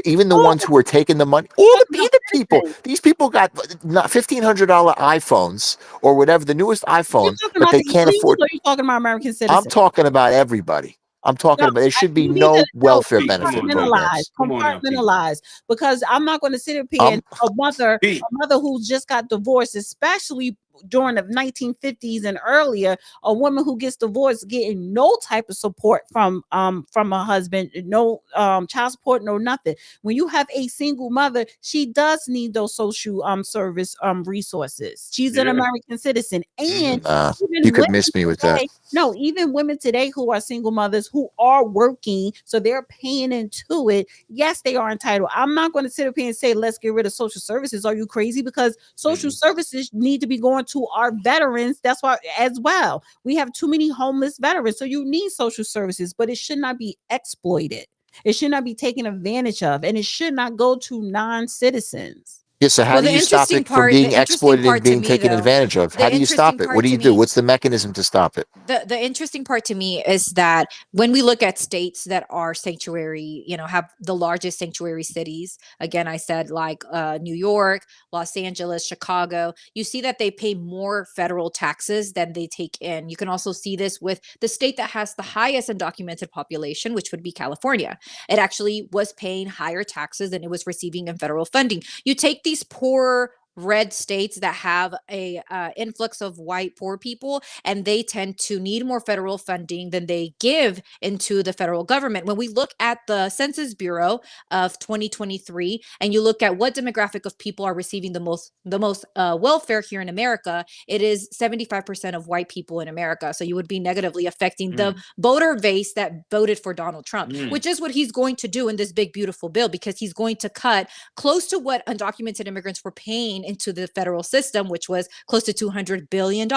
Even the Oh, ones who are taking the money, all the talking about other people, citizens. these people got not $1,500 iPhones or whatever, the newest Are you iPhone, talking but about they the can't illegals afford. or are you talking about American I'm citizens? talking about everybody. I'm talking No, about there should be you need no to welfare Pete, come benefit on now. programs. Come on now, Pete. compartmentalize, because I'm not going to sit up here and a Pete. mother who just got divorced, especially during the 1950s and earlier, a woman who gets divorced getting no type of support from a husband, no child support, no nothing. When you have a single mother, she does need those social service resources. She's an Yeah. American citizen, and even You could women miss me with that. today- No, even women today who are single mothers who are working, so they're paying into it. Yes, they are entitled. I'm not going to sit up here and say, let's get rid of social services. Are you crazy? Because social services need to be going to our veterans. That's why, as well, we have too many homeless veterans. So you need social services, but it should not be exploited. It should not be taken advantage of, and it should not go to non-citizens. Yeah, so how Well, do the you stop interesting it from part- being the interesting exploited and part to being me, taken though, advantage of? the How do you stop interesting it? part What do to you do? me- What's the mechanism to stop it? The interesting part to me is that when we look at states that are sanctuary, have the largest sanctuary cities, again, I said like New York, Los Angeles, Chicago, you see that they pay more federal taxes than they take in. You can also see this with the state that has the highest undocumented population, which would be California. It actually was paying higher taxes than it was receiving in federal funding. You take these poor red states that have a influx of white poor people, and they tend to need more federal funding than they give into the federal government. When we look at the Census Bureau of 2023 and you look at what demographic of people are receiving the most welfare here in America, it is 75% of white people in America. So you would be negatively affecting the voter base that voted for Donald Trump, which is what he's going to do in this big beautiful bill, because he's going to cut close to what undocumented immigrants were paying into the federal system, which was close to $200 billion.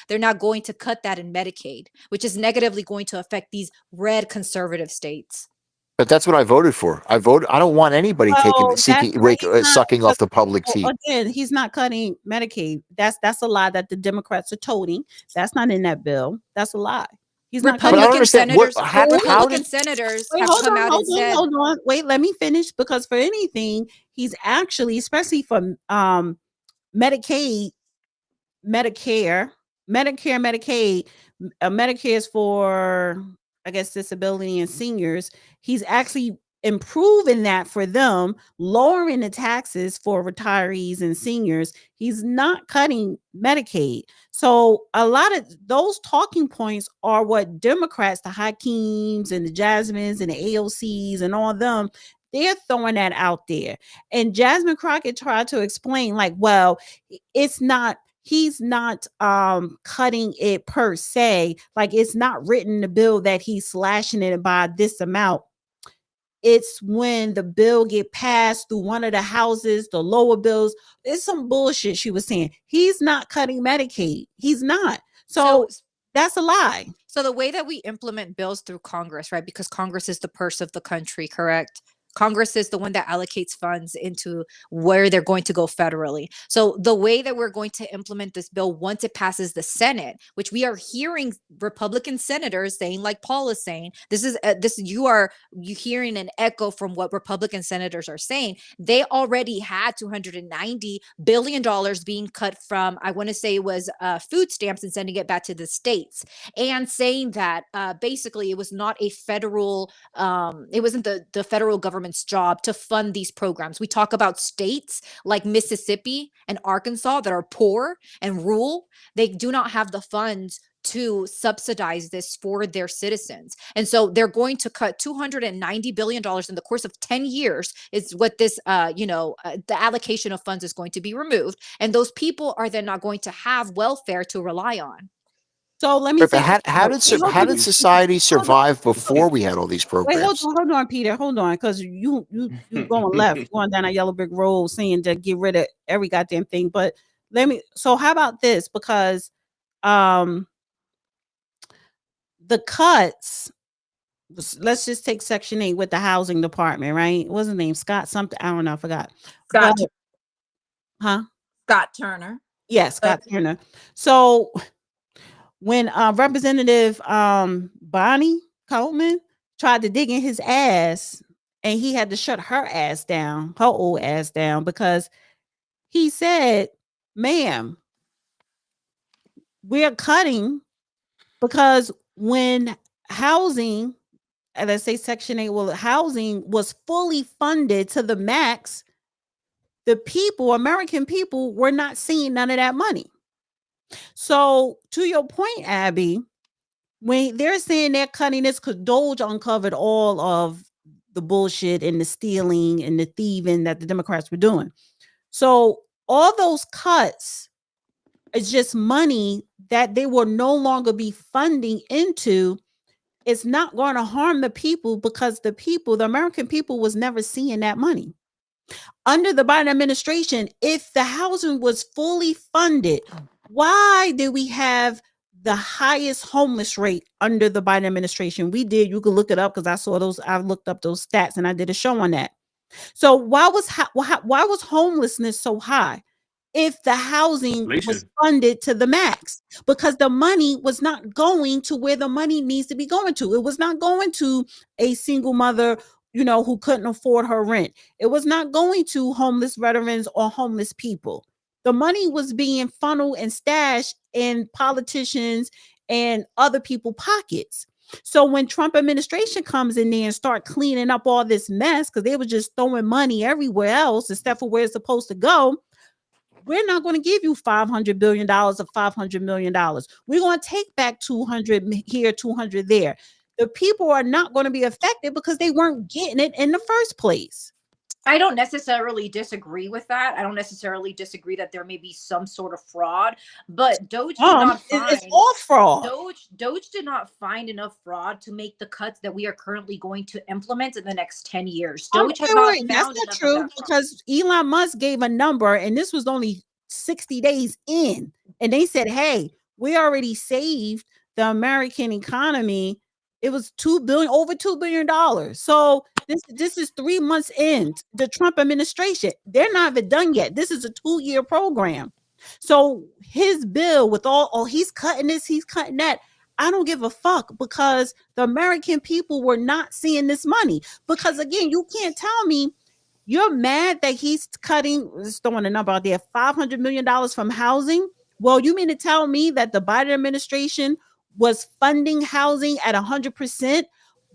They're not going to cut that in Medicaid, which is negatively going to affect these red conservative states. But that's what I voted for. I don't want anybody sucking off the public teat. Again, he's not cutting Medicaid. That's a lie that the Democrats are toting. That's not in that bill. That's a lie. He's not cutting. Republican senators have Hold come out and said, hold on. Wait, let me finish, because for anything, he's actually, especially for Medicaid, Medicare, Medicaid, Medicare is for, I guess, disability and seniors. He's actually improving that for them, lowering the taxes for retirees and seniors. He's not cutting Medicaid. So a lot of those talking points are what Democrats, the Hakeems and the Jasmines and the AOCs and all of them, they're throwing that out there. And Jasmine Crockett tried to explain, like, well, it's not, he's not cutting it per se, like it's not written in the bill that he's slashing it by this amount. It's when the bill get passed through one of the houses, the lower bills. It's some bullshit she was saying. He's not cutting Medicaid. He's not. So that's a lie. So the way that we implement bills through Congress, right? Because Congress is the purse of the country, correct? Congress is the one that allocates funds into where they're going to go federally. So the way that we're going to implement this bill once it passes the Senate, which we are hearing Republican senators saying, like Paul is saying, you're hearing an echo from what Republican senators are saying. They already had $290 billion being cut from, I want to say it was food stamps, and sending it back to the states, and saying that basically it was not a federal, it wasn't the federal government's job to fund these programs. We talk about states like Mississippi and Arkansas that are poor and rural. They do not have the funds to subsidize this for their citizens. And so they're going to cut $290 billion in the course of 10 years is what this, the allocation of funds is going to be removed. And those people are then not going to have welfare to rely on. So let me But say, how did society survive before we had all these wait, programs? hold on, Peter, hold on, because you going left, going down a yellow brick road, saying to get rid of every goddamn thing. But so how about this? Because the cuts. Let's just take Section 8 with the housing department, right? What's his name? Scott something. I don't know. I forgot. Scott, huh? Scott Turner. Yes, Scott Turner. So when Representative Bonnie Coleman tried to dig in his ass, and he had to shut her ass down, her old ass down, because he said, ma'am, we're cutting because when housing, and let's say Section 8, well, housing was fully funded to the max, the people, American people, were not seeing none of that money. So to your point, Abby, when they're saying they're cutting this because Doge uncovered all of the bullshit and the stealing and the thieving that the Democrats were doing. So all those cuts is just money that they will no longer be funding into. It's not going to harm the people because the American people was never seeing that money. Under the Biden administration, if the housing was fully funded, why did we have the highest homeless rate under the Biden administration? We did. You can look it up because I saw those. I looked up those stats and I did a show on that. So why was homelessness so high if the housing was funded to the max? Because the money was not going to where the money needs to be going to. It was not going to a single mother, who couldn't afford her rent. It was not going to homeless veterans or homeless people. The money was being funneled and stashed in politicians and other people's pockets. So when Trump administration comes in there and start cleaning up all this mess, because they were just throwing money everywhere else instead for where it's supposed to go, we're not going to give you $500 billion or $500 million. We're going to take back 200 here, 200 there. The people are not going to be affected because they weren't getting it in the first place. I don't necessarily disagree with that. I don't necessarily disagree that there may be some sort of fraud, but Doge did not find it's all fraud. Doge did not find enough fraud to make the cuts that we are currently going to implement in the next 10 years. Doge has not found that's not true because Elon Musk gave a number and this was only 60 days in. And they said, hey, we already saved the American economy. It was over $2 billion. So this is 3 months in the Trump administration. They're not even done yet. This is a 2-year program. So his bill with he's cutting this, he's cutting that. I don't give a fuck because the American people were not seeing this money. Because again, you can't tell me you're mad that he's cutting, let's throwing a number out there, $500 million from housing. Well, you mean to tell me that the Biden administration was funding housing at 100%,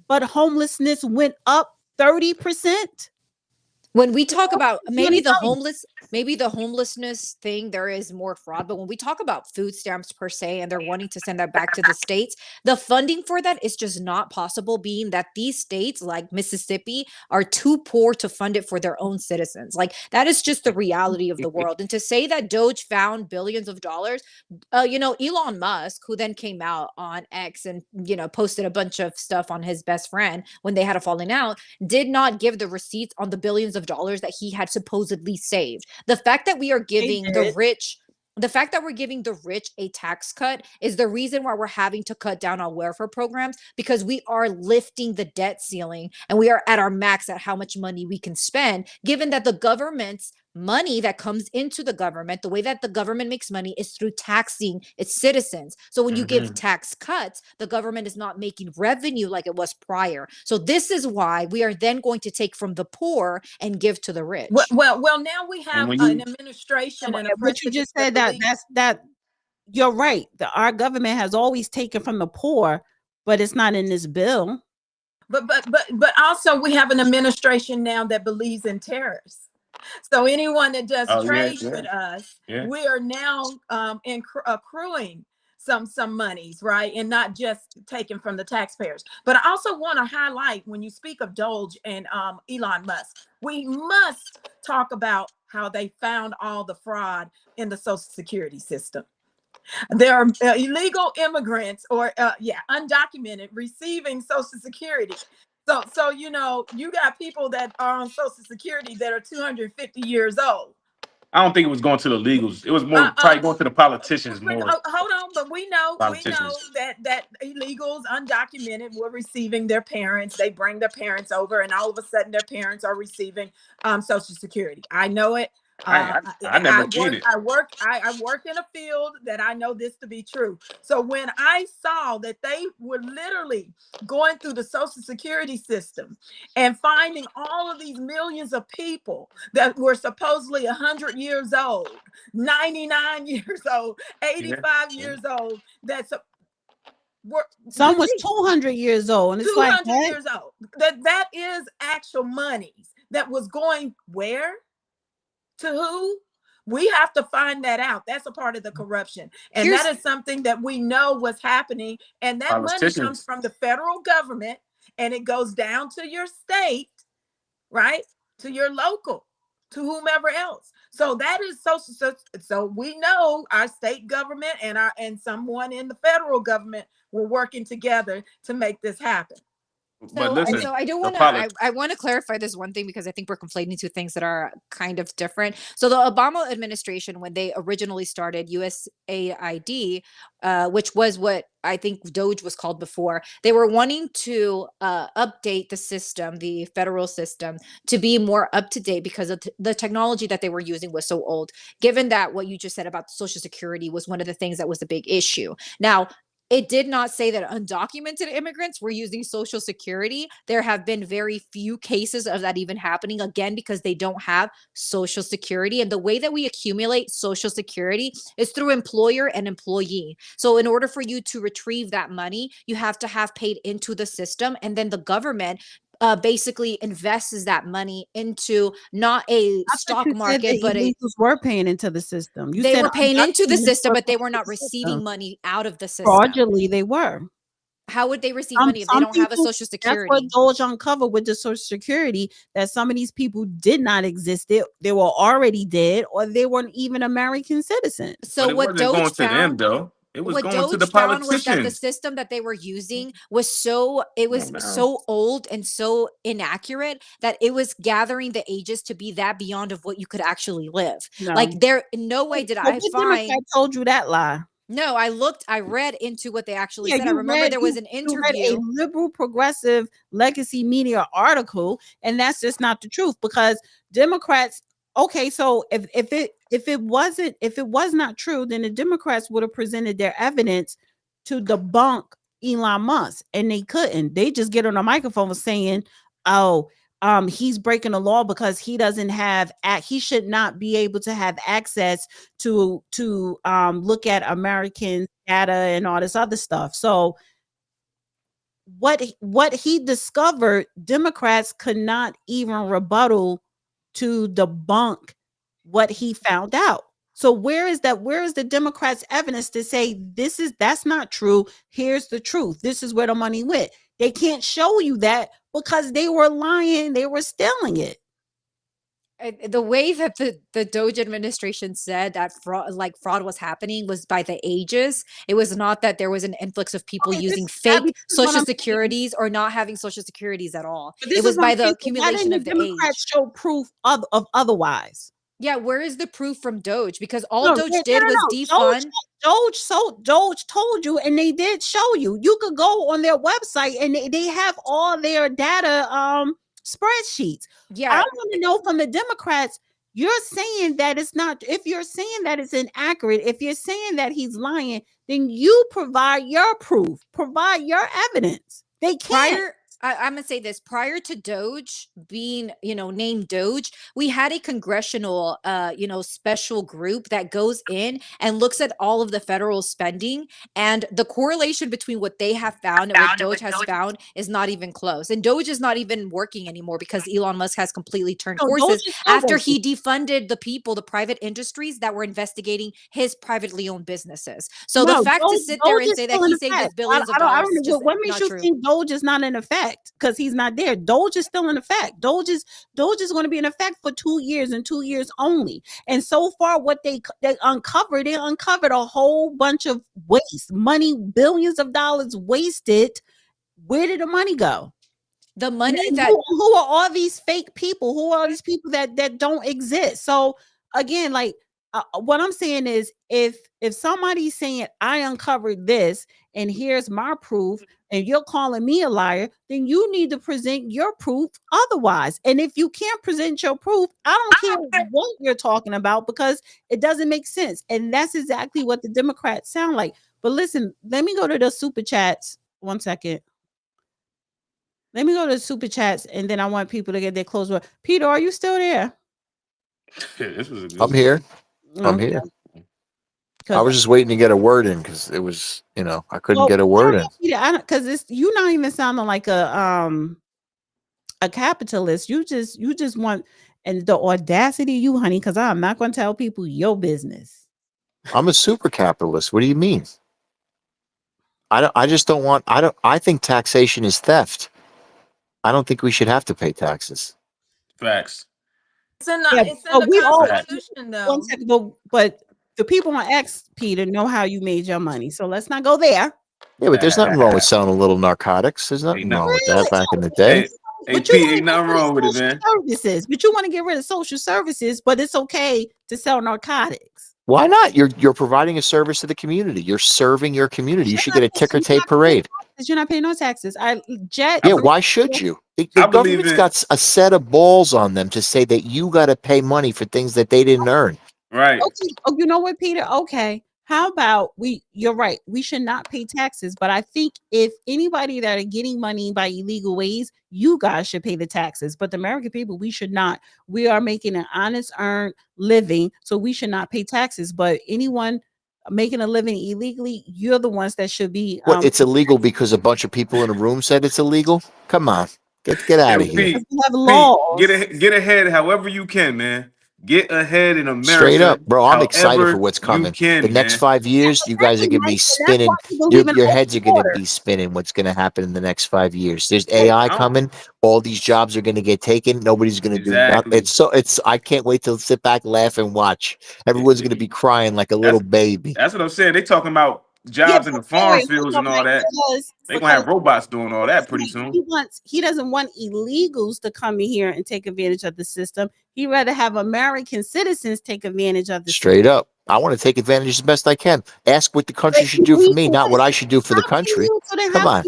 but homelessness went up 30%? When we talk about maybe the homelessness thing, there is more fraud. But when we talk about food stamps per se, and they're wanting to send that back to the states, the funding for that is just not possible, being that these states like Mississippi are too poor to fund it for their own citizens. Like that is just the reality of the world. And to say that Doge found billions of dollars, Elon Musk, who then came out on X and, posted a bunch of stuff on his best friend when they had a falling out, did not give the receipts on the billions of dollars that he had supposedly saved. The fact that we are giving the rich a tax cut is the reason why we're having to cut down on welfare programs, because we are lifting the debt ceiling and we are at our max at how much money we can spend, given that the government's money that comes into the government, the way that the government makes money is through taxing its citizens. So when you give tax cuts, the government is not making revenue like it was prior. So this is why we are then going to take from the poor and give to the rich. Well, now we have an administration and a what you just said that you're right. Our government has always taken from the poor, but it's not in this bill. But also we have an administration now that believes in tariffs. So anyone that does trade with us, we are now accruing some monies, right? And not just taken from the taxpayers. But I also want to highlight, when you speak of Doge and Elon Musk, we must talk about how they found all the fraud in the Social Security system. There are illegal immigrants or undocumented receiving Social Security. So you know, you got people that are on Social Security that are 250 years old. I don't think it was going to the legals. It was more probably going to the politicians more. Hold on, but we know that illegals, undocumented, were receiving their parents. They bring their parents over, and all of a sudden, their parents are receiving Social Security. I know it. I never seen it. I work in a field that I know this to be true. So when I saw that they were literally going through the Social Security system and finding all of these millions of people that were supposedly 100 years old, 99 years old, 85 years old, some was 200 years old, and it's 200 like years old. That is actual monies that was going where? To who? We have to find that out. That's a part of the corruption. And that is something that we know was happening. And that money comes from the federal government, and it goes down to your state, right? To your local, to whomever else. So that is so we know our state government and someone in the federal government were working together to make this happen. But listen, so I do want to I want to clarify this one thing, because I think we're conflating two things that are kind of different. So the Obama administration, when they originally started USAID, which was what I think Doge was called before, they were wanting to update the system, the federal system, to be more up to date, because of the technology that they were using was so old. Given that what you just said about Social Security was one of the things that was a big issue. Now, it did not say that undocumented immigrants were using Social Security. There have been very few cases of that even happening, again, because they don't have Social Security. And the way that we accumulate Social Security is through employer and employee. So in order for you to retrieve that money, you have to have paid into the system, and then the government basically invests that money into not a stock market, but illegals were paying into the system. They were paying into the system, but they were not receiving money out of the system. Fraudulently, they were. How would they receive money if they don't have a Social Security? That's what Doge uncovered with the Social Security, that some of these people did not exist. They were already dead, or they weren't even American citizens. So what Doge found, though. It was what going Doge to the found was that the politicians. system that they were using was so old and so inaccurate that it was gathering the ages to be that beyond of what you could actually live. No. Like, there, in no way did I find. I told you that lie. No, I read into what they actually said. I remember there was an interview. You read a liberal, progressive legacy media article, and that's just not the truth, because Democrats. Okay, so if it was not true, then the Democrats would have presented their evidence to debunk Elon Musk, and they couldn't. They just get on a microphone saying, "Oh, he's breaking the law because he doesn't have he should not be able to have access to look at American data and all this other stuff." So what he discovered, Democrats could not even rebuttal to debunk what he found out. So where is the Democrats' evidence to say that's not true? Here's the truth. This is where the money went. They can't show you that because they were lying. They were stealing it. The way that the Doge administration said that fraud was happening was by the ages. It was not that there was an influx of people using fake Social Securities or not having Social Securities at all. It was by the accumulation of the age. Democrats show proof of otherwise. Yeah, where is the proof from Doge? Because all Doge did was defund. Doge told you, and they did show you. You could go on their website, and they have all their data spreadsheets. Yeah, I want to know from the Democrats. You're saying that it's not. If you're saying that it's inaccurate, if you're saying that he's lying, then you provide your proof, provide your evidence. They can't. I'm gonna say this: prior to Doge being, named Doge, we had a congressional, special group that goes in and looks at all of the federal spending, and the correlation between what they have found and what Doge has found is not even close. And Doge is not even working anymore because Elon Musk has completely turned No, Doge courses is still after working. he defunded the private industries that were investigating his privately owned businesses. So the No, fact to sit there Doge and is say that still in he saved us effect. billions of I dollars don't is know just what makes not you true. think Doge is not in effect because he's not there. Doge is still in effect. Doge is going to be in effect for 2 years and 2 years only. And so far, what they uncovered a whole bunch of waste money, billions of dollars wasted. Where did the money go? The money And that who are all these fake people? Who are all these people that don't exist? So again, like what I'm saying is, if somebody's saying I uncovered this and here's my proof, and you're calling me a liar, then you need to present your proof otherwise. And if you can't present your proof, I don't care what you're talking about because it doesn't make sense. And that's exactly what the Democrats sound like. But listen, let me go to the super chats. 1 second. Let me go to the super chats, and then I want people to get their clothes. Peter, are you still there? This was a good I'm one. here. I'm Okay. here. I was just waiting to get a word in because it was, I couldn't Well, get a I word don't in. know, Peter, because it's you not even sounding like a capitalist. You just want, and the audacity of you, honey, because I'm not going to tell people your business. I'm a super capitalist. What do you mean? I just don't want. I think taxation is theft. I don't think we should have to pay taxes. Facts. It's in Yeah, the we all Constitution, though. 1 second, but the people on X, Peter, know how you made your money. So let's not go there. Yeah, but there's nothing wrong with selling a little narcotics. There's Ain't nothing wrong nothing. with that back in the day. Hey, But you Pete, want to ain't get nothing rid of wrong with it, social man. services. But you want to get rid of social services, but it's okay to sell narcotics. Why not? You're providing a service to the community. You're serving your community. You should get a ticker tape parade. You're not paying no taxes. Yeah, why should you? The I believe government's in- got a set of balls on them to say that you got to pay money for things that they didn't earn. Right. Okay. Oh, you know what, Peter? Okay. How about you're right. We should not pay taxes. But I think if anybody that are getting money by illegal ways, you guys should pay the taxes. But the American people, we should not. We are making an honest earned living, so we should not pay taxes. But anyone making a living illegally, you're the ones that should be. What? It's illegal because a bunch of people in a room said it's illegal? Come on, get out of here. Pete, We have laws. get ahead however you can, man. Get ahead in America. Straight up, bro. I'm excited however for what's you coming. can, The next man. 5 years, you guys are gonna be spinning. Your heads are gonna be spinning. What's gonna happen in the next 5 years? There's AI coming. All these jobs are gonna get taken. Nobody's gonna do nothing. It's. I can't wait to sit back, laugh, and watch. Everyone's gonna be crying like a little baby. That's what I'm saying. They talking about jobs in the farm fields and all that. They gonna have robots doing all that pretty soon. He doesn't want illegals to come in here and take advantage of the system. He'd rather have American citizens take advantage of the Straight up. I want to take advantage as best I can. Ask what the country should do for me, not what I should do for the country. Come on.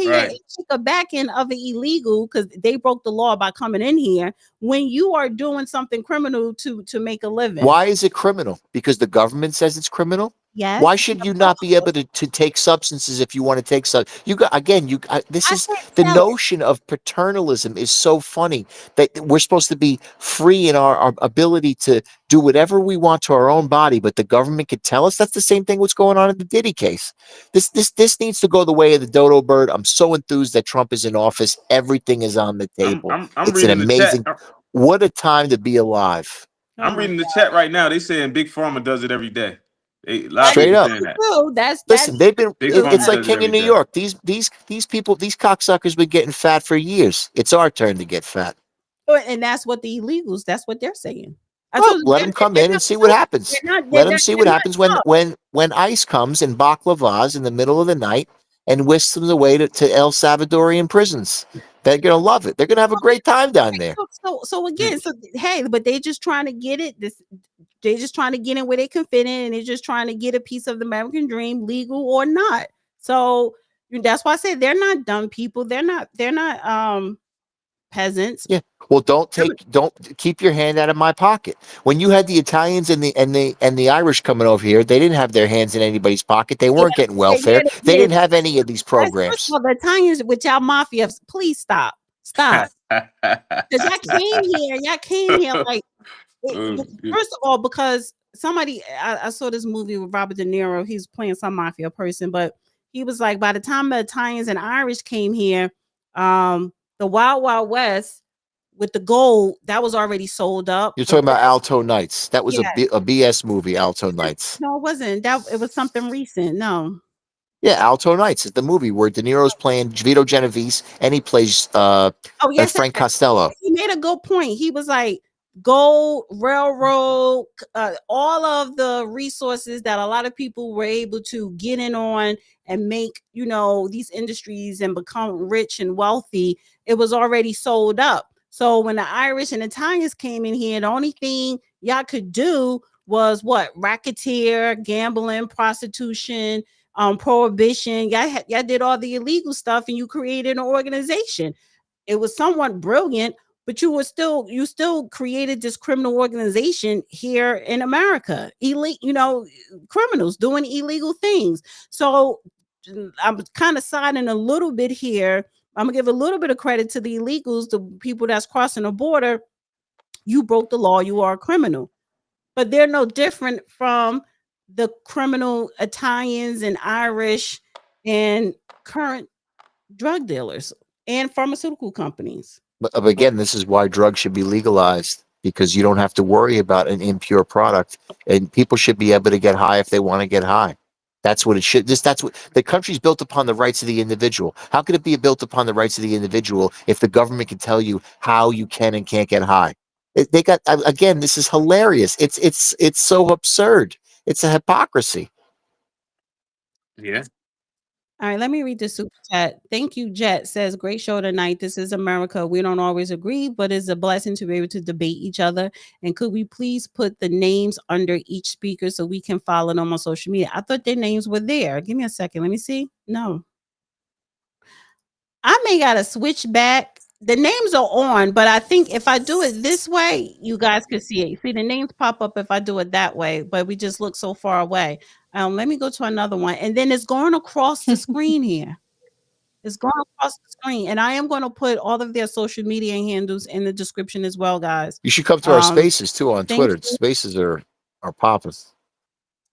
Right. Take a back end of an illegal because they broke the law by coming in here when you are doing something criminal to make a living. Why is it criminal? Because the government says it's criminal? Yes. Why should you not be able to take substances if you want to take some? You got again. This is the notion of paternalism is so funny that we're supposed to be free in our ability to do whatever we want to our own body, but the government could tell us. That's the same thing what's going on in the Diddy case. This needs to go the way of the dodo bird. I'm so enthused that Trump is in office. Everything is on the table. I'm it's an reading the chat. amazing. What a time to be alive. I'm reading the chat right now. They saying Big Pharma does it every day. Straight up. Listen, they've been. It's like King of New York. These people, these cocksuckers, been getting fat for years. It's our turn to get fat. And that's what the illegals. That's what they're saying. Let them come in and see what happens. Let them see what happens when ICE comes in baklavas in the middle of the night and whisks them away to El Salvadorian prisons. They're gonna love it. They're gonna have a great time down there. So again, hey, but they're just trying to get it. They're just trying to get in where they can fit in, and they're just trying to get a piece of the American dream, legal or not. So that's why I say they're not dumb people. They're not peasants. Yeah. Well, don't keep your hand out of my pocket. When you had the Italians and the Irish coming over here, they didn't have their hands in anybody's pocket. They weren't getting welfare. They didn't have any of these programs. Well, the Italians with y'all mafia, please stop. Because y'all came here like first of all, because somebody I saw this movie with Robert De Niro, he's playing some mafia person, but he was like, by the time the Italians and Irish came here, the Wild Wild West with the gold that was already sold up. You're talking about Alto Nights. That was a BS movie, Alto Nights. No, it wasn't. It was something recent. No. Yeah, Alto Nights is the movie where De Niro's playing Vito Genovese and he plays Frank Costello. He made a good point. He was like, gold, railroad, all of the resources that a lot of people were able to get in on and make, these industries and become rich and wealthy, it was already sold up. So when the Irish and Italians came in here, the only thing y'all could do was what? Racketeer, gambling, prostitution, prohibition. Y'all did all the illegal stuff and you created an organization. It was somewhat brilliant, but you still created this criminal organization here in America. Criminals doing illegal things. So I'm kind of siding a little bit here. I'm gonna give a little bit of credit to the illegals, the people that's crossing the border. You broke the law, you are a criminal. But they're no different from the criminal Italians and Irish and current drug dealers and pharmaceutical companies. But again, this is why drugs should be legalized, because you don't have to worry about an impure product, and people should be able to get high if they want to get high. That's what it should. That's what the country's built upon, the rights of the individual. How could it be built upon the rights of the individual if the government can tell you how you can and can't get high? Again, this is hilarious. It's so absurd. It's a hypocrisy. Yeah. All right, let me read the super chat. Thank you, Jet. Says, great show tonight. This is America. We don't always agree, but it's a blessing to be able to debate each other. And could we please put the names under each speaker so we can follow them on social media? I thought their names were there. Give me a second. Let me see. No. I may gotta switch back. The names are on, but I think if I do it this way, you guys can see it. See, the names pop up if I do it that way, but we just look so far away. Let me go to another one, and then it's going across the screen here. It's going across the screen, and I am going to put all of their social media handles in the description as well, guys. You should come to our spaces too on Twitter. you. Spaces are popping.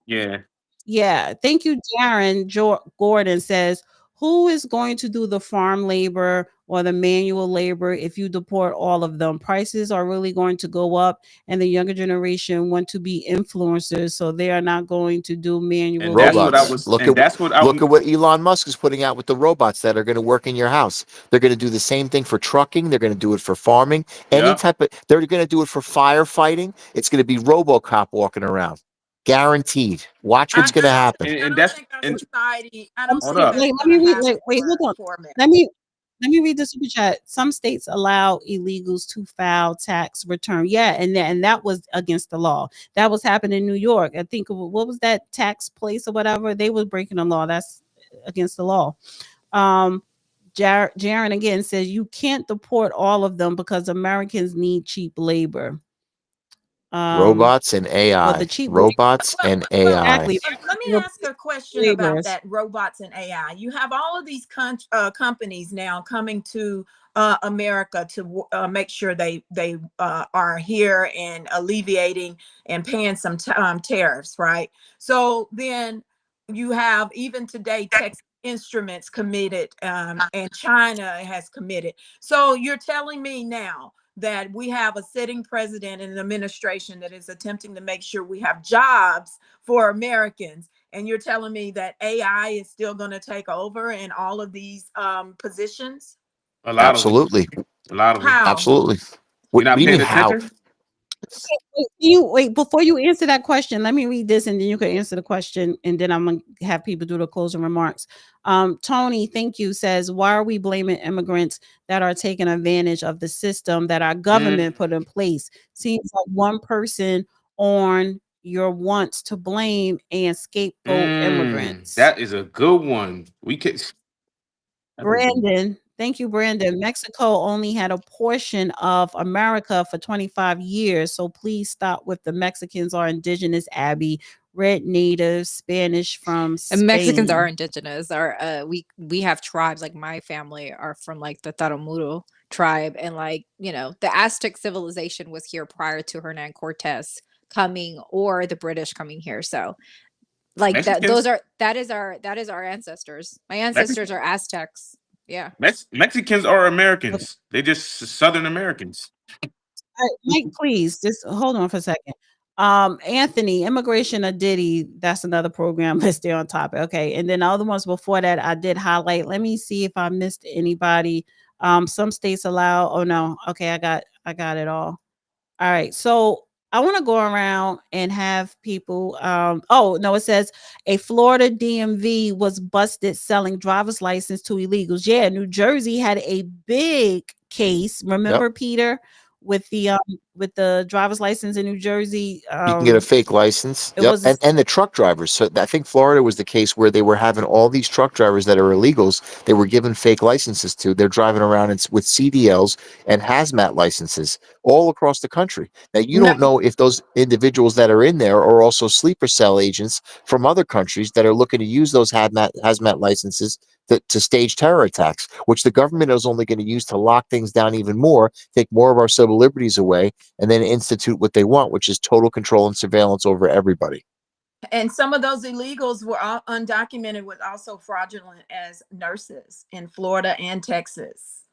Yeah. Yeah. Thank you, Darren. Gordon says, who is going to do the farm labor or the manual labor if you deport all of them? Prices are really going to go up, and the younger generation want to be influencers, so they are not going to do manual And that's what I labor. was. Look and that's what I at what Elon Musk is putting out with the robots that are going to work in your house. They're going to do the same thing for trucking. They're going to do it for farming. They're going to do it for firefighting. It's going to be RoboCop walking around. Guaranteed. Watch what's going to happen. And that's society. I I'm don't Hold think up. that's Wait, gonna happen wait, hold on. for a minute. Let me read the super chat. Some states allow illegals to file tax return. Yeah, and that was against the law. That was happening in New York. I think what was that tax place or whatever? They were breaking the law. That's against the law. Jaron again says you can't deport all of them because Americans need cheap labor. Robots and AI. The cheap robots and AI. Exactly. Let me ask a question about that, robots and AI. You have all of these companies now coming to America to make sure they are here and alleviating and paying some tariffs, right? So then you have even today Texas Instruments committed and China has committed. So you're telling me now that we have a sitting president and an administration that is attempting to make sure we have jobs for Americans. And you're telling me that AI is still going to take over in all of these positions? Absolutely. A lot of them. How? Absolutely. You're not do you paying mean how? attention? Wait, before you answer that question, let me read this and then you can answer the question, and then I'm gonna have people do the closing remarks. Tony, thank you, says, why are we blaming immigrants that are taking advantage of the system that our government put in place? Seems like one person on your wants to blame and scapegoat immigrants. That is a good one. We could. Brandon, Thank you, Brandon. Mexico only had a portion of America for 25 years, so please stop with the Mexicans are indigenous, Abby. Red natives, Spanish from And Mexicans are Spain. indigenous. We have tribes, like my family are from like the Tarahumara tribe, and like, you know, the Aztec civilization was here prior to Hernan Cortez coming or the British coming here. So like Mexicans, that is our ancestors. My Mexican, ancestors are Aztecs. Yeah. Mexicans are Americans. They just Southern Americans. Mike, please just hold on for a second. Anthony, immigration or Diddy, that's another program. Let's stay on topic. Okay. And then the other ones before that, I did highlight. Let me see if I missed anybody. Some states allow, oh no, okay, I got it all. All right. So I want to go around and have people oh no, it says a Florida DMV was busted selling driver's license to illegals. Yeah, New Jersey had a big case. Remember, Peter, with the driver's license in New Jersey. You can get a fake license. It Yep. was a And the truck drivers. So I think Florida was the case where they were having all these truck drivers that are illegals. They were given fake licenses to. They're driving around with CDLs and hazmat licenses all across the country. Now, you No, don't know if those individuals that are in there are also sleeper cell agents from other countries that are looking to use those hazmat licenses to stage terror attacks, which the government is only going to use to lock things down even more, take more of our civil liberties away, and then institute what they want, which is total control and surveillance over everybody. and some of those illegals were all undocumented, was also fraudulent as nurses in Florida and Texas.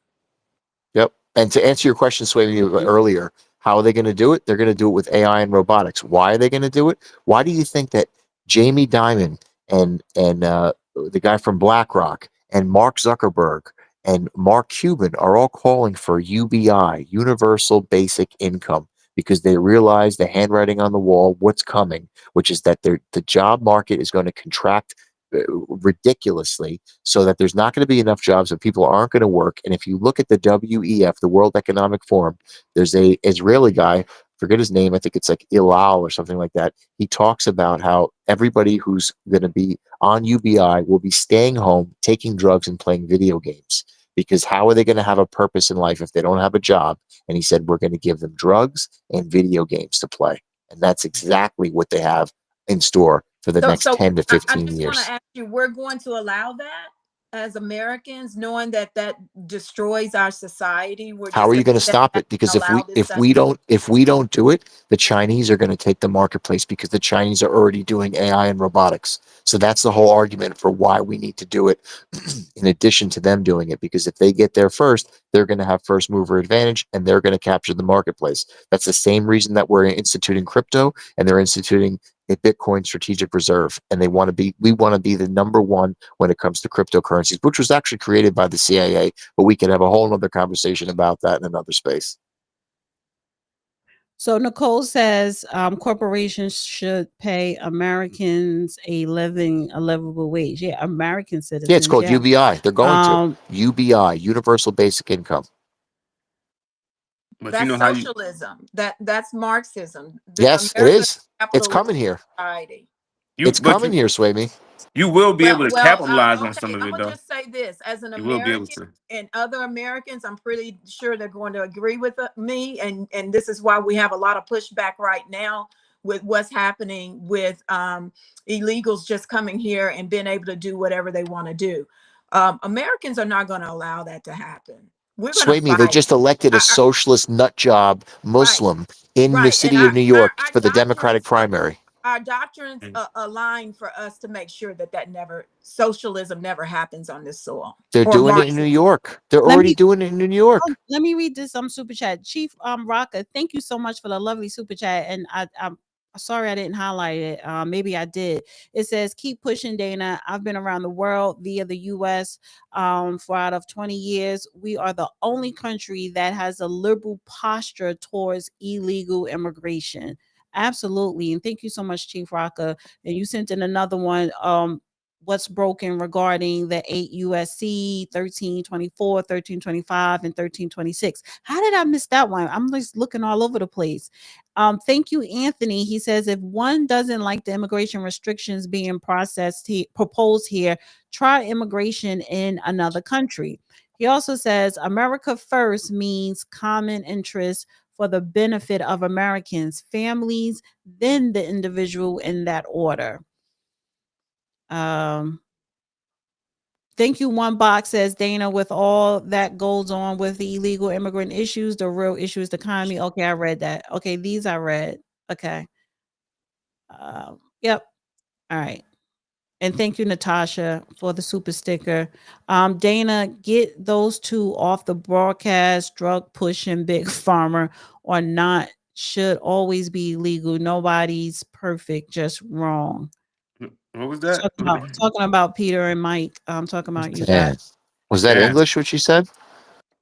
Yep. And to answer your question, Sway, earlier, how are they going to do it? They're going to do it with AI and robotics. Why are they going to do it? Why do you think that Jamie Dimon and the guy from BlackRock and Mark Zuckerberg and Mark Cuban are all calling for UBI, Universal Basic Income, because they realize the handwriting on the wall, what's coming, which is that the job market is going to contract ridiculously, so that there's not going to be enough jobs and people aren't going to work. And if you look at the WEF, the World Economic Forum, there's a Israeli guy, forget his name, I think it's like Ilal or something like that. He talks about how everybody who's going to be on UBI will be staying home, taking drugs and playing video games, because how are they going to have a purpose in life if they don't have a job? And he said, we're going to give them drugs and video games to play. And that's exactly what they have in store for the next 10 to 15 I just want years. to ask you, we're going to allow that as Americans, knowing that that destroys our society? How are you going to stop it? Because if we don't do it, the Chinese are going to take the marketplace, because the Chinese are already doing AI and robotics. So that's the whole argument for why we need to do it in addition to them doing it, because if they get there first, they're going to have first mover advantage and they're going to capture the marketplace. That's the same reason that we're instituting crypto and they're instituting a Bitcoin strategic reserve. And we want to be the number one when it comes to cryptocurrencies, which was actually created by the CIA, but we can have a whole other conversation about that in another space. So Nicole says corporations should pay Americans a livable wage. Yeah, American citizens. Yeah, it's called UBI. They're going to UBI, Universal Basic Income. But that's you know how socialism. That's Marxism. Yes, America it is. It's coming here. Society. It's coming here, Sway Me. You will be able to capitalize on some of it, I'm though. gonna just say this: as an You will be able American to. and other Americans, I'm pretty sure they're going to agree with me, and this is why we have a lot of pushback right now with what's happening with illegals just coming here and being able to do whatever they want to do. Americans are not going to allow that to happen. We're going Sway to Me, they fight. just elected a socialist nut job Muslim in the city of New York for the Democratic primary. Our doctrines align for us to make sure that socialism never happens on this soil. They're doing it in New York. They're already doing it in New York. Let me read this super chat. Chief Rocka, thank you so much for the lovely super chat. And I'm sorry I didn't highlight it. Maybe I did. It says, keep pushing, Dana. I've been around the world via the US for out of 20 years. We are the only country that has a liberal posture towards illegal immigration. Absolutely. And thank you so much, Chief Rocka. And you sent in another one. What's broken regarding the 8 USC 1324, 1325, and 1326. How did I miss that one? I'm just looking all over the place. Thank you, Anthony. He says, if one doesn't like the immigration restrictions being proposed here, try immigration in another country. He also says America first means common interest for the benefit of Americans, families, then the individual in that order. Thank you. One box says, Dana, with all that goes on with the illegal immigrant issues, the real issue is the economy. Okay, I read that. Okay, these I read. Okay. Yep. All right. And thank you, Natasha, for the super sticker. Dana, get those two off the broadcast. Drug pushing big pharma or not should always be legal. Nobody's perfect, just wrong. What was that? Talking about Peter and Mike. I'm talking about you Yeah. guys. Was that Yeah. English, what she said?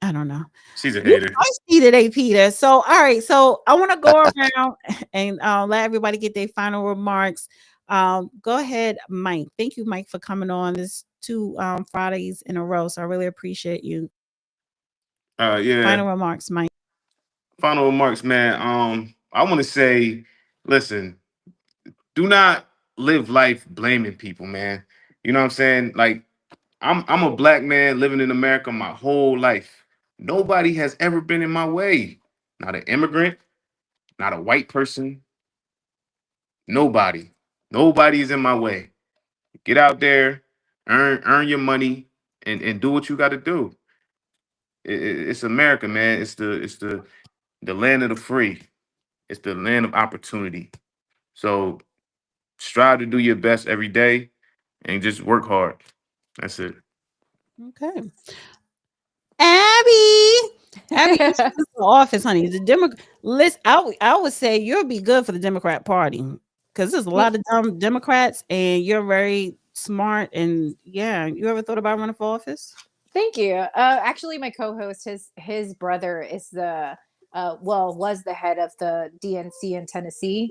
I don't know. She's a You hater. feisty today, Peter. So, all right. So, I want to go around and let everybody get their final remarks. Go ahead, Mike. Thank you, Mike, for coming on. This 2 Fridays in a row. So, I really appreciate you. Yeah. Final remarks, Mike. Final remarks, man. I want to say, listen, do not live life blaming people, man. You know what I'm saying? Like, I'm a black man living in America my whole life. Nobody has ever been in my way. Not an immigrant, not a white person. Nobody. Nobody is in my way. Get out there, earn your money, and do what you got to do. It's America, man. It's the land of the free. It's the land of opportunity. So strive to do your best every day and just work hard. That's it. Okay. Abby, you should the office, honey. The Democrat list. I would say you'll be good for the Democrat Party because there's a lot of dumb Democrats, and you're very smart. And yeah, you ever thought about running for office? Thank you. Actually, my co-host, his brother is was the head of the DNC in Tennessee.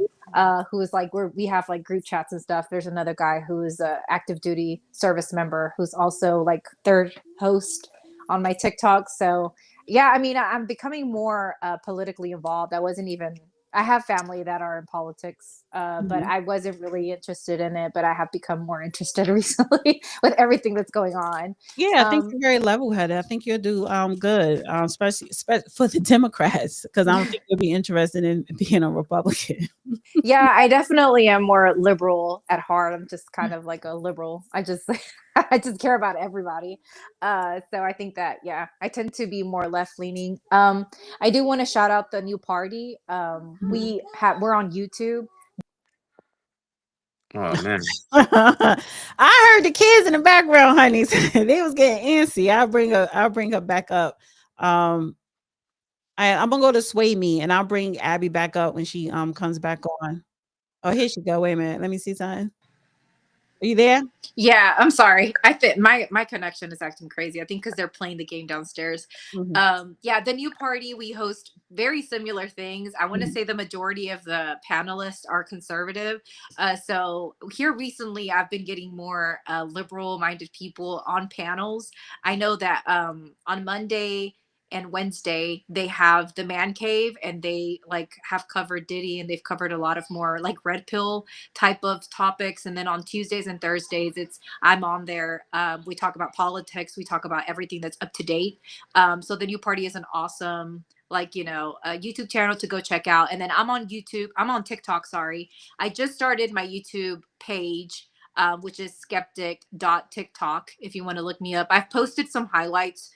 Who is like we have like group chats and stuff. There's another guy who is a active duty service member who's also like third host on my TikTok. So yeah, I mean, I'm becoming more politically involved. I have family that are in politics, but I wasn't really interested in it. But I have become more interested recently with everything that's going on. Yeah, I think you're very level-headed. I think you'll do good, especially for the Democrats, because I don't think you'll be interested in being a Republican. Yeah, I definitely am more liberal at heart. I'm just kind of like a liberal. I just care about everybody. So I think that I tend to be more left-leaning. I do want to shout out the new party. We're on YouTube. Oh man. I heard the kids in the background, honey. They was getting antsy. I'll bring her back up. I'm gonna go to Sway Me and I'll bring Abby back up when she comes back on. Oh, here she go. Wait a minute. Let me see something. Are you there? Yeah, I'm sorry. I think my connection is acting crazy. I think because they're playing the game downstairs. Yeah, the new party, we host very similar things. I want to say the majority of the panelists are conservative. So here recently, I've been getting more liberal-minded people on panels. I know that on Monday and Wednesday they have the man cave, and they like have covered Diddy, and they've covered a lot of more like red pill type of topics. And then on Tuesdays and Thursdays, I'm on there. We talk about politics. We talk about everything that's up to date. So the new party is an awesome a YouTube channel to go check out. And then I'm on TikTok. Sorry. I just started my YouTube page, which is skeptic.tiktok. If you want to look me up, I've posted some highlights.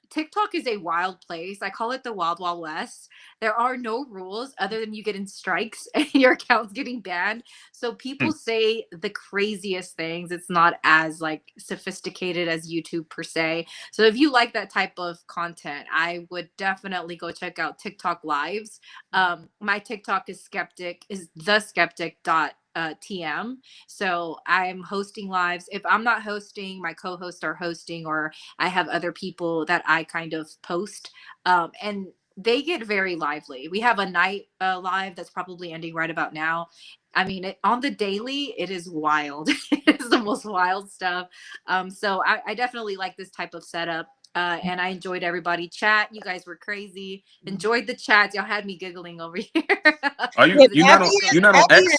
TikTok is a wild place. I call it the Wild Wild West. There are no rules other than you getting strikes and your account's getting banned. So people say the craziest things. It's not as like sophisticated as YouTube per se. So if you like that type of content, I would definitely go check out TikTok lives. My TikTok is the skeptic.tm. So I'm hosting lives. If I'm not hosting, my co-hosts are hosting, or I have other people that I kind of post. And they get very lively. We have a night live that's probably ending right about now. I mean, on the daily, it is wild. It is the most wild stuff. So I definitely like this type of setup. And I enjoyed everybody chat. You guys were crazy. Enjoyed the chats. Y'all had me giggling over here. You're not on X?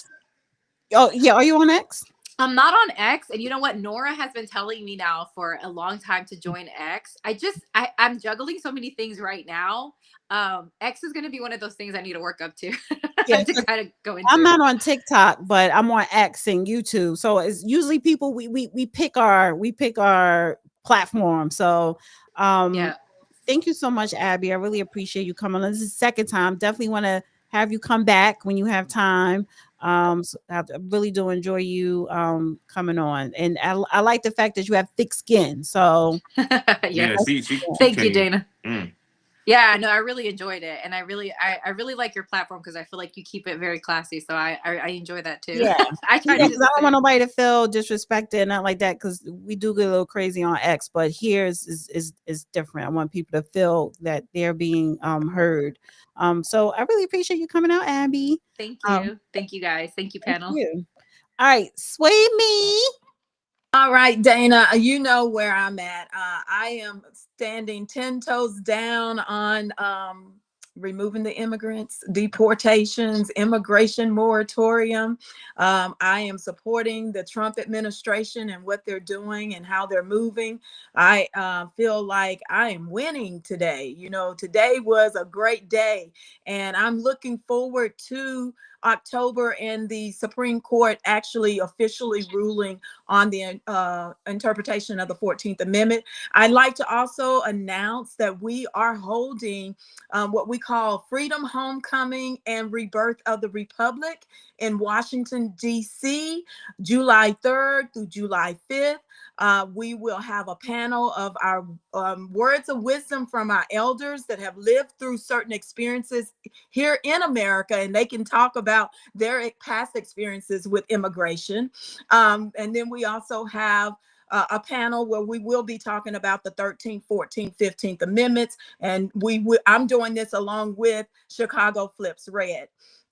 Oh yeah, are you on X? I'm not on X, and you know what? Nora has been telling me now for a long time to join X. I'm juggling so many things right now. X is going to be one of those things I need to work up to Yeah, to 'cause kind of go into. I'm not on TikTok, but I'm on X and YouTube. So it's usually people we pick our platform. So Yeah. thank you so much, Abby. I really appreciate you coming on. This is the second time. Definitely want to have you come back when you have time. So I really do enjoy you coming on. And I like the fact that you have thick skin. So Yeah. Yeah, she Thank you, came. Dana. Yeah, no, I really enjoyed it, and I really like your platform because I feel like you keep it very classy. So I enjoy that too. yeah. I try Yeah, to do because the I don't want same. nobody to feel disrespected, not like that. Because we do get a little crazy on X, but here is different. I want people to feel that they're being heard. So I really appreciate you coming out, Abby. Thank Um, you. Thank you guys. Thank you, thank panel. you. All right, Sway Me. All right, Dana, you know where I'm at. I am standing 10 toes down on removing the immigrants, deportations, immigration moratorium. I am supporting the Trump administration and what they're doing and how they're moving. I feel like I am winning today. You know, today was a great day, and I'm looking forward to October and the Supreme Court actually officially ruling on the interpretation of the 14th Amendment. I'd like to also announce that we are holding what we call Freedom Homecoming and Rebirth of the Republic in Washington, D.C., July 3rd through July 5th. We will have a panel of our words of wisdom from our elders that have lived through certain experiences here in America, and they can talk about their past experiences with immigration. And then we also have a panel where we will be talking about the 13th, 14th, 15th Amendments. And I'm doing this along with Chicago Flips Red.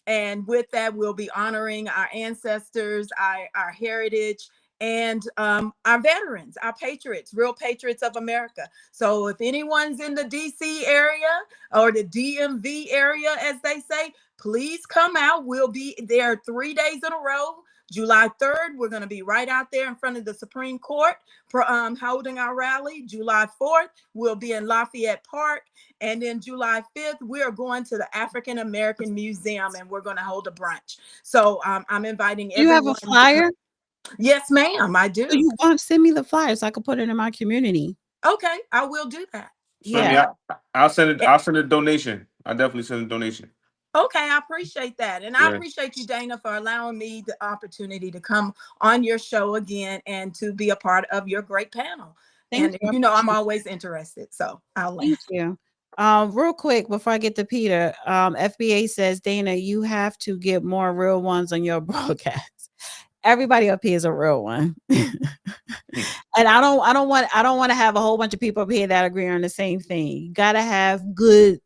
And with that, we'll be honoring our ancestors, our heritage, and our veterans, our patriots, real patriots of America. So if anyone's in the DC area or the DMV area, as they say, please come out. We'll be there 3 days in a row. July 3rd, we're going to be right out there in front of the Supreme Court holding our rally. July 4th, we'll be in Lafayette Park. And then July 5th, we're going to the African American Museum and we're going to hold a brunch. So I'm inviting everyone. You have a flyer? Yes, ma'am, I do. So you want to send me the flyer so I can put it in my community? Okay, I will do that. Yeah. I'll send it. I'll send a donation. I'll definitely send a donation. Okay, I appreciate that. And I appreciate you, Dana, for allowing me the opportunity to come on your show again and to be a part of your great panel. Thank you. You know, I'm always interested. So I'll Thank you. Real quick before I get to Peter, FBA says, Dana, you have to get more real ones on your broadcast. Everybody up here is a real one. And I don't want to have a whole bunch of people up here that agree on the same thing. You gotta have good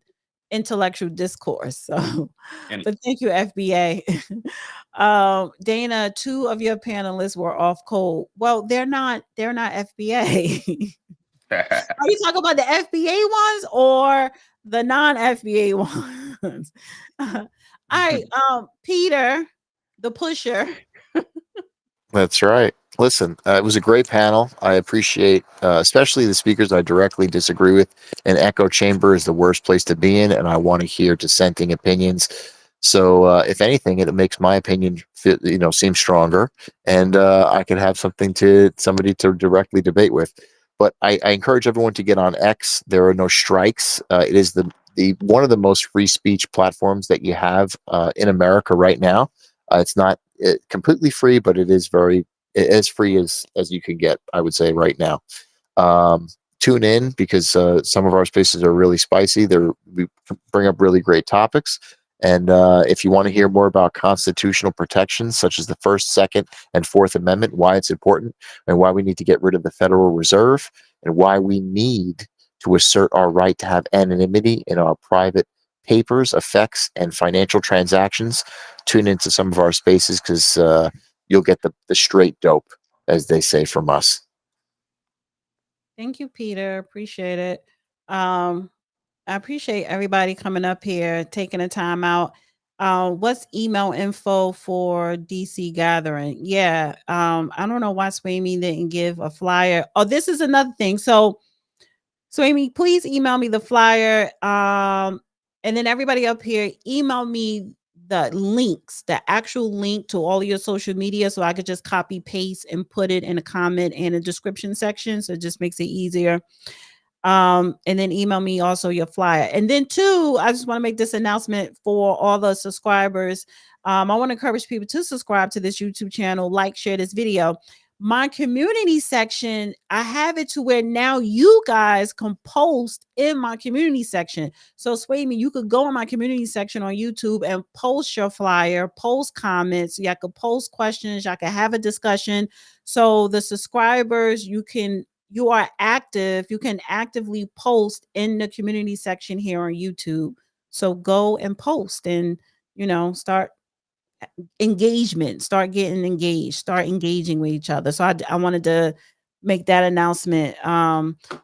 intellectual discourse. So but thank you, FBA. Dana, 2 of your panelists were off cold. Well, they're not FBA. Are you talking about the FBA ones or the non-FBA ones? All right, Peter, the pusher. That's right. Listen, it was a great panel. I appreciate, especially the speakers I directly disagree with. An echo chamber is the worst place to be in, and I want to hear dissenting opinions. So, if anything, it makes my opinion seem stronger, and I could have somebody to directly debate with. But I encourage everyone to get on X. There are no strikes. It is the one of the most free speech platforms that you have in America right now. It's not completely free, but it is as free as you can get, I would say, right now. Tune in because some of our spaces are really spicy. We bring up really great topics. And if you want to hear more about constitutional protections, such as the First, Second, and Fourth Amendment, why it's important, and why we need to get rid of the Federal Reserve, and why we need to assert our right to have anonymity in our private papers, effects, and financial transactions, tune into some of our spaces because you'll get the straight dope, as they say, from us. Thank you, Peter. Appreciate it. I appreciate everybody coming up here, taking the time out. What's email info for DC gathering? Yeah. I don't know why Swamy didn't give a flyer. Oh, this is another thing. So Swamy, please email me the flyer. And then everybody up here, email me the links, the actual link to all of your social media, so I could just copy paste and put it in a comment and a description section. So it just makes it easier. And then email me also your flyer. And then two, I just want to make this announcement for all the subscribers. I want to encourage people to subscribe to this YouTube channel, like, share this video. My community section, I have it to where now you guys can post in my community section. So Swamy, you could go in my community section on YouTube and post your flyer, post comments. Y'all could post questions. Y'all can have a discussion. So the subscribers, you are active. You can actively post in the community section here on YouTube. So go and post and, start engagement, start getting engaged, start engaging with each other. So I wanted to make that announcement.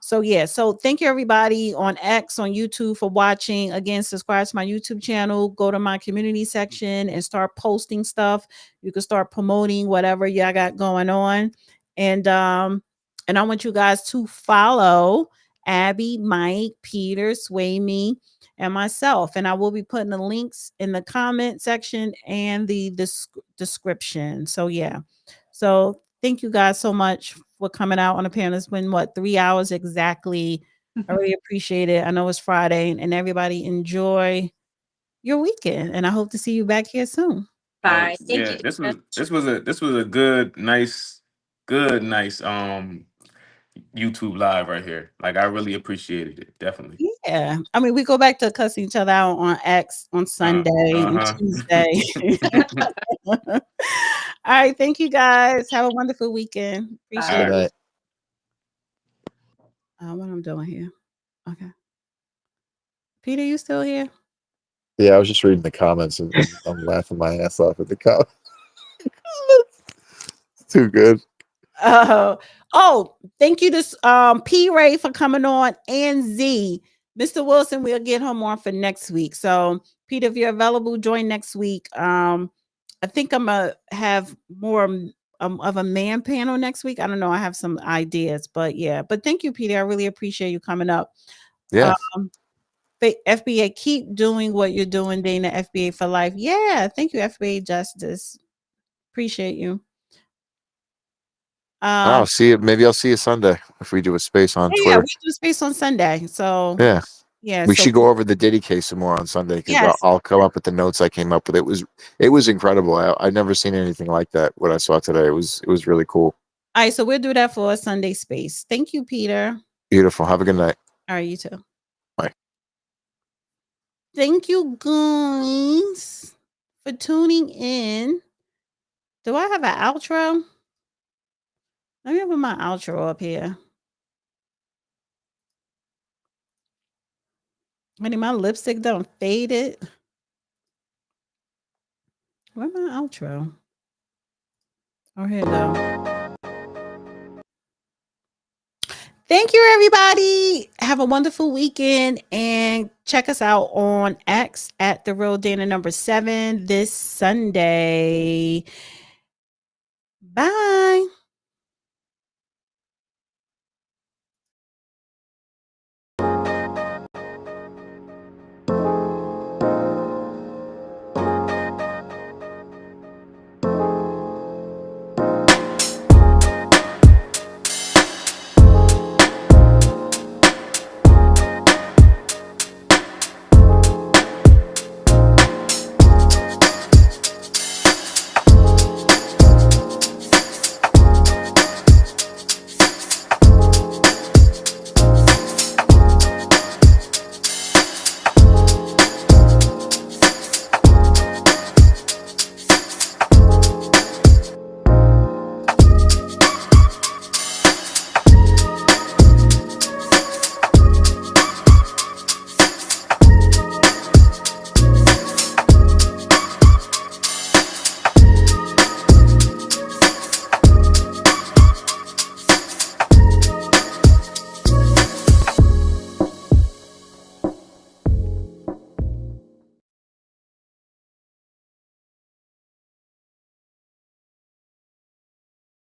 So thank you everybody on X, on YouTube for watching. Again, subscribe to my YouTube channel, go to my community section and start posting stuff. You can start promoting whatever y'all got going on. And I want you guys to follow Abby, Mike, Peter, Swamy, and myself. And I will be putting the links in the comment section and the description. So So thank you guys so much for coming out on the panel. It's been 3 hours exactly. I really appreciate it. I know it's Friday, and everybody enjoy your weekend. And I hope to see you back here soon. Bye. Thank Yeah, you. this was a good, nice YouTube live right here. Like, I really appreciated it. Definitely. Yeah. I mean, we go back to cussing each other out on X on Sunday and Tuesday. All right. Thank you guys. Have a wonderful weekend. Appreciate it. What I'm doing here. Okay. Peter, you still here? Yeah, I was just reading the comments and I'm laughing my ass off at the comments. It's too good. Thank you to P Ray for coming on, and Z. Mr. Wilson, we'll get him on for next week. So Peter, if you're available, join next week. I think I'm gonna have more of a man panel next week. I don't know. I have some ideas, but thank you, Peter. I really appreciate you coming up. Yeah. FBA, keep doing what you're doing, Dana. FBA for life. Yeah, thank you, FBA Justice. Appreciate you. I'll see you. Maybe I'll see you Sunday if we do a space on Twitter. Yeah, we do space on Sunday. So yeah, we should go over the Diddy case some more on Sunday because I'll come up with the notes I came up with. It was incredible. I've never seen anything like that. What I saw today, it was really cool. All right, so we'll do that for a Sunday space. Thank you, Peter. Beautiful. Have a good night. All right, you too. Bye. Thank you, guys, for tuning in. Do I have an outro? Let me put my outro up here. Honey, my lipstick done faded. Where's my outro? Oh, here we go. Thank you, everybody. Have a wonderful weekend and check us out on X at The Real Dana number 7 this Sunday. Bye.